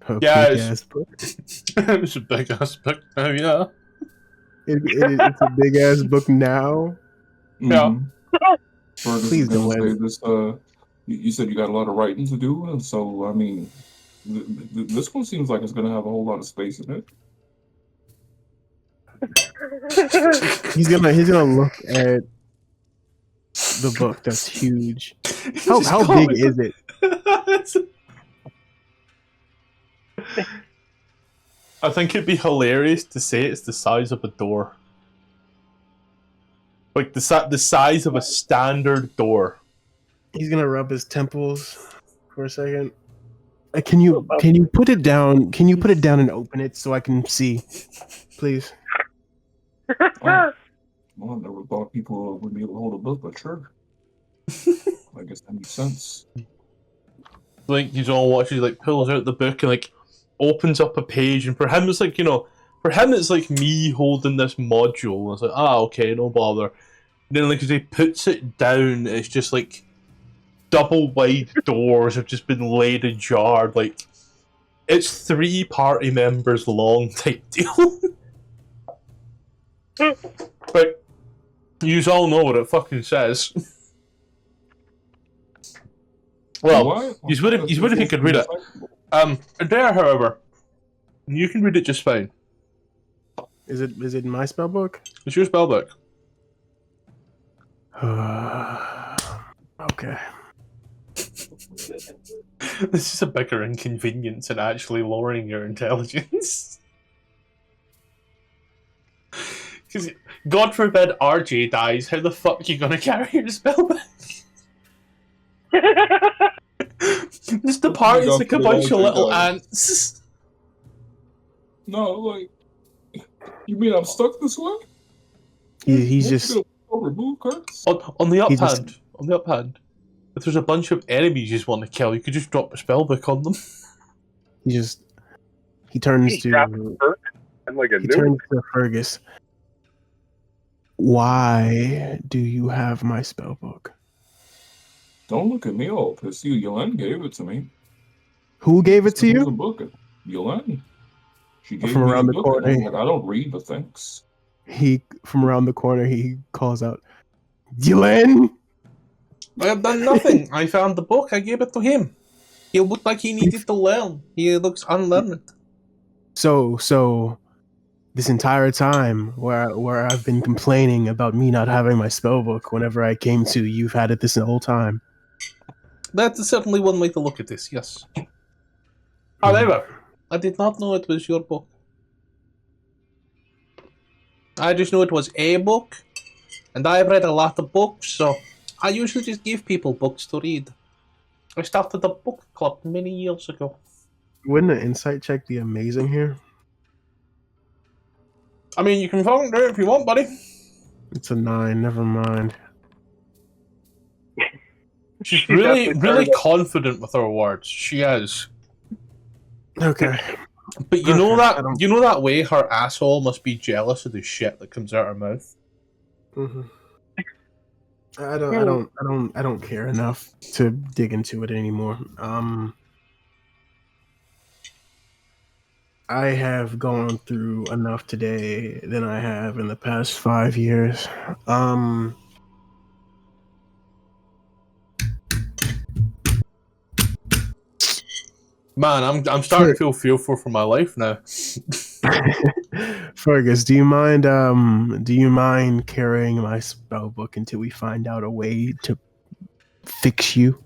S2: A
S1: Yeah,
S2: big-ass book.
S1: It's a big ass book. Yeah.
S2: It's a big ass book now.
S1: Yeah.
S7: Fergus
S2: Please
S7: is gonna
S2: don't
S7: say
S2: let it.
S7: this. You said you got a lot of writing to do, and so I mean, this one seems like it's gonna have a whole lot of space in it.
S2: He's gonna look at the book. That's huge. How big is it?
S1: I think it'd be hilarious to say it's the size of a door. Like the size of a standard door.
S2: He's gonna rub his temples for a second. Can you put it down? Can you put it down and open it so I can see, please?
S7: Oh, well, I never thought people would be able to hold a book, but sure. I guess that makes sense.
S1: Like he's all watching, like pulls out the book and like opens up a page, and for him it's like, for him it's like me holding this module. It's like, okay, no bother. And then like as he puts it down, it's just like double wide doors have just been laid ajar. Like it's 3 party members long type deal. But you all know what it fucking says. Well, you would if you could read it. Adair, however, you can read it just fine.
S2: Is it in my spell book?
S1: It's your spellbook.
S2: Okay.
S1: This is a bigger inconvenience than actually lowering your intelligence. Because, God forbid RJ dies, how the fuck are you gonna carry your spellbook? Just the party's like a bunch of little ants.
S7: No, like, you mean I'm stuck this way?
S2: He's just
S7: remove cards.
S1: On the
S2: He just-
S1: uphand, if there's a bunch of enemies you just want to kill, you could just drop a spellbook on them.
S2: he turns to
S4: I'm like a
S2: he
S4: noob.
S2: turns to Fergus. Why do you have my spell book?
S7: Don't look at me all pissed. Yolene gave it to me.
S2: Who gave it to
S7: Here's a
S2: you?
S7: book. Yolene. She gave
S2: From
S7: me a
S2: around the
S7: book, and
S2: corner.
S7: I'm like, I don't read, but thanks.
S2: From around the corner, he calls out, Dylan!
S1: I have done nothing. I found the book. I gave it to him. He looked like he needed to learn. He looks unlearned.
S2: So this entire time where I've been complaining about me not having my spell book whenever I came to, you've had it this whole time.
S1: That is certainly one way to look at this, yes. However, I did not know it was your book. I just knew it was a book, and I've read a lot of books, so I usually just give people books to read. I started a book club many years ago.
S2: Wouldn't an insight check be amazing here?
S1: I mean, you can fucking do it if you want, buddy.
S2: It's a 9, never mind.
S1: She's
S4: She
S1: really,
S4: definitely
S1: really
S4: turned
S1: confident with her words. She is.
S2: Okay.
S1: But you know
S2: Okay, I
S1: that
S2: don't-
S1: you know that way her asshole must be jealous of the shit that comes out her mouth.
S2: Mm-hmm. I don't care enough to dig into it anymore. I have gone through enough today than I have in the past 5 years.
S1: Man, I'm starting to feel fearful for my life now.
S2: Fergus, do you mind carrying my spell book until we find out a way to fix you?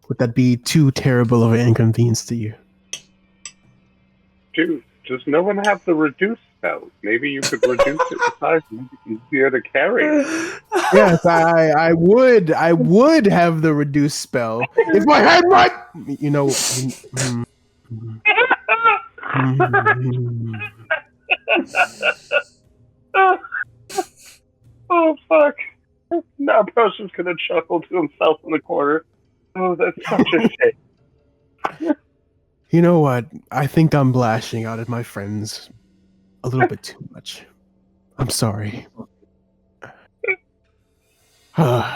S2: Would that be too terrible of an inconvenience to you?
S4: Dude, does no one have the reduce spell? Maybe you could reduce it to size and make it easier to carry.
S2: Yes, I would have the reduced spell if I had my
S4: Oh, fuck. Now Bro's gonna chuckle to himself in the corner. Oh, that's such a shame.
S2: You know what? I think I'm lashing out at my friends a little bit too much. I'm sorry.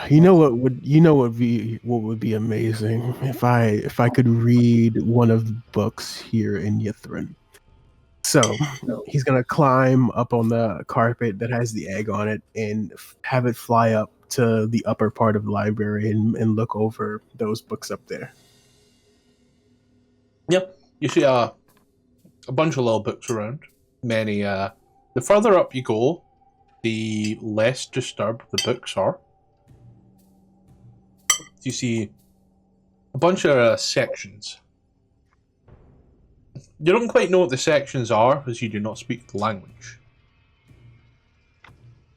S2: You know what would be amazing if I could read one of the books here in Yithrin. So he's gonna climb up on the carpet that has the egg on it and have it fly up to the upper part of the library and look over those books up there.
S1: Yep, you see a bunch of little books around. Many. The further up you go, the less disturbed the books are. You see a bunch of sections. You don't quite know what the sections are, as you do not speak the language.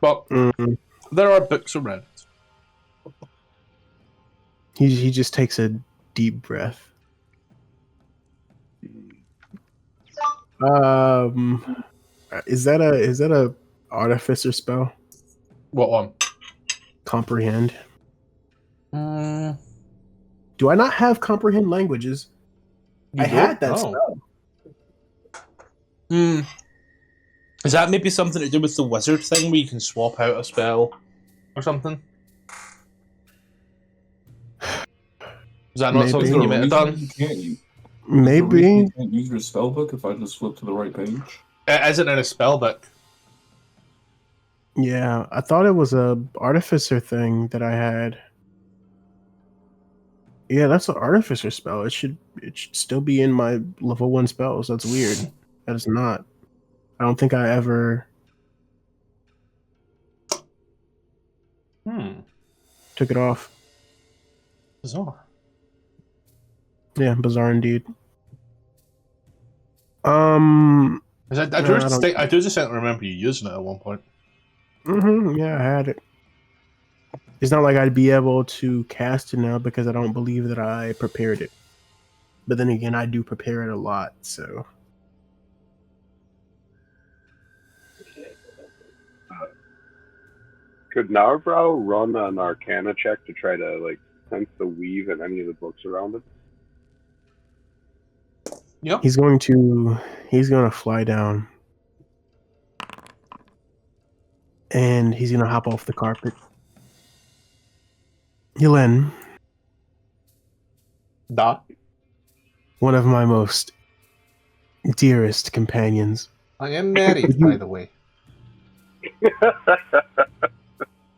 S1: But there are books around.
S2: He just takes a deep breath. Is that a artificer spell?
S1: What one?
S2: Comprehend. Do I not have comprehend languages? I had that spell.
S1: Is that maybe something to do with the wizard thing where you can swap out a spell or something? Is that not
S2: Maybe.
S1: something you might have done?
S2: Maybe.
S7: You can't use your spell book if I just flip to the right page.
S1: It isn't in a spell book.
S2: Yeah, I thought it was a artificer thing that I had. Yeah, that's an artificer spell. It should still be in my level 1 spells. That's weird. That is not. I don't think I ever took it off.
S1: Bizarre.
S2: Yeah, bizarre indeed.
S1: I do just remember you using it at one point.
S2: Yeah, I had it. It's not like I'd be able to cast it now because I don't believe that I prepared it. But then again, I do prepare it a lot, so.
S4: Could Narbrow run an Arcana check to try to sense the weave in any of the books around it?
S1: Yep.
S2: He's going to fly down and he's gonna hop off the carpet. Yelen,
S1: Da.
S2: one of my most dearest companions.
S1: I am married, by the way.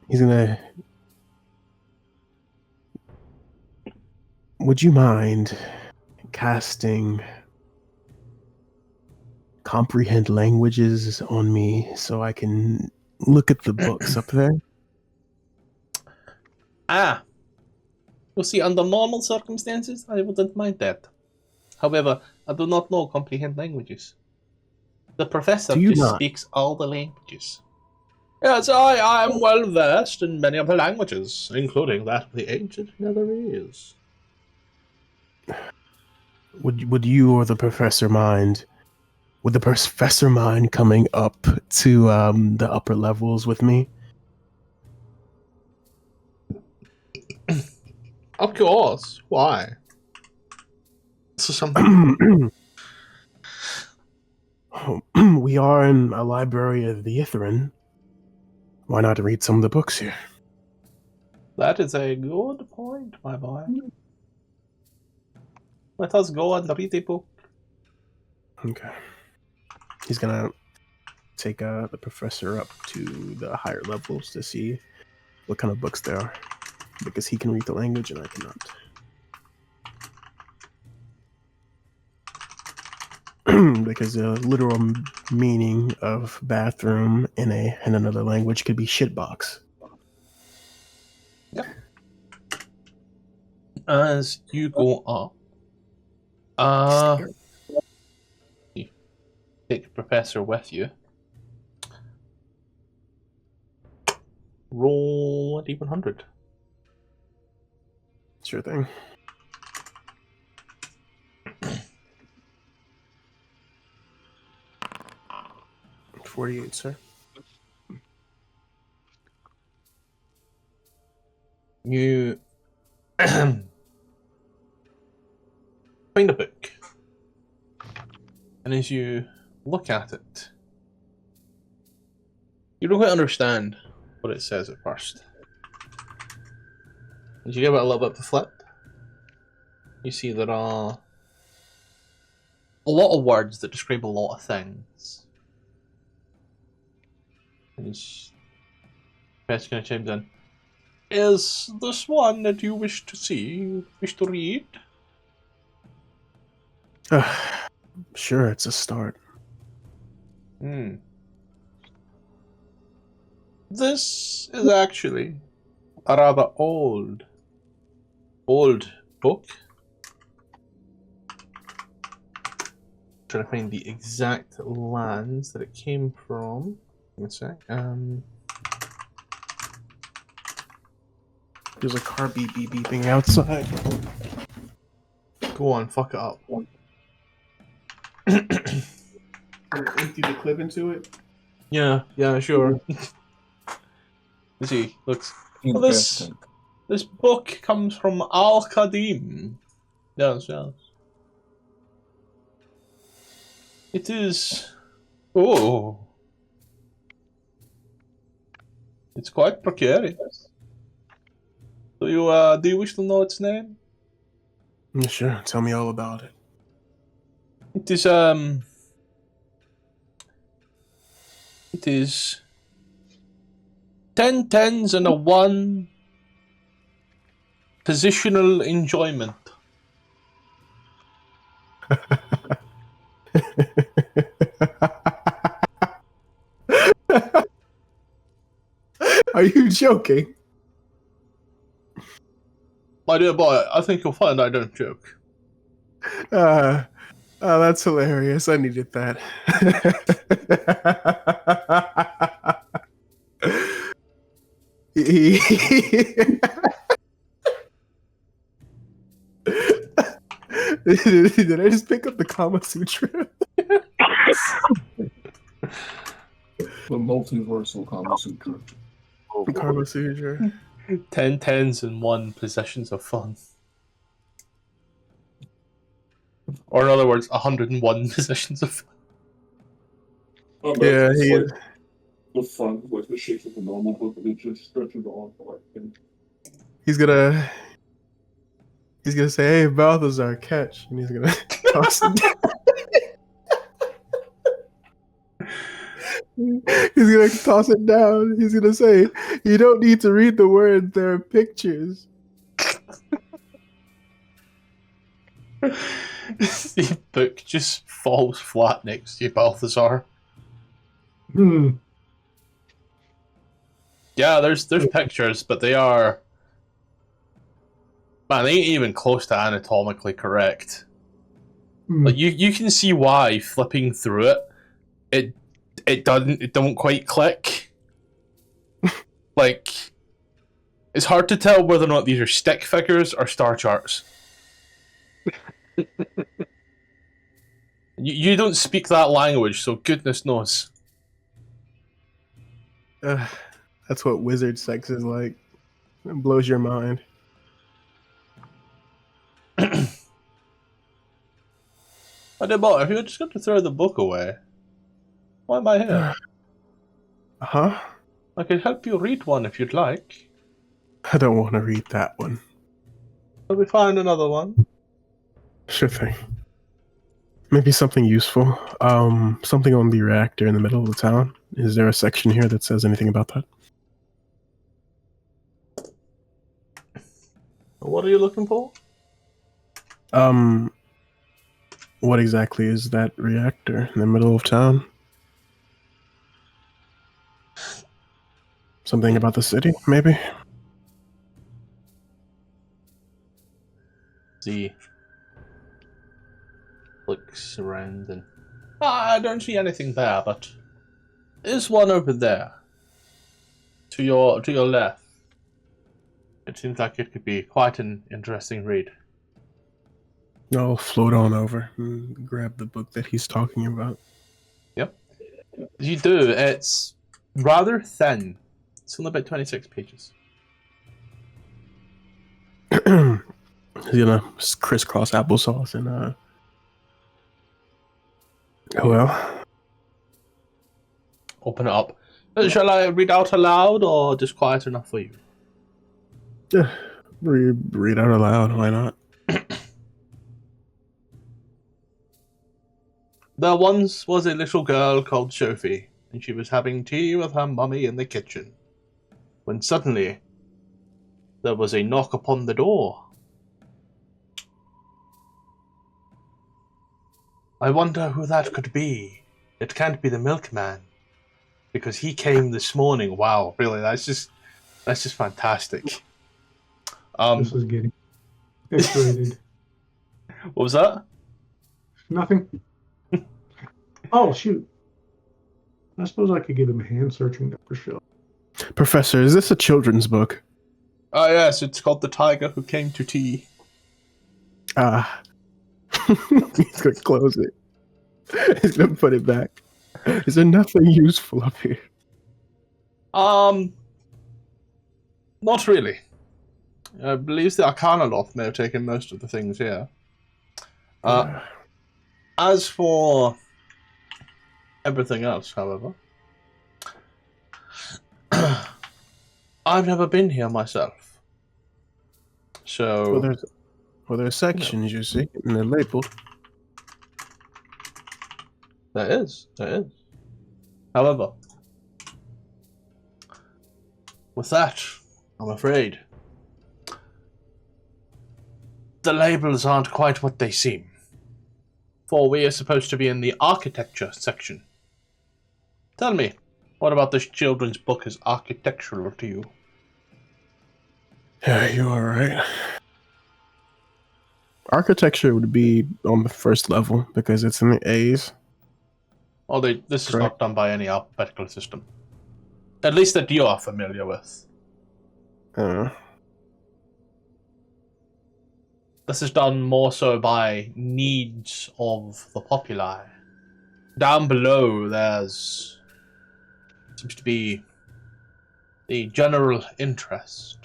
S2: He's gonna. Would you mind casting comprehend languages on me so I can look at the books up there?
S1: You'll see, under normal circumstances, I wouldn't mind that. However, I do not know comprehend languages. The professor
S2: Do you
S1: just
S2: not?
S1: speaks all the languages. Yes, I am well versed in many of the languages, including that of the ancient Netherese.
S2: Would you or the professor mind? Would the professor mind coming up to the upper levels with me?
S1: Of course. Why? This is something.
S2: We are in a library of the Ithrin. Why not read some of the books here?
S1: That is a good point, my boy. Let us go and read a book.
S2: Okay. He's gonna take the professor up to the higher levels to see what kind of books there are, because he can read the language and I cannot. Because the literal meaning of bathroom in another language could be shitbox.
S1: Yep. As you go up, you take the professor with you. Roll a D100.
S2: Sure thing. $48, sir.
S1: You find a book, and as you look at it, you don't quite understand what it says at first. As you give it a little bit of a flip, you see there are a lot of words that describe a lot of things. And the professor kind of chimes in. Is this one that you wish to see, wish to read?
S2: Sure, it's a start.
S1: This is actually a rather old book. Trying to find the exact lands that it came from. Give me a sec.
S2: There's a car beeping outside.
S1: Go on, fuck it up.
S2: Empty the clip into it.
S1: Yeah, sure. Let's see, looks. Well, this book comes from Al-Qadim. Yes. It is. Oh. It's quite precarious. Do you wish to know its name?
S2: Yeah, sure. Tell me all about it.
S1: It is 10 tens and a 1 positional enjoyment.
S2: Are you joking?
S1: My dear boy, I think you'll find I don't joke.
S2: That's hilarious. I needed that. Did I just pick up the Kama Sutra?
S7: The multiversal Kama Sutra.
S2: Kama Sutra.
S1: 10 tens and 1 positions of fun. Or in other words, 101 positions of fun.
S7: Oh,
S2: Yeah,
S7: the front with the shape of a normal book, and it just stretches on like.
S2: He's gonna say, "Hey, Balthazar, catch," and he's gonna toss it down. He's gonna toss it down. He's gonna say, "You don't need to read the words. There are pictures."
S1: The book just falls flat next to you, Balthazar. Yeah, there's pictures, but they are... Man, they ain't even close to anatomically correct. Like you can see why flipping through it don't quite click. Like, it's hard to tell whether or not these are stick figures or star charts. You don't speak that language, so goodness knows.
S2: That's what wizard sex is like. It blows your mind.
S1: Adair, if you're just going to throw the book away, why am I here?
S2: Huh?
S1: I could help you read one if you'd like.
S2: I don't want to read that one.
S1: Shall we find another one?
S2: Sure thing. Maybe something useful. Something on the reactor in the middle of the town. Is there a section here that says anything about that?
S1: What are you looking for?
S2: What exactly is that reactor in the middle of town? Something about the city, maybe?
S1: See. Looks around and... I don't see anything there, but... There's one over there. To your left. It seems like it could be quite an interesting read.
S2: I'll float on over and grab the book that he's talking about.
S1: Yep. You do. It's rather thin. It's only about 26 pages.
S2: He's gonna crisscross applesauce and well,
S1: Open it up. Shall I read out aloud or just quiet enough for you?
S2: read out aloud. Why not?
S1: There once was a little girl called Sophie, and she was having tea with her mummy in the kitchen, when suddenly there was a knock upon the door. I wonder who that could be. It can't be the milkman, because he came this morning. Wow, really? That's just fantastic.
S3: This is getting X-rated.
S1: What was that?
S3: Nothing. Oh, shoot. I suppose I could give him a hand searching up for sure.
S2: Professor, is this a children's book?
S1: Oh yes, it's called The Tiger Who Came to Tea.
S2: He's gonna close it. He's gonna put it back. Is there nothing useful up here?
S1: Not really. I believe the Arcana Loft may have taken most of the things here. As for everything else, however, I've never been here myself. So...
S2: Well, there are sections, you see, and they're labeled.
S1: There is. However, with that, I'm afraid, the labels aren't quite what they seem. For we are supposed to be in the architecture section. Tell me, what about this children's book is architectural to you?
S2: Yeah, you are right. Architecture would be on the first level because it's in the A's.
S1: Oh, this is
S2: Correct.
S1: not done by any alphabetical system. At least that you are familiar with. This is done more so by needs of the populi. Down below, seems to be the general interest.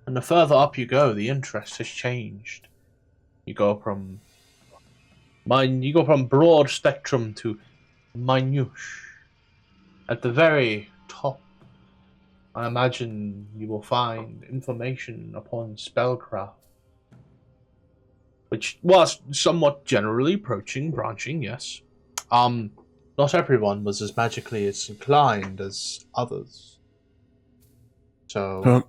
S1: And the further up you go, the interest has changed. You go from broad spectrum to minute. At the very top. I imagine you will find information upon spellcraft, which was somewhat generally branching, yes. Not everyone was as magically as inclined as others. So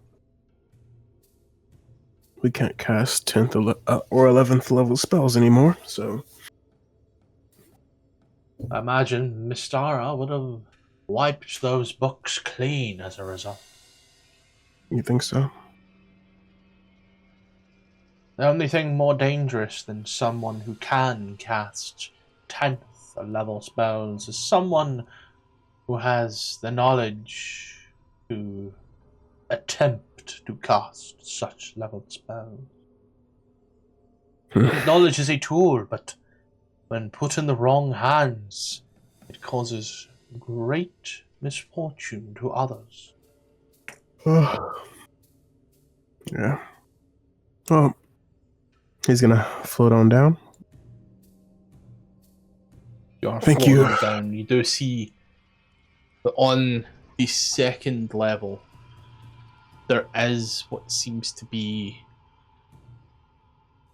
S2: we can't cast 10th or 11th level spells anymore, so
S1: I imagine Mistara would have wiped those books clean as a result.
S2: you think so?
S1: The only thing more dangerous than someone who can cast 10th level spells is someone who has the knowledge to attempt to cast such leveled spells. Knowledge is a tool, but when put in the wrong hands, it causes great misfortune to others.
S2: Yeah. Well, he's gonna float on down.
S1: You're
S2: Thank
S1: floating
S2: you.
S1: down. You do see that on the second level, there is what seems to be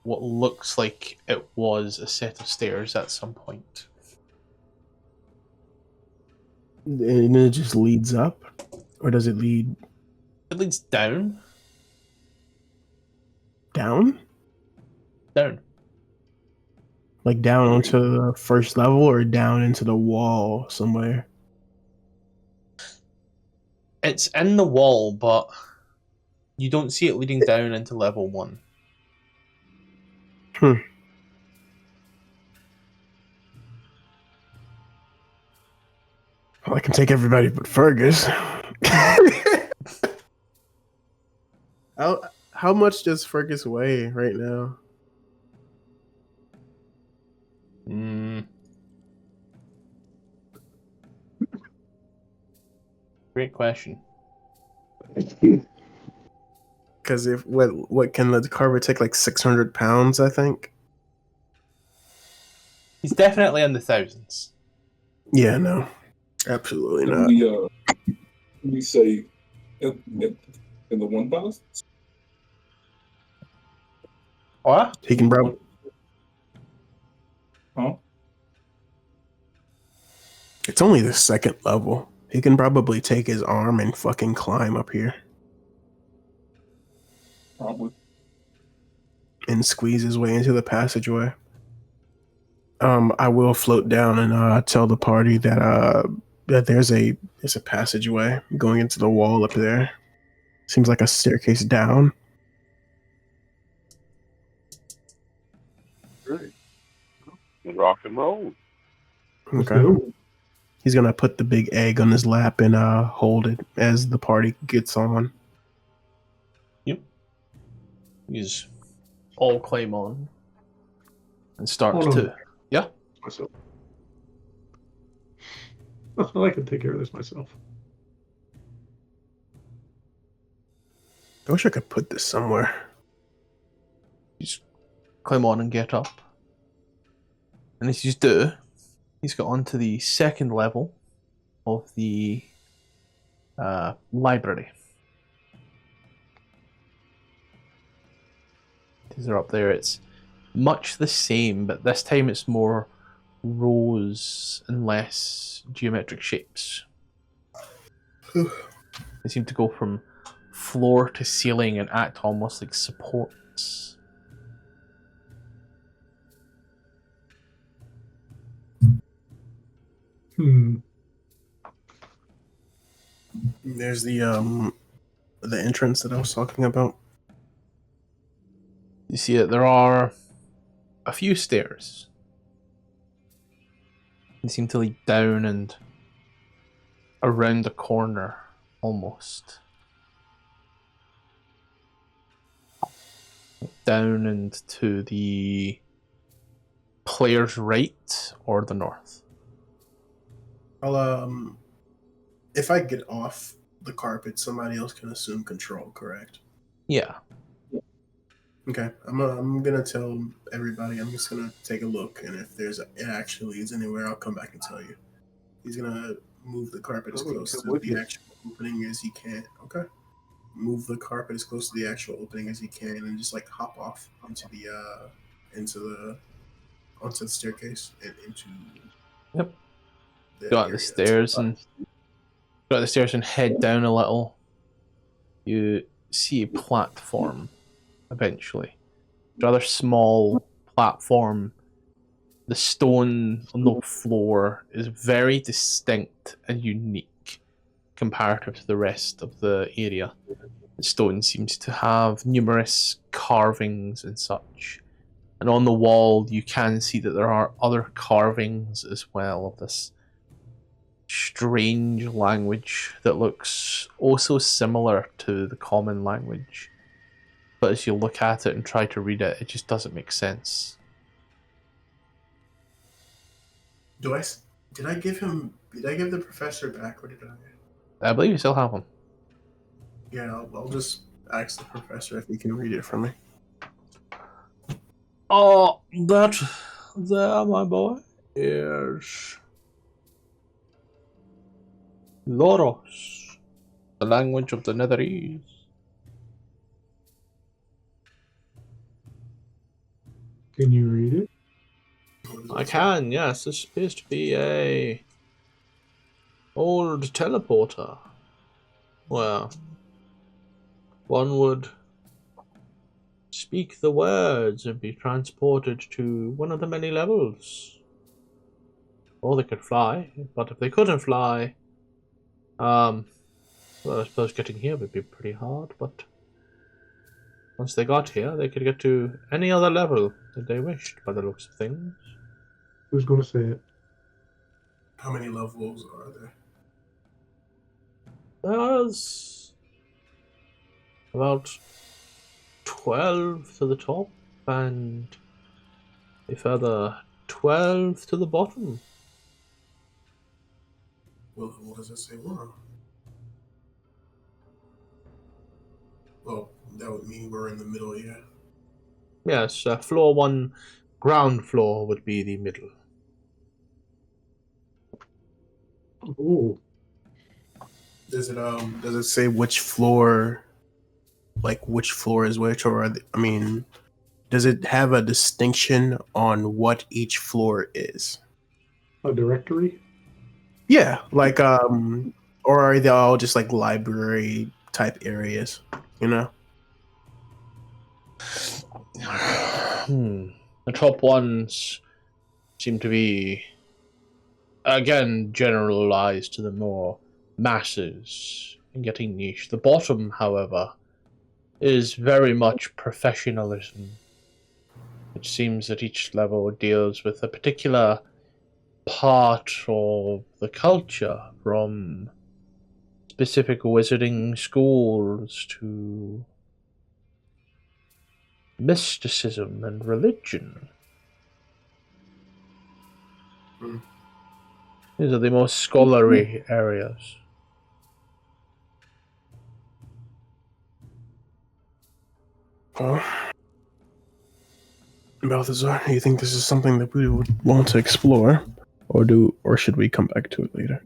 S1: what looks like it was a set of stairs at some point.
S2: And it just leads up? Or does it lead
S1: It leads down.
S2: down?
S1: Down.
S2: Like down onto the first level or down into the wall somewhere?
S1: It's in the wall, but you don't see it leading down into level 1.
S2: Well, I can take everybody but Fergus. How much does Fergus weigh right now?
S1: Great question.
S2: Because if what can the carver take, like 600 pounds, I think?
S1: He's definitely in the thousands.
S2: Yeah, no. Absolutely
S7: Can
S2: not.
S7: we say in the 1,000?
S1: What?
S2: He can probably...
S7: Huh?
S2: It's only the second level. He can probably take his arm and fucking climb up here.
S7: Probably.
S2: And squeeze his way into the passageway. I will float down and tell the party that there's a passageway going into the wall up there. Seems like a staircase down.
S4: Right. Rock and roll.
S2: Okay. He's gonna put the big egg on his lap and hold it as the party gets on.
S1: Yep. He's all claim on and starts to. Yeah.
S3: Myself. I can take care of this myself.
S2: I wish I could put this somewhere.
S1: He's climb on and get up. And as you do, he's got onto the second level of the library. These are up there. It's much the same, but this time it's more rows and less geometric shapes. They seem to go from floor to ceiling and act almost like supports.
S2: There's the entrance that I was talking about.
S1: You see that there are a few stairs. They seem to lead down and around the corner, almost. Down and to the player's right or the north.
S2: I'll if I get off the carpet, somebody else can assume control, correct?
S1: Yeah.
S2: Okay, I'm gonna tell everybody. I'm just gonna take a look, and if it actually leads anywhere, I'll come back and tell you. He's gonna Move the carpet as
S3: I would
S2: close
S3: come
S2: to
S3: with
S2: the
S3: you.
S2: actual opening as you can. Okay. Move the carpet as close to the actual opening as you can, and just like hop off into the onto the staircase and into
S1: Yep.
S2: the
S1: Go up the
S2: area.
S1: stairs and head down a little. You see a platform eventually. Rather small platform. The stone on the floor is very distinct and unique comparative to the rest of the area. The stone seems to have numerous carvings and such. And on the wall, you can see that there are other carvings as well of this strange language that looks also similar to the common language. But as you look at it and try to read it, it just doesn't make sense.
S2: Did I give the professor back, or did I?
S1: I believe you still have them.
S2: Yeah, I'll just ask the professor if he can read it for me.
S1: Oh, that there, my boy, is Loros, the language of the Netherese.
S3: Can you read it?
S2: What does
S1: I
S2: it say?
S1: can, yes. This appears to be a old teleporter. Well, one would speak the words and be transported to one of the many levels. Or they could fly, but if they couldn't fly, well, I suppose getting here would be pretty hard, but once they got here, they could get to any other level that they wished, by the looks of things.
S3: Who's going to say it?
S2: How many levels are there?
S1: There's about 12 to the top, and a further 12 to the bottom.
S2: Well, what does it say wrong? Well, that would mean we're in the middle, yeah.
S1: Yes, floor 1, ground floor would be the middle.
S3: Oh,
S2: Does it say which floor, like which floor is which, or does it have a distinction on what each floor is?
S3: a directory?
S2: Yeah, like or are they all just like library type areas? You know?
S1: The top ones seem to be, again, generalized to the more masses and getting niche. The bottom, however, is very much professionalism. It seems that each level deals with a particular part of the culture, from specific wizarding schools to mysticism and religion.
S2: Hmm.
S1: These are the most scholarly areas.
S2: Well, Balthazar, do you think this is something that we would want to explore, or should we come back to it later?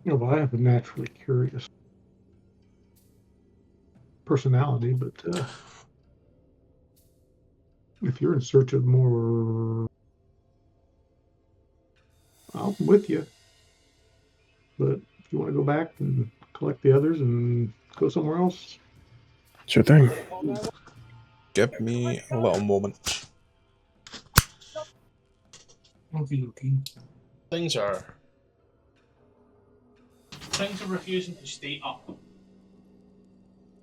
S3: You know, well, I have a naturally curious personality, but if you're in search of more, I'm with you. But if you want to go back and collect the others and go somewhere else,
S2: Sure thing.
S1: Give me a little moment.
S7: Okay.
S1: Things are refusing to stay up.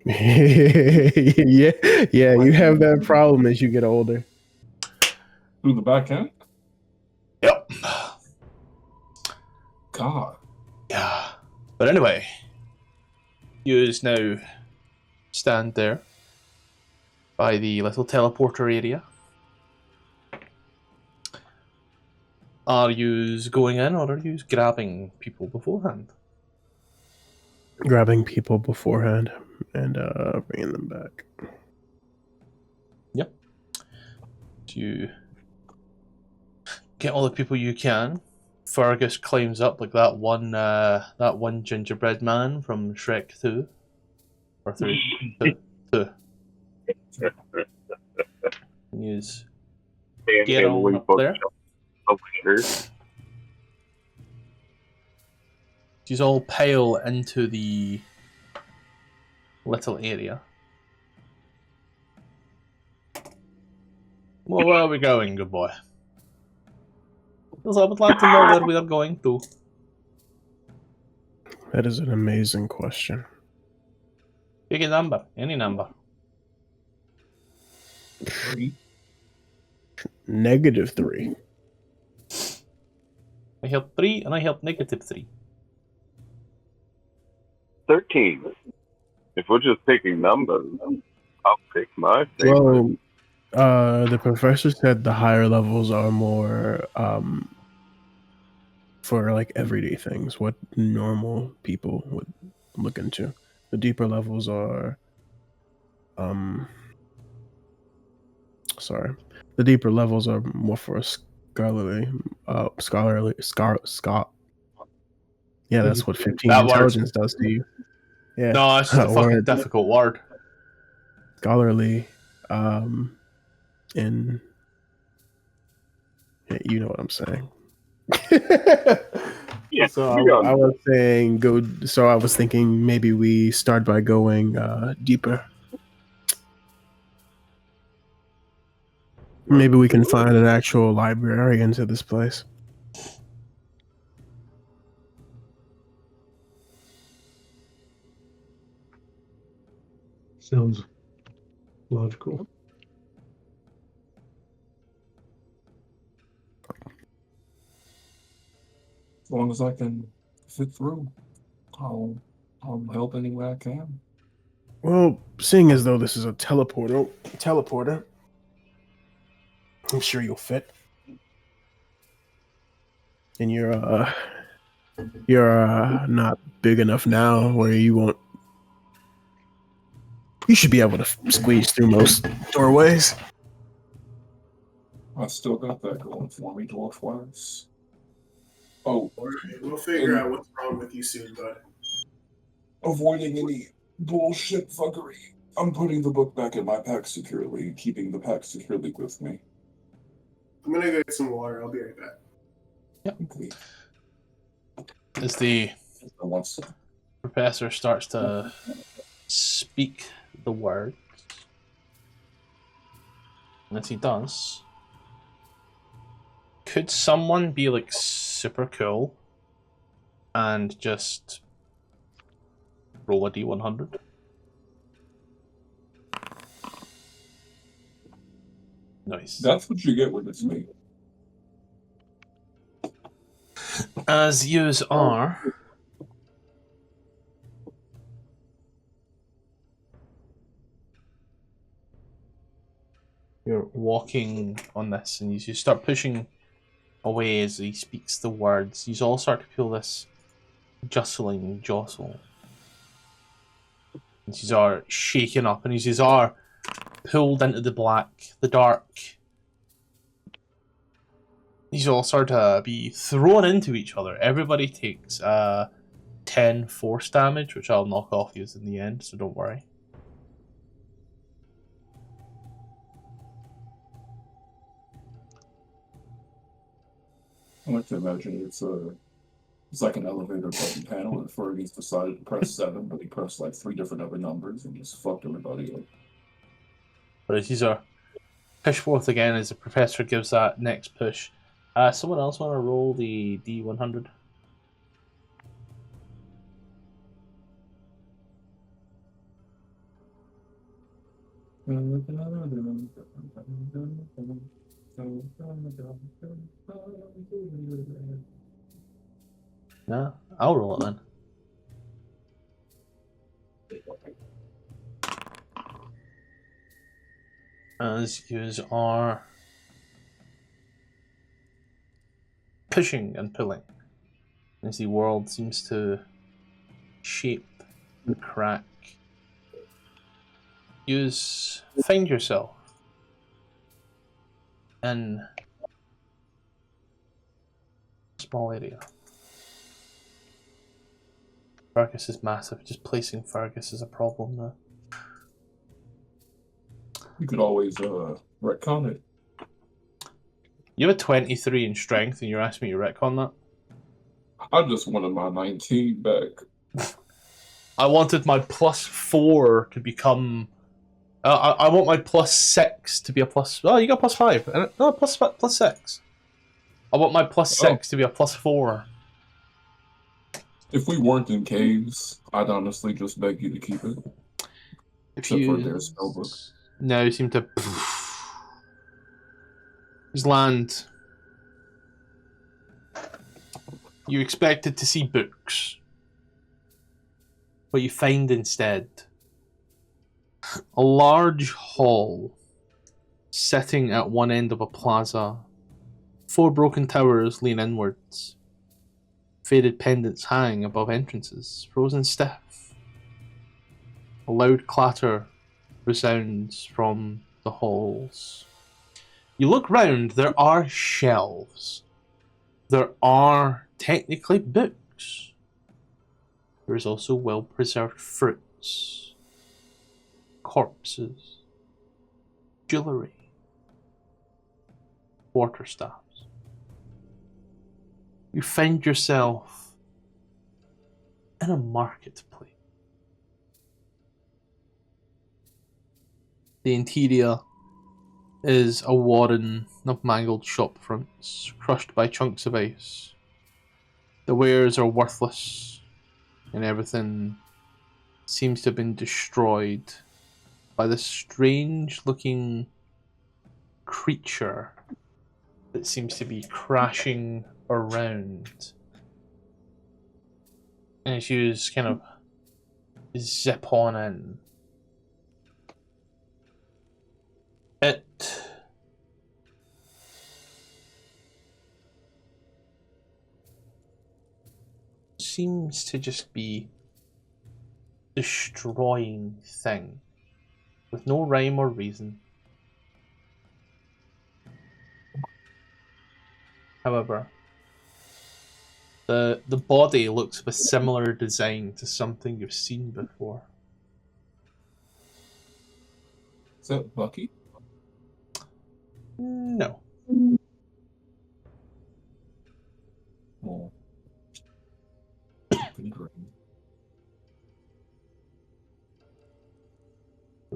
S2: yeah, you have that problem as you get older.
S7: Through the back end?
S1: Yep.
S7: God.
S1: Yeah. But anyway, you now stand there by the little teleporter area. Are you going in, or are you grabbing people beforehand?
S2: Grabbing people beforehand and bringing them back.
S1: Yep. You get all the people you can. Fergus climbs up like that one gingerbread man from Shrek 2 or 3. 2. Use get on up there. She's all pale into the little area. Well, where are we going, good boy? Because I would like to know where we are going to.
S2: That is an amazing question.
S1: Pick a number, any number.
S7: 3.
S2: -3.
S1: I heard 3 and I heard -3.
S4: 13. If we're just picking numbers, I'll pick my favorite.
S2: Well, the professor said the higher levels are more for like everyday things, what normal people would look into. The deeper levels are the deeper levels are more for scholarly. Yeah, that's what 15
S1: That
S2: intelligence does to you. Yeah,
S1: No, it's just a fucking
S2: word.
S1: difficult word.
S2: Scholarly, in yeah, you know what I'm saying.
S4: Yeah,
S2: So I was saying go. So I was thinking maybe we start by going deeper. Maybe we can find an actual librarian to this place.
S3: Sounds logical.
S7: As long as I can fit through, I'll help any way I can.
S2: Well, seeing as though this is a teleporter, I'm sure you'll fit. And you're not big enough now where you won't. You should be able to squeeze through most doorways.
S7: I still got that going for me, dwarf-wise. Oh,
S2: We'll figure out what's wrong with you soon, bud.
S7: avoiding any bullshit fuckery. I'm putting the book back in my pack securely, keeping the pack securely with me.
S2: I'm gonna go get some water. I'll be right back.
S7: Okay.
S1: As the
S7: Once
S1: professor starts to speak the words, and as he does, could someone be like super cool and just roll a D100? Nice.
S7: that's what you get when it's me.
S1: As yous are, you're walking on this, and you start pushing away as he speaks the words. You all start to feel this jostling jostle. And you are shaken up, and you are pulled into the black, the dark. These all start to be thrown into each other. Everybody takes 10 force damage, which I'll knock off you in the end, so don't worry.
S7: I like to imagine it's like an elevator button panel, and Fergie's decided to press 7, but he pressed like 3 different other numbers and just fucked everybody up.
S1: But as these are pushed forth again, as the professor gives that next push, someone else want to roll the D100? No, I'll roll it then. As you are pushing and pulling, as the world seems to shape and crack, you find yourself in small area. Fergus is massive. Just placing Fergus is a problem now.
S7: You could always retcon it.
S1: You have a 23 in strength, and you're asking me to retcon that?
S7: I just wanted my 19 back.
S1: I wanted my +4 to become. I want my +6 to be a plus. Oh, you got +5. No, +6. I want my +6 to be a +4.
S7: If we weren't in caves, I'd honestly just beg you to keep it. Except for their spellbook.
S1: Now you seem to. His land. You expected to see books. What you find instead, a large hall sitting at one end of a plaza. 4 broken towers lean inwards. Faded pendants hang above entrances, frozen stiff. A loud clatter resounds from the halls. You look round, there are shelves. There are technically books. There is also well-preserved fruits, corpses, jewellery, quarterstaffs. You find yourself in a marketplace. The interior is a warren of mangled shop fronts, crushed by chunks of ice. The wares are worthless, and everything seems to have been destroyed by this strange-looking creature that seems to be crashing around. And as you just kind of zip on in, it seems to just be destroying thing with no rhyme or reason. However, the body looks of a similar design to something you've seen before.
S7: Is that Bucky?
S1: No.
S7: Oh.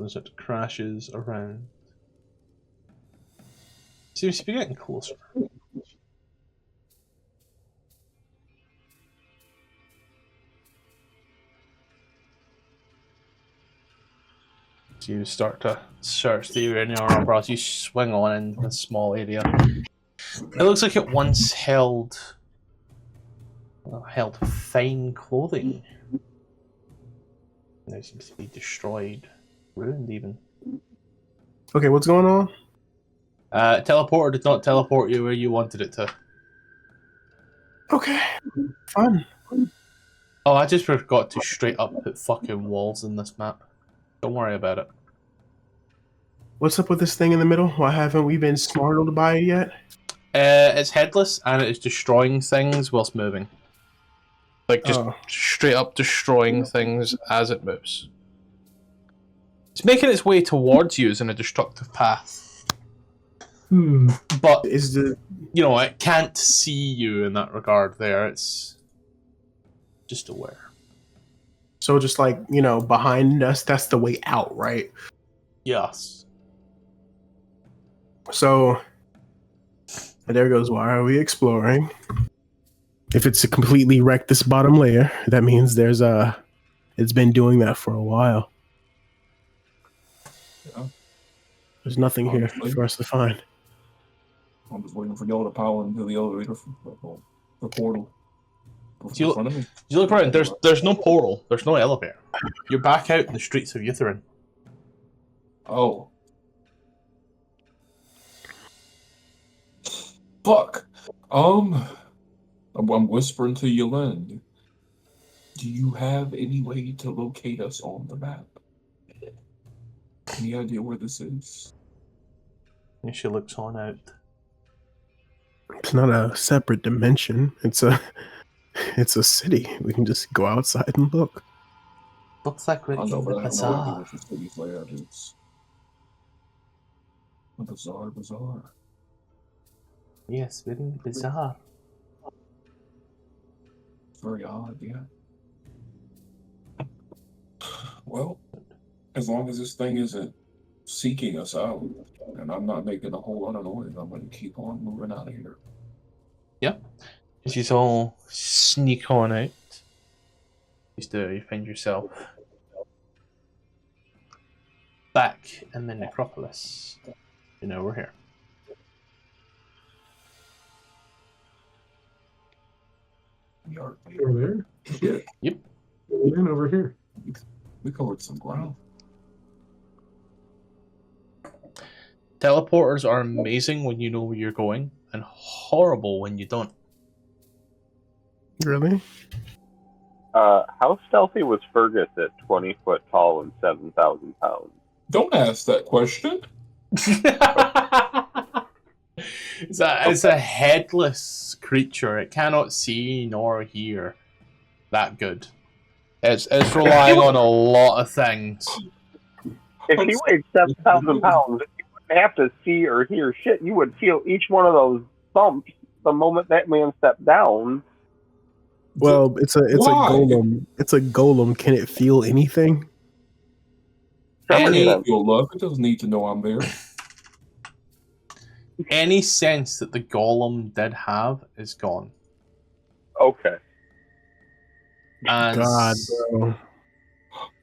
S1: As it crashes around. Seems to be getting closer. So you start to search the area in your armor as you swing on in a small area. It looks like it once held fine clothing. Now seems to be destroyed, ruined even.
S2: Okay, what's going on?
S1: Teleporter did not teleport you where you wanted it to.
S2: Okay, fun.
S1: Oh, I just forgot to straight up put fucking walls in this map. Don't worry about it.
S2: What's up with this thing in the middle? Why haven't we been smartled by it yet?
S1: It's headless and it is destroying things whilst moving. Like just straight up destroying things as it moves. It's making its way towards you in a destructive path. But
S2: Is the
S1: it can't see you in that regard there. It's just aware.
S2: so just like, behind us, that's the way out, right?
S1: Yes.
S2: So there goes, why are we exploring? If it's completely wrecked this bottom layer, that means it's been doing that for a while.
S7: Yeah.
S2: There's nothing here for us to find.
S7: I'm just waiting for y'all to power into the elevator, the portal.
S1: You look around, there's no portal, there's no elevator. You're back out in the streets of Utherin.
S7: Oh. Fuck. I'm whispering to Yolande. Do you have any way to locate us on the map? Any idea where this is?
S1: And she looks on out.
S2: It's not a separate dimension. It's a city. We can just go outside and look.
S5: Looks like we're
S7: I know,
S5: in
S7: but
S5: the
S7: I have no idea
S5: bazaar.
S7: what the city's layout is. A bazaar.
S5: Yes, we're in the bazaar.
S7: It's very odd, yeah. Well, as long as this thing isn't seeking us out, and I'm not making a whole lot of noise, I'm going to keep on moving out of here.
S1: Yep. As you all sneak on out, you find yourself back in the necropolis. You know we're here.
S7: We
S3: Over there? Shit.
S1: Yep.
S3: And over here.
S7: covered some ground.
S1: Teleporters are amazing when you know where you're going, and horrible when you don't.
S2: Really?
S4: How stealthy was Fergus at 20 foot tall and 7,000 pounds?
S7: Don't ask that question.
S1: It's a headless creature. It cannot see nor hear that good. It's relying on a lot of things.
S4: If he weighed 7,000 pounds, you wouldn't have to see or hear shit. You would feel each one of those bumps the moment that man stepped down.
S2: Well, it's a
S7: Why?
S2: golem. It's a golem. Can it feel anything?
S1: Any-
S7: Feel love. It doesn't need to know I'm there.
S1: Any sense that the golem did have is gone.
S4: Okay.
S1: And
S2: God, bro.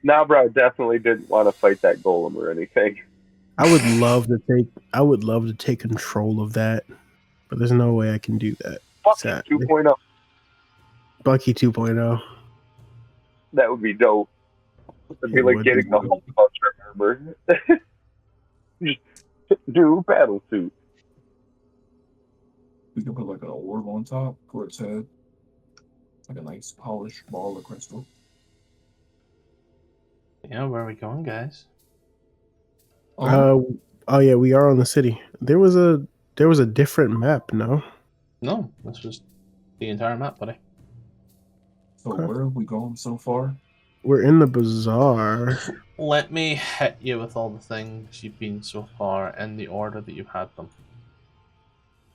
S4: Now, bro, definitely didn't want to fight that golem or anything.
S2: I would love to take control of that, but there's no way I can do that.
S4: Fuck
S2: Sadly.
S4: 2.0.
S2: Bucky 2.0.
S4: That would be dope. It'd be
S2: It
S4: like
S2: would
S4: getting
S2: be
S4: the
S2: dope.
S4: Hulk Buster armor. Just do battle suit.
S7: We can put like an orb on top for its head. Like a nice polished ball of crystal.
S1: yeah, where are we going, guys?
S2: Oh yeah, we are on the city. There was a different map, no?
S1: No, this was the entire map, buddy.
S7: So where have we gone so far?
S2: We're in the bazaar.
S1: Let me hit you with all the things you've been so far in the order that you've had them.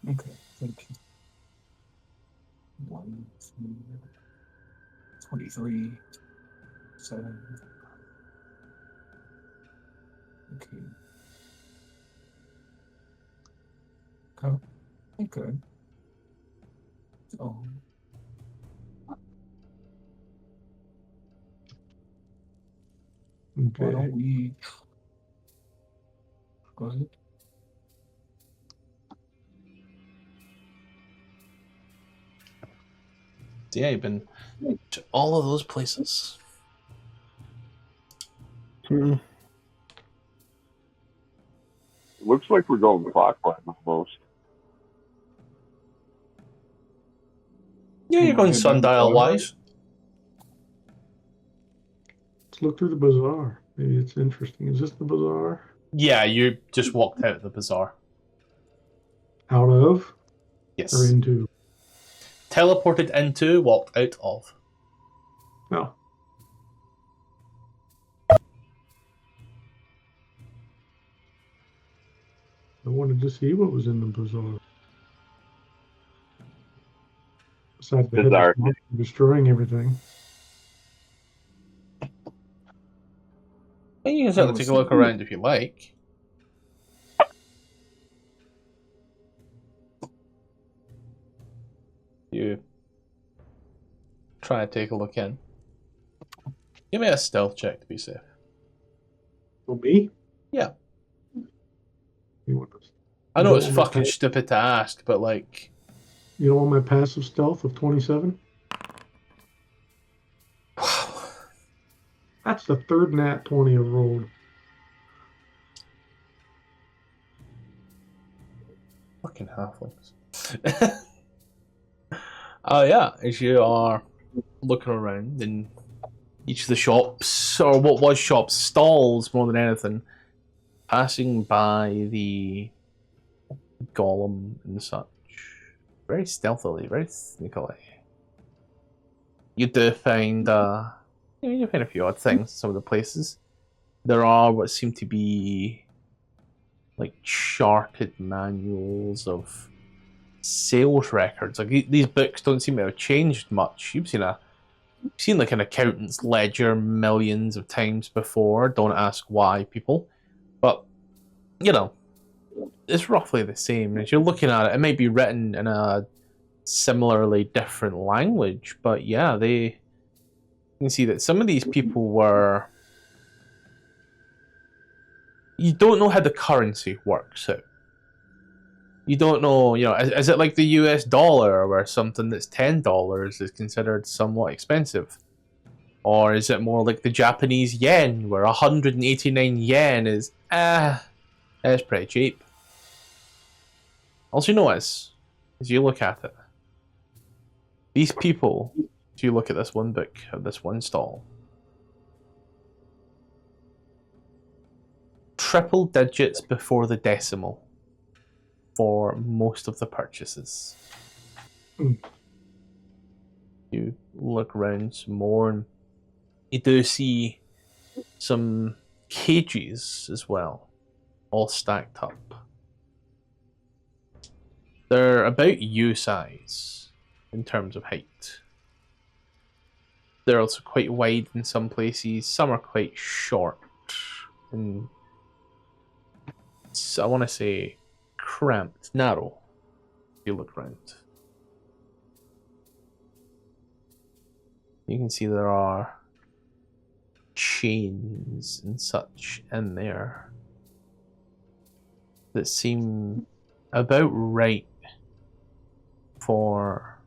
S7: Okay, thank you. 1, 2, 23, 7. Okay. Okay. Oh. Why
S3: Okay.
S7: don't we go ahead?
S1: Yeah, you've been to all of those places.
S2: Hmm.
S4: Looks like we're going clockwise almost.
S1: Yeah, you're going
S7: Head back to
S1: sundial
S7: Twilight.
S1: wise.
S3: Let's look through the bazaar. Maybe it's interesting. Is this the bazaar?
S1: Yeah, you just walked out of the bazaar.
S3: Out of
S1: Yes.
S3: or into?
S1: Teleported into, walked out of.
S3: No. I wanted to see what was in the bazaar. Besides the
S4: Bazaar.
S3: headless monster destroying everything.
S1: And you can certainly take a look around if you like. You try to take a look in. Give me a stealth check to be safe.
S3: For me?
S1: Yeah.
S3: You want this?
S1: I know it's
S3: Roll my
S1: fucking
S3: dice.
S1: stupid to ask, but like,
S3: You don't want my passive stealth of 27?
S1: wow.
S3: That's the third nat 20 I've rolled.
S1: Fucking halflings. Yeah, as you are looking around in each of the shops, or what was shops, stalls more than anything, passing by the golem and such, very stealthily, very sneakily. You do find you find a few odd things in some of the places. There are what seem to be like charted manuals of sales records. Like these books don't seem to have changed much. You've seen like an accountant's ledger millions of times before. Don't ask why, people. But you know, it's roughly the same. As you're looking at it, it might be written in a similarly different language, but yeah, you can see that some of these people were. You don't know how the currency works out. You don't know, is it like the US dollar where something that's $10 is considered somewhat expensive? Or is it more like the Japanese yen where 189 yen is, it's pretty cheap. Also, you notice, as you look at it, these people, as you look at this one book, at this one stall, triple digits before the decimal for most of the purchases. You look around some more and you do see some cages as well, all stacked up. They're about U size in terms of height. They're also quite wide in some places, some are quite short, and I want to say cramped, narrow, if you look around. You can see there are chains and such in there that seem about right for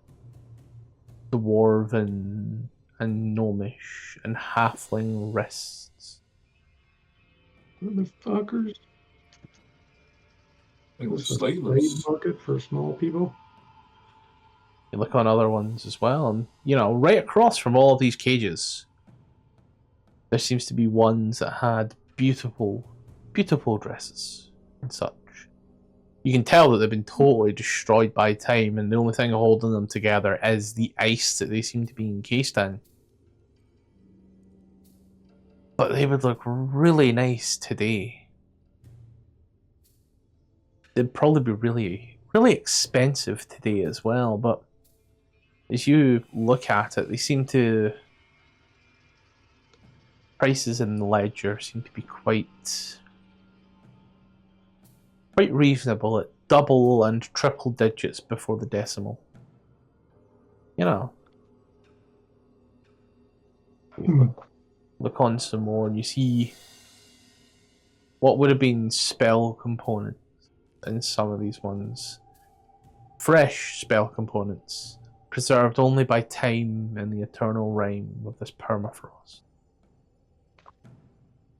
S1: dwarven and gnomish and halfling wrists.
S3: Motherfuckers.
S7: It was
S3: It's a
S7: slave
S3: slave market for small people.
S1: You look on other ones as well, and right across from all of these cages, there seems to be ones that had beautiful, beautiful dresses and such. You can tell that they've been totally destroyed by time, and the only thing holding them together is the ice that they seem to be encased in. But they would look really nice today. They'd probably be really, really expensive today as well, but as you look at it, they seem to... Prices in the ledger seem to be quite reasonable at double and triple digits before the decimal. Look on some more and you see what would have been spell components in some of these ones. Fresh spell components, preserved only by time and the eternal rime of this permafrost.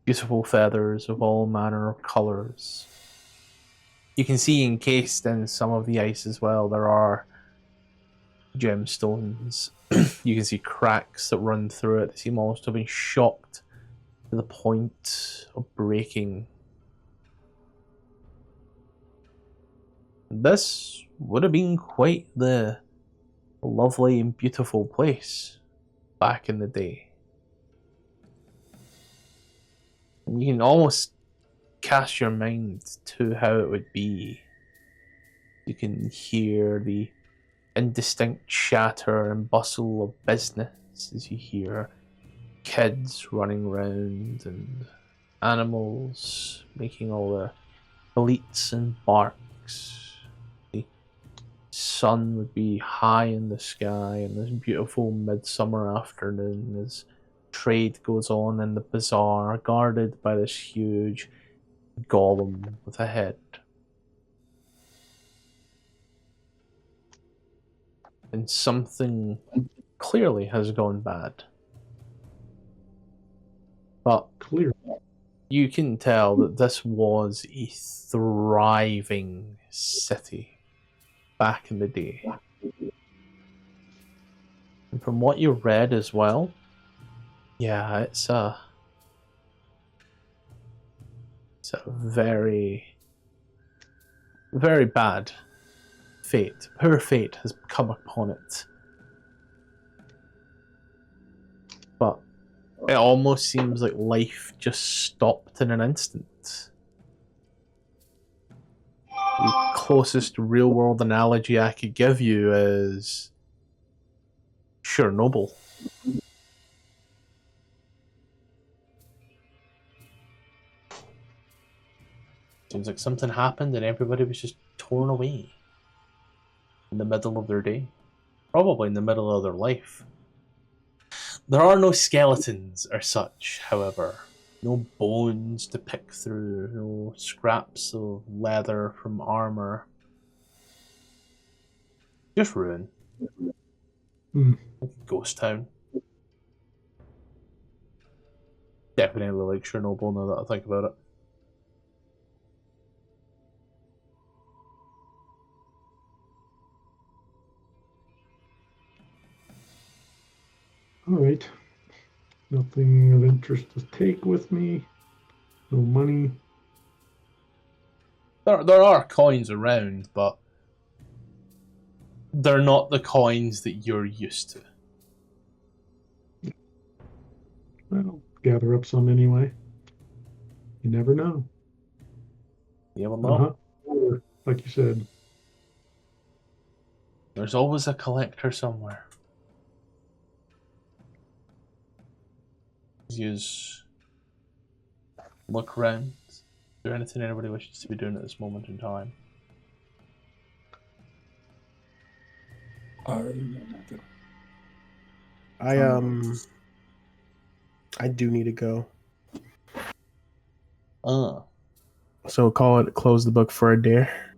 S1: Beautiful feathers of all manner of colours. You can see encased in some of the ice as well, there are gemstones. You can see cracks that run through it. They seem almost to have been shocked to the point of breaking. This would have been quite the lovely and beautiful place back in the day. And you can almost cast your mind to how it would be. You can hear the indistinct chatter and bustle of business as you hear kids running around and animals making all their bleats and barks. The sun would be high in the sky in this beautiful midsummer afternoon as trade goes on in the bazaar, guarded by this huge golem with a head. And something clearly has gone bad. But
S3: Clear.
S1: you can tell that this was a thriving city back in the day. And from what you read as well, yeah, it's a very, very bad fate, poor fate has come upon it. But it almost seems like life just stopped in an instant. The closest real-world analogy I could give you is Chernobyl. Seems like something happened and everybody was just torn away in the middle of their day. Probably in the middle of their life. There are no skeletons or such, however. No bones to pick through, no scraps of leather from armor. Just ruin. Ghost town. Definitely like Chernobyl now that I think about it.
S3: All right. Nothing of interest to take with me. No money.
S1: There are coins around, but they're not the coins that you're used to.
S3: Well, gather up some anyway. You never know.
S1: You will know.
S3: Or, like you said,
S1: There's always a collector somewhere. Use look around. Is there anything anybody wishes to be doing at this moment in time?
S2: I do need to go.
S1: So
S2: close the book for Adair.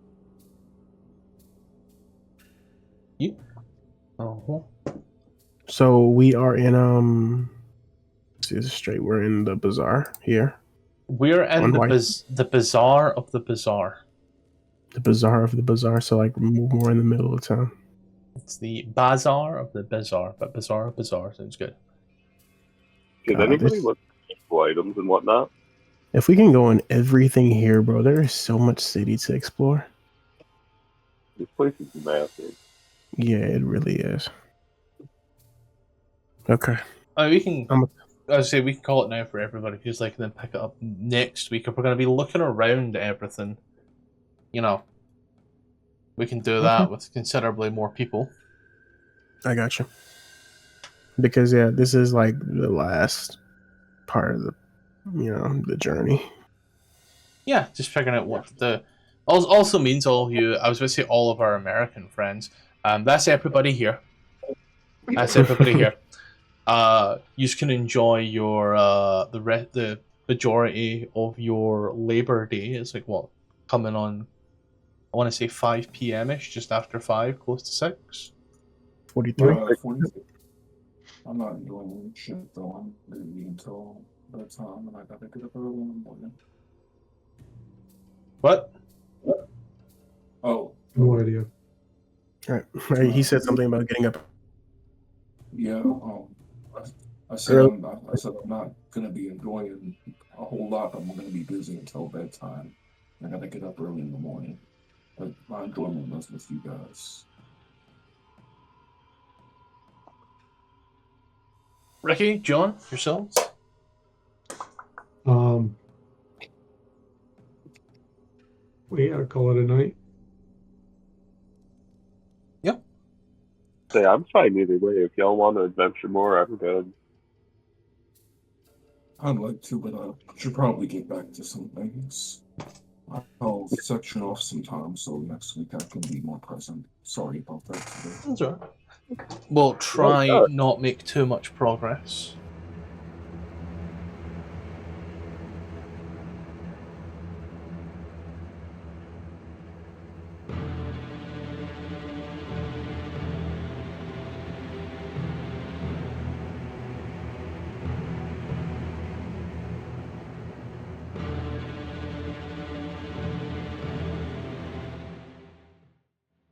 S1: You? Uh-huh.
S2: So we are in let's see this straight. We're in the bazaar here.
S1: We're in the bazaar of the bazaar.
S2: The bazaar of the bazaar, so like more in the middle of town.
S1: It's the bazaar of the bazaar, but bazaar of bazaar sounds good.
S4: Did anybody look at useful items and whatnot?
S2: If we can go in everything here, bro, there is so much city to explore.
S4: This place is massive.
S2: Yeah, it really is. Okay.
S1: We can. I say we can call it now for everybody, because like then pick it up next week. If we're going to be looking around everything, you know, we can do that with considerably more people.
S2: I got you. Because yeah, this is like the last part of the journey.
S1: Yeah, just figuring out what the also means all of you. I was going to say all of our American friends. That's everybody here. That's everybody here. You can enjoy your the majority of your Labor Day. It's like what coming on. I want to say 5 p.m. ish, just after 5, close to 6.
S2: 43.
S7: 46. I'm not doing shit though. I'm gonna be until that time, and I gotta get up early in the morning.
S1: What?
S7: Oh,
S3: no idea.
S2: All right. He said something about getting up.
S7: Yeah. I said I'm not gonna be enjoying a whole lot. I'm gonna be busy until bedtime. I gotta get up early in the morning. But my enjoyment was with you guys.
S1: Ricky, John, yourselves?
S3: We gotta call it a night.
S1: Yep.
S4: Say, I'm fine either way. If y'all want to adventure more, I'm good.
S7: I'd like to, but I should probably get back to some things. I'll section off some time so next week I can be more present. Sorry about that today.
S1: That's all right. We'll try not make too much progress.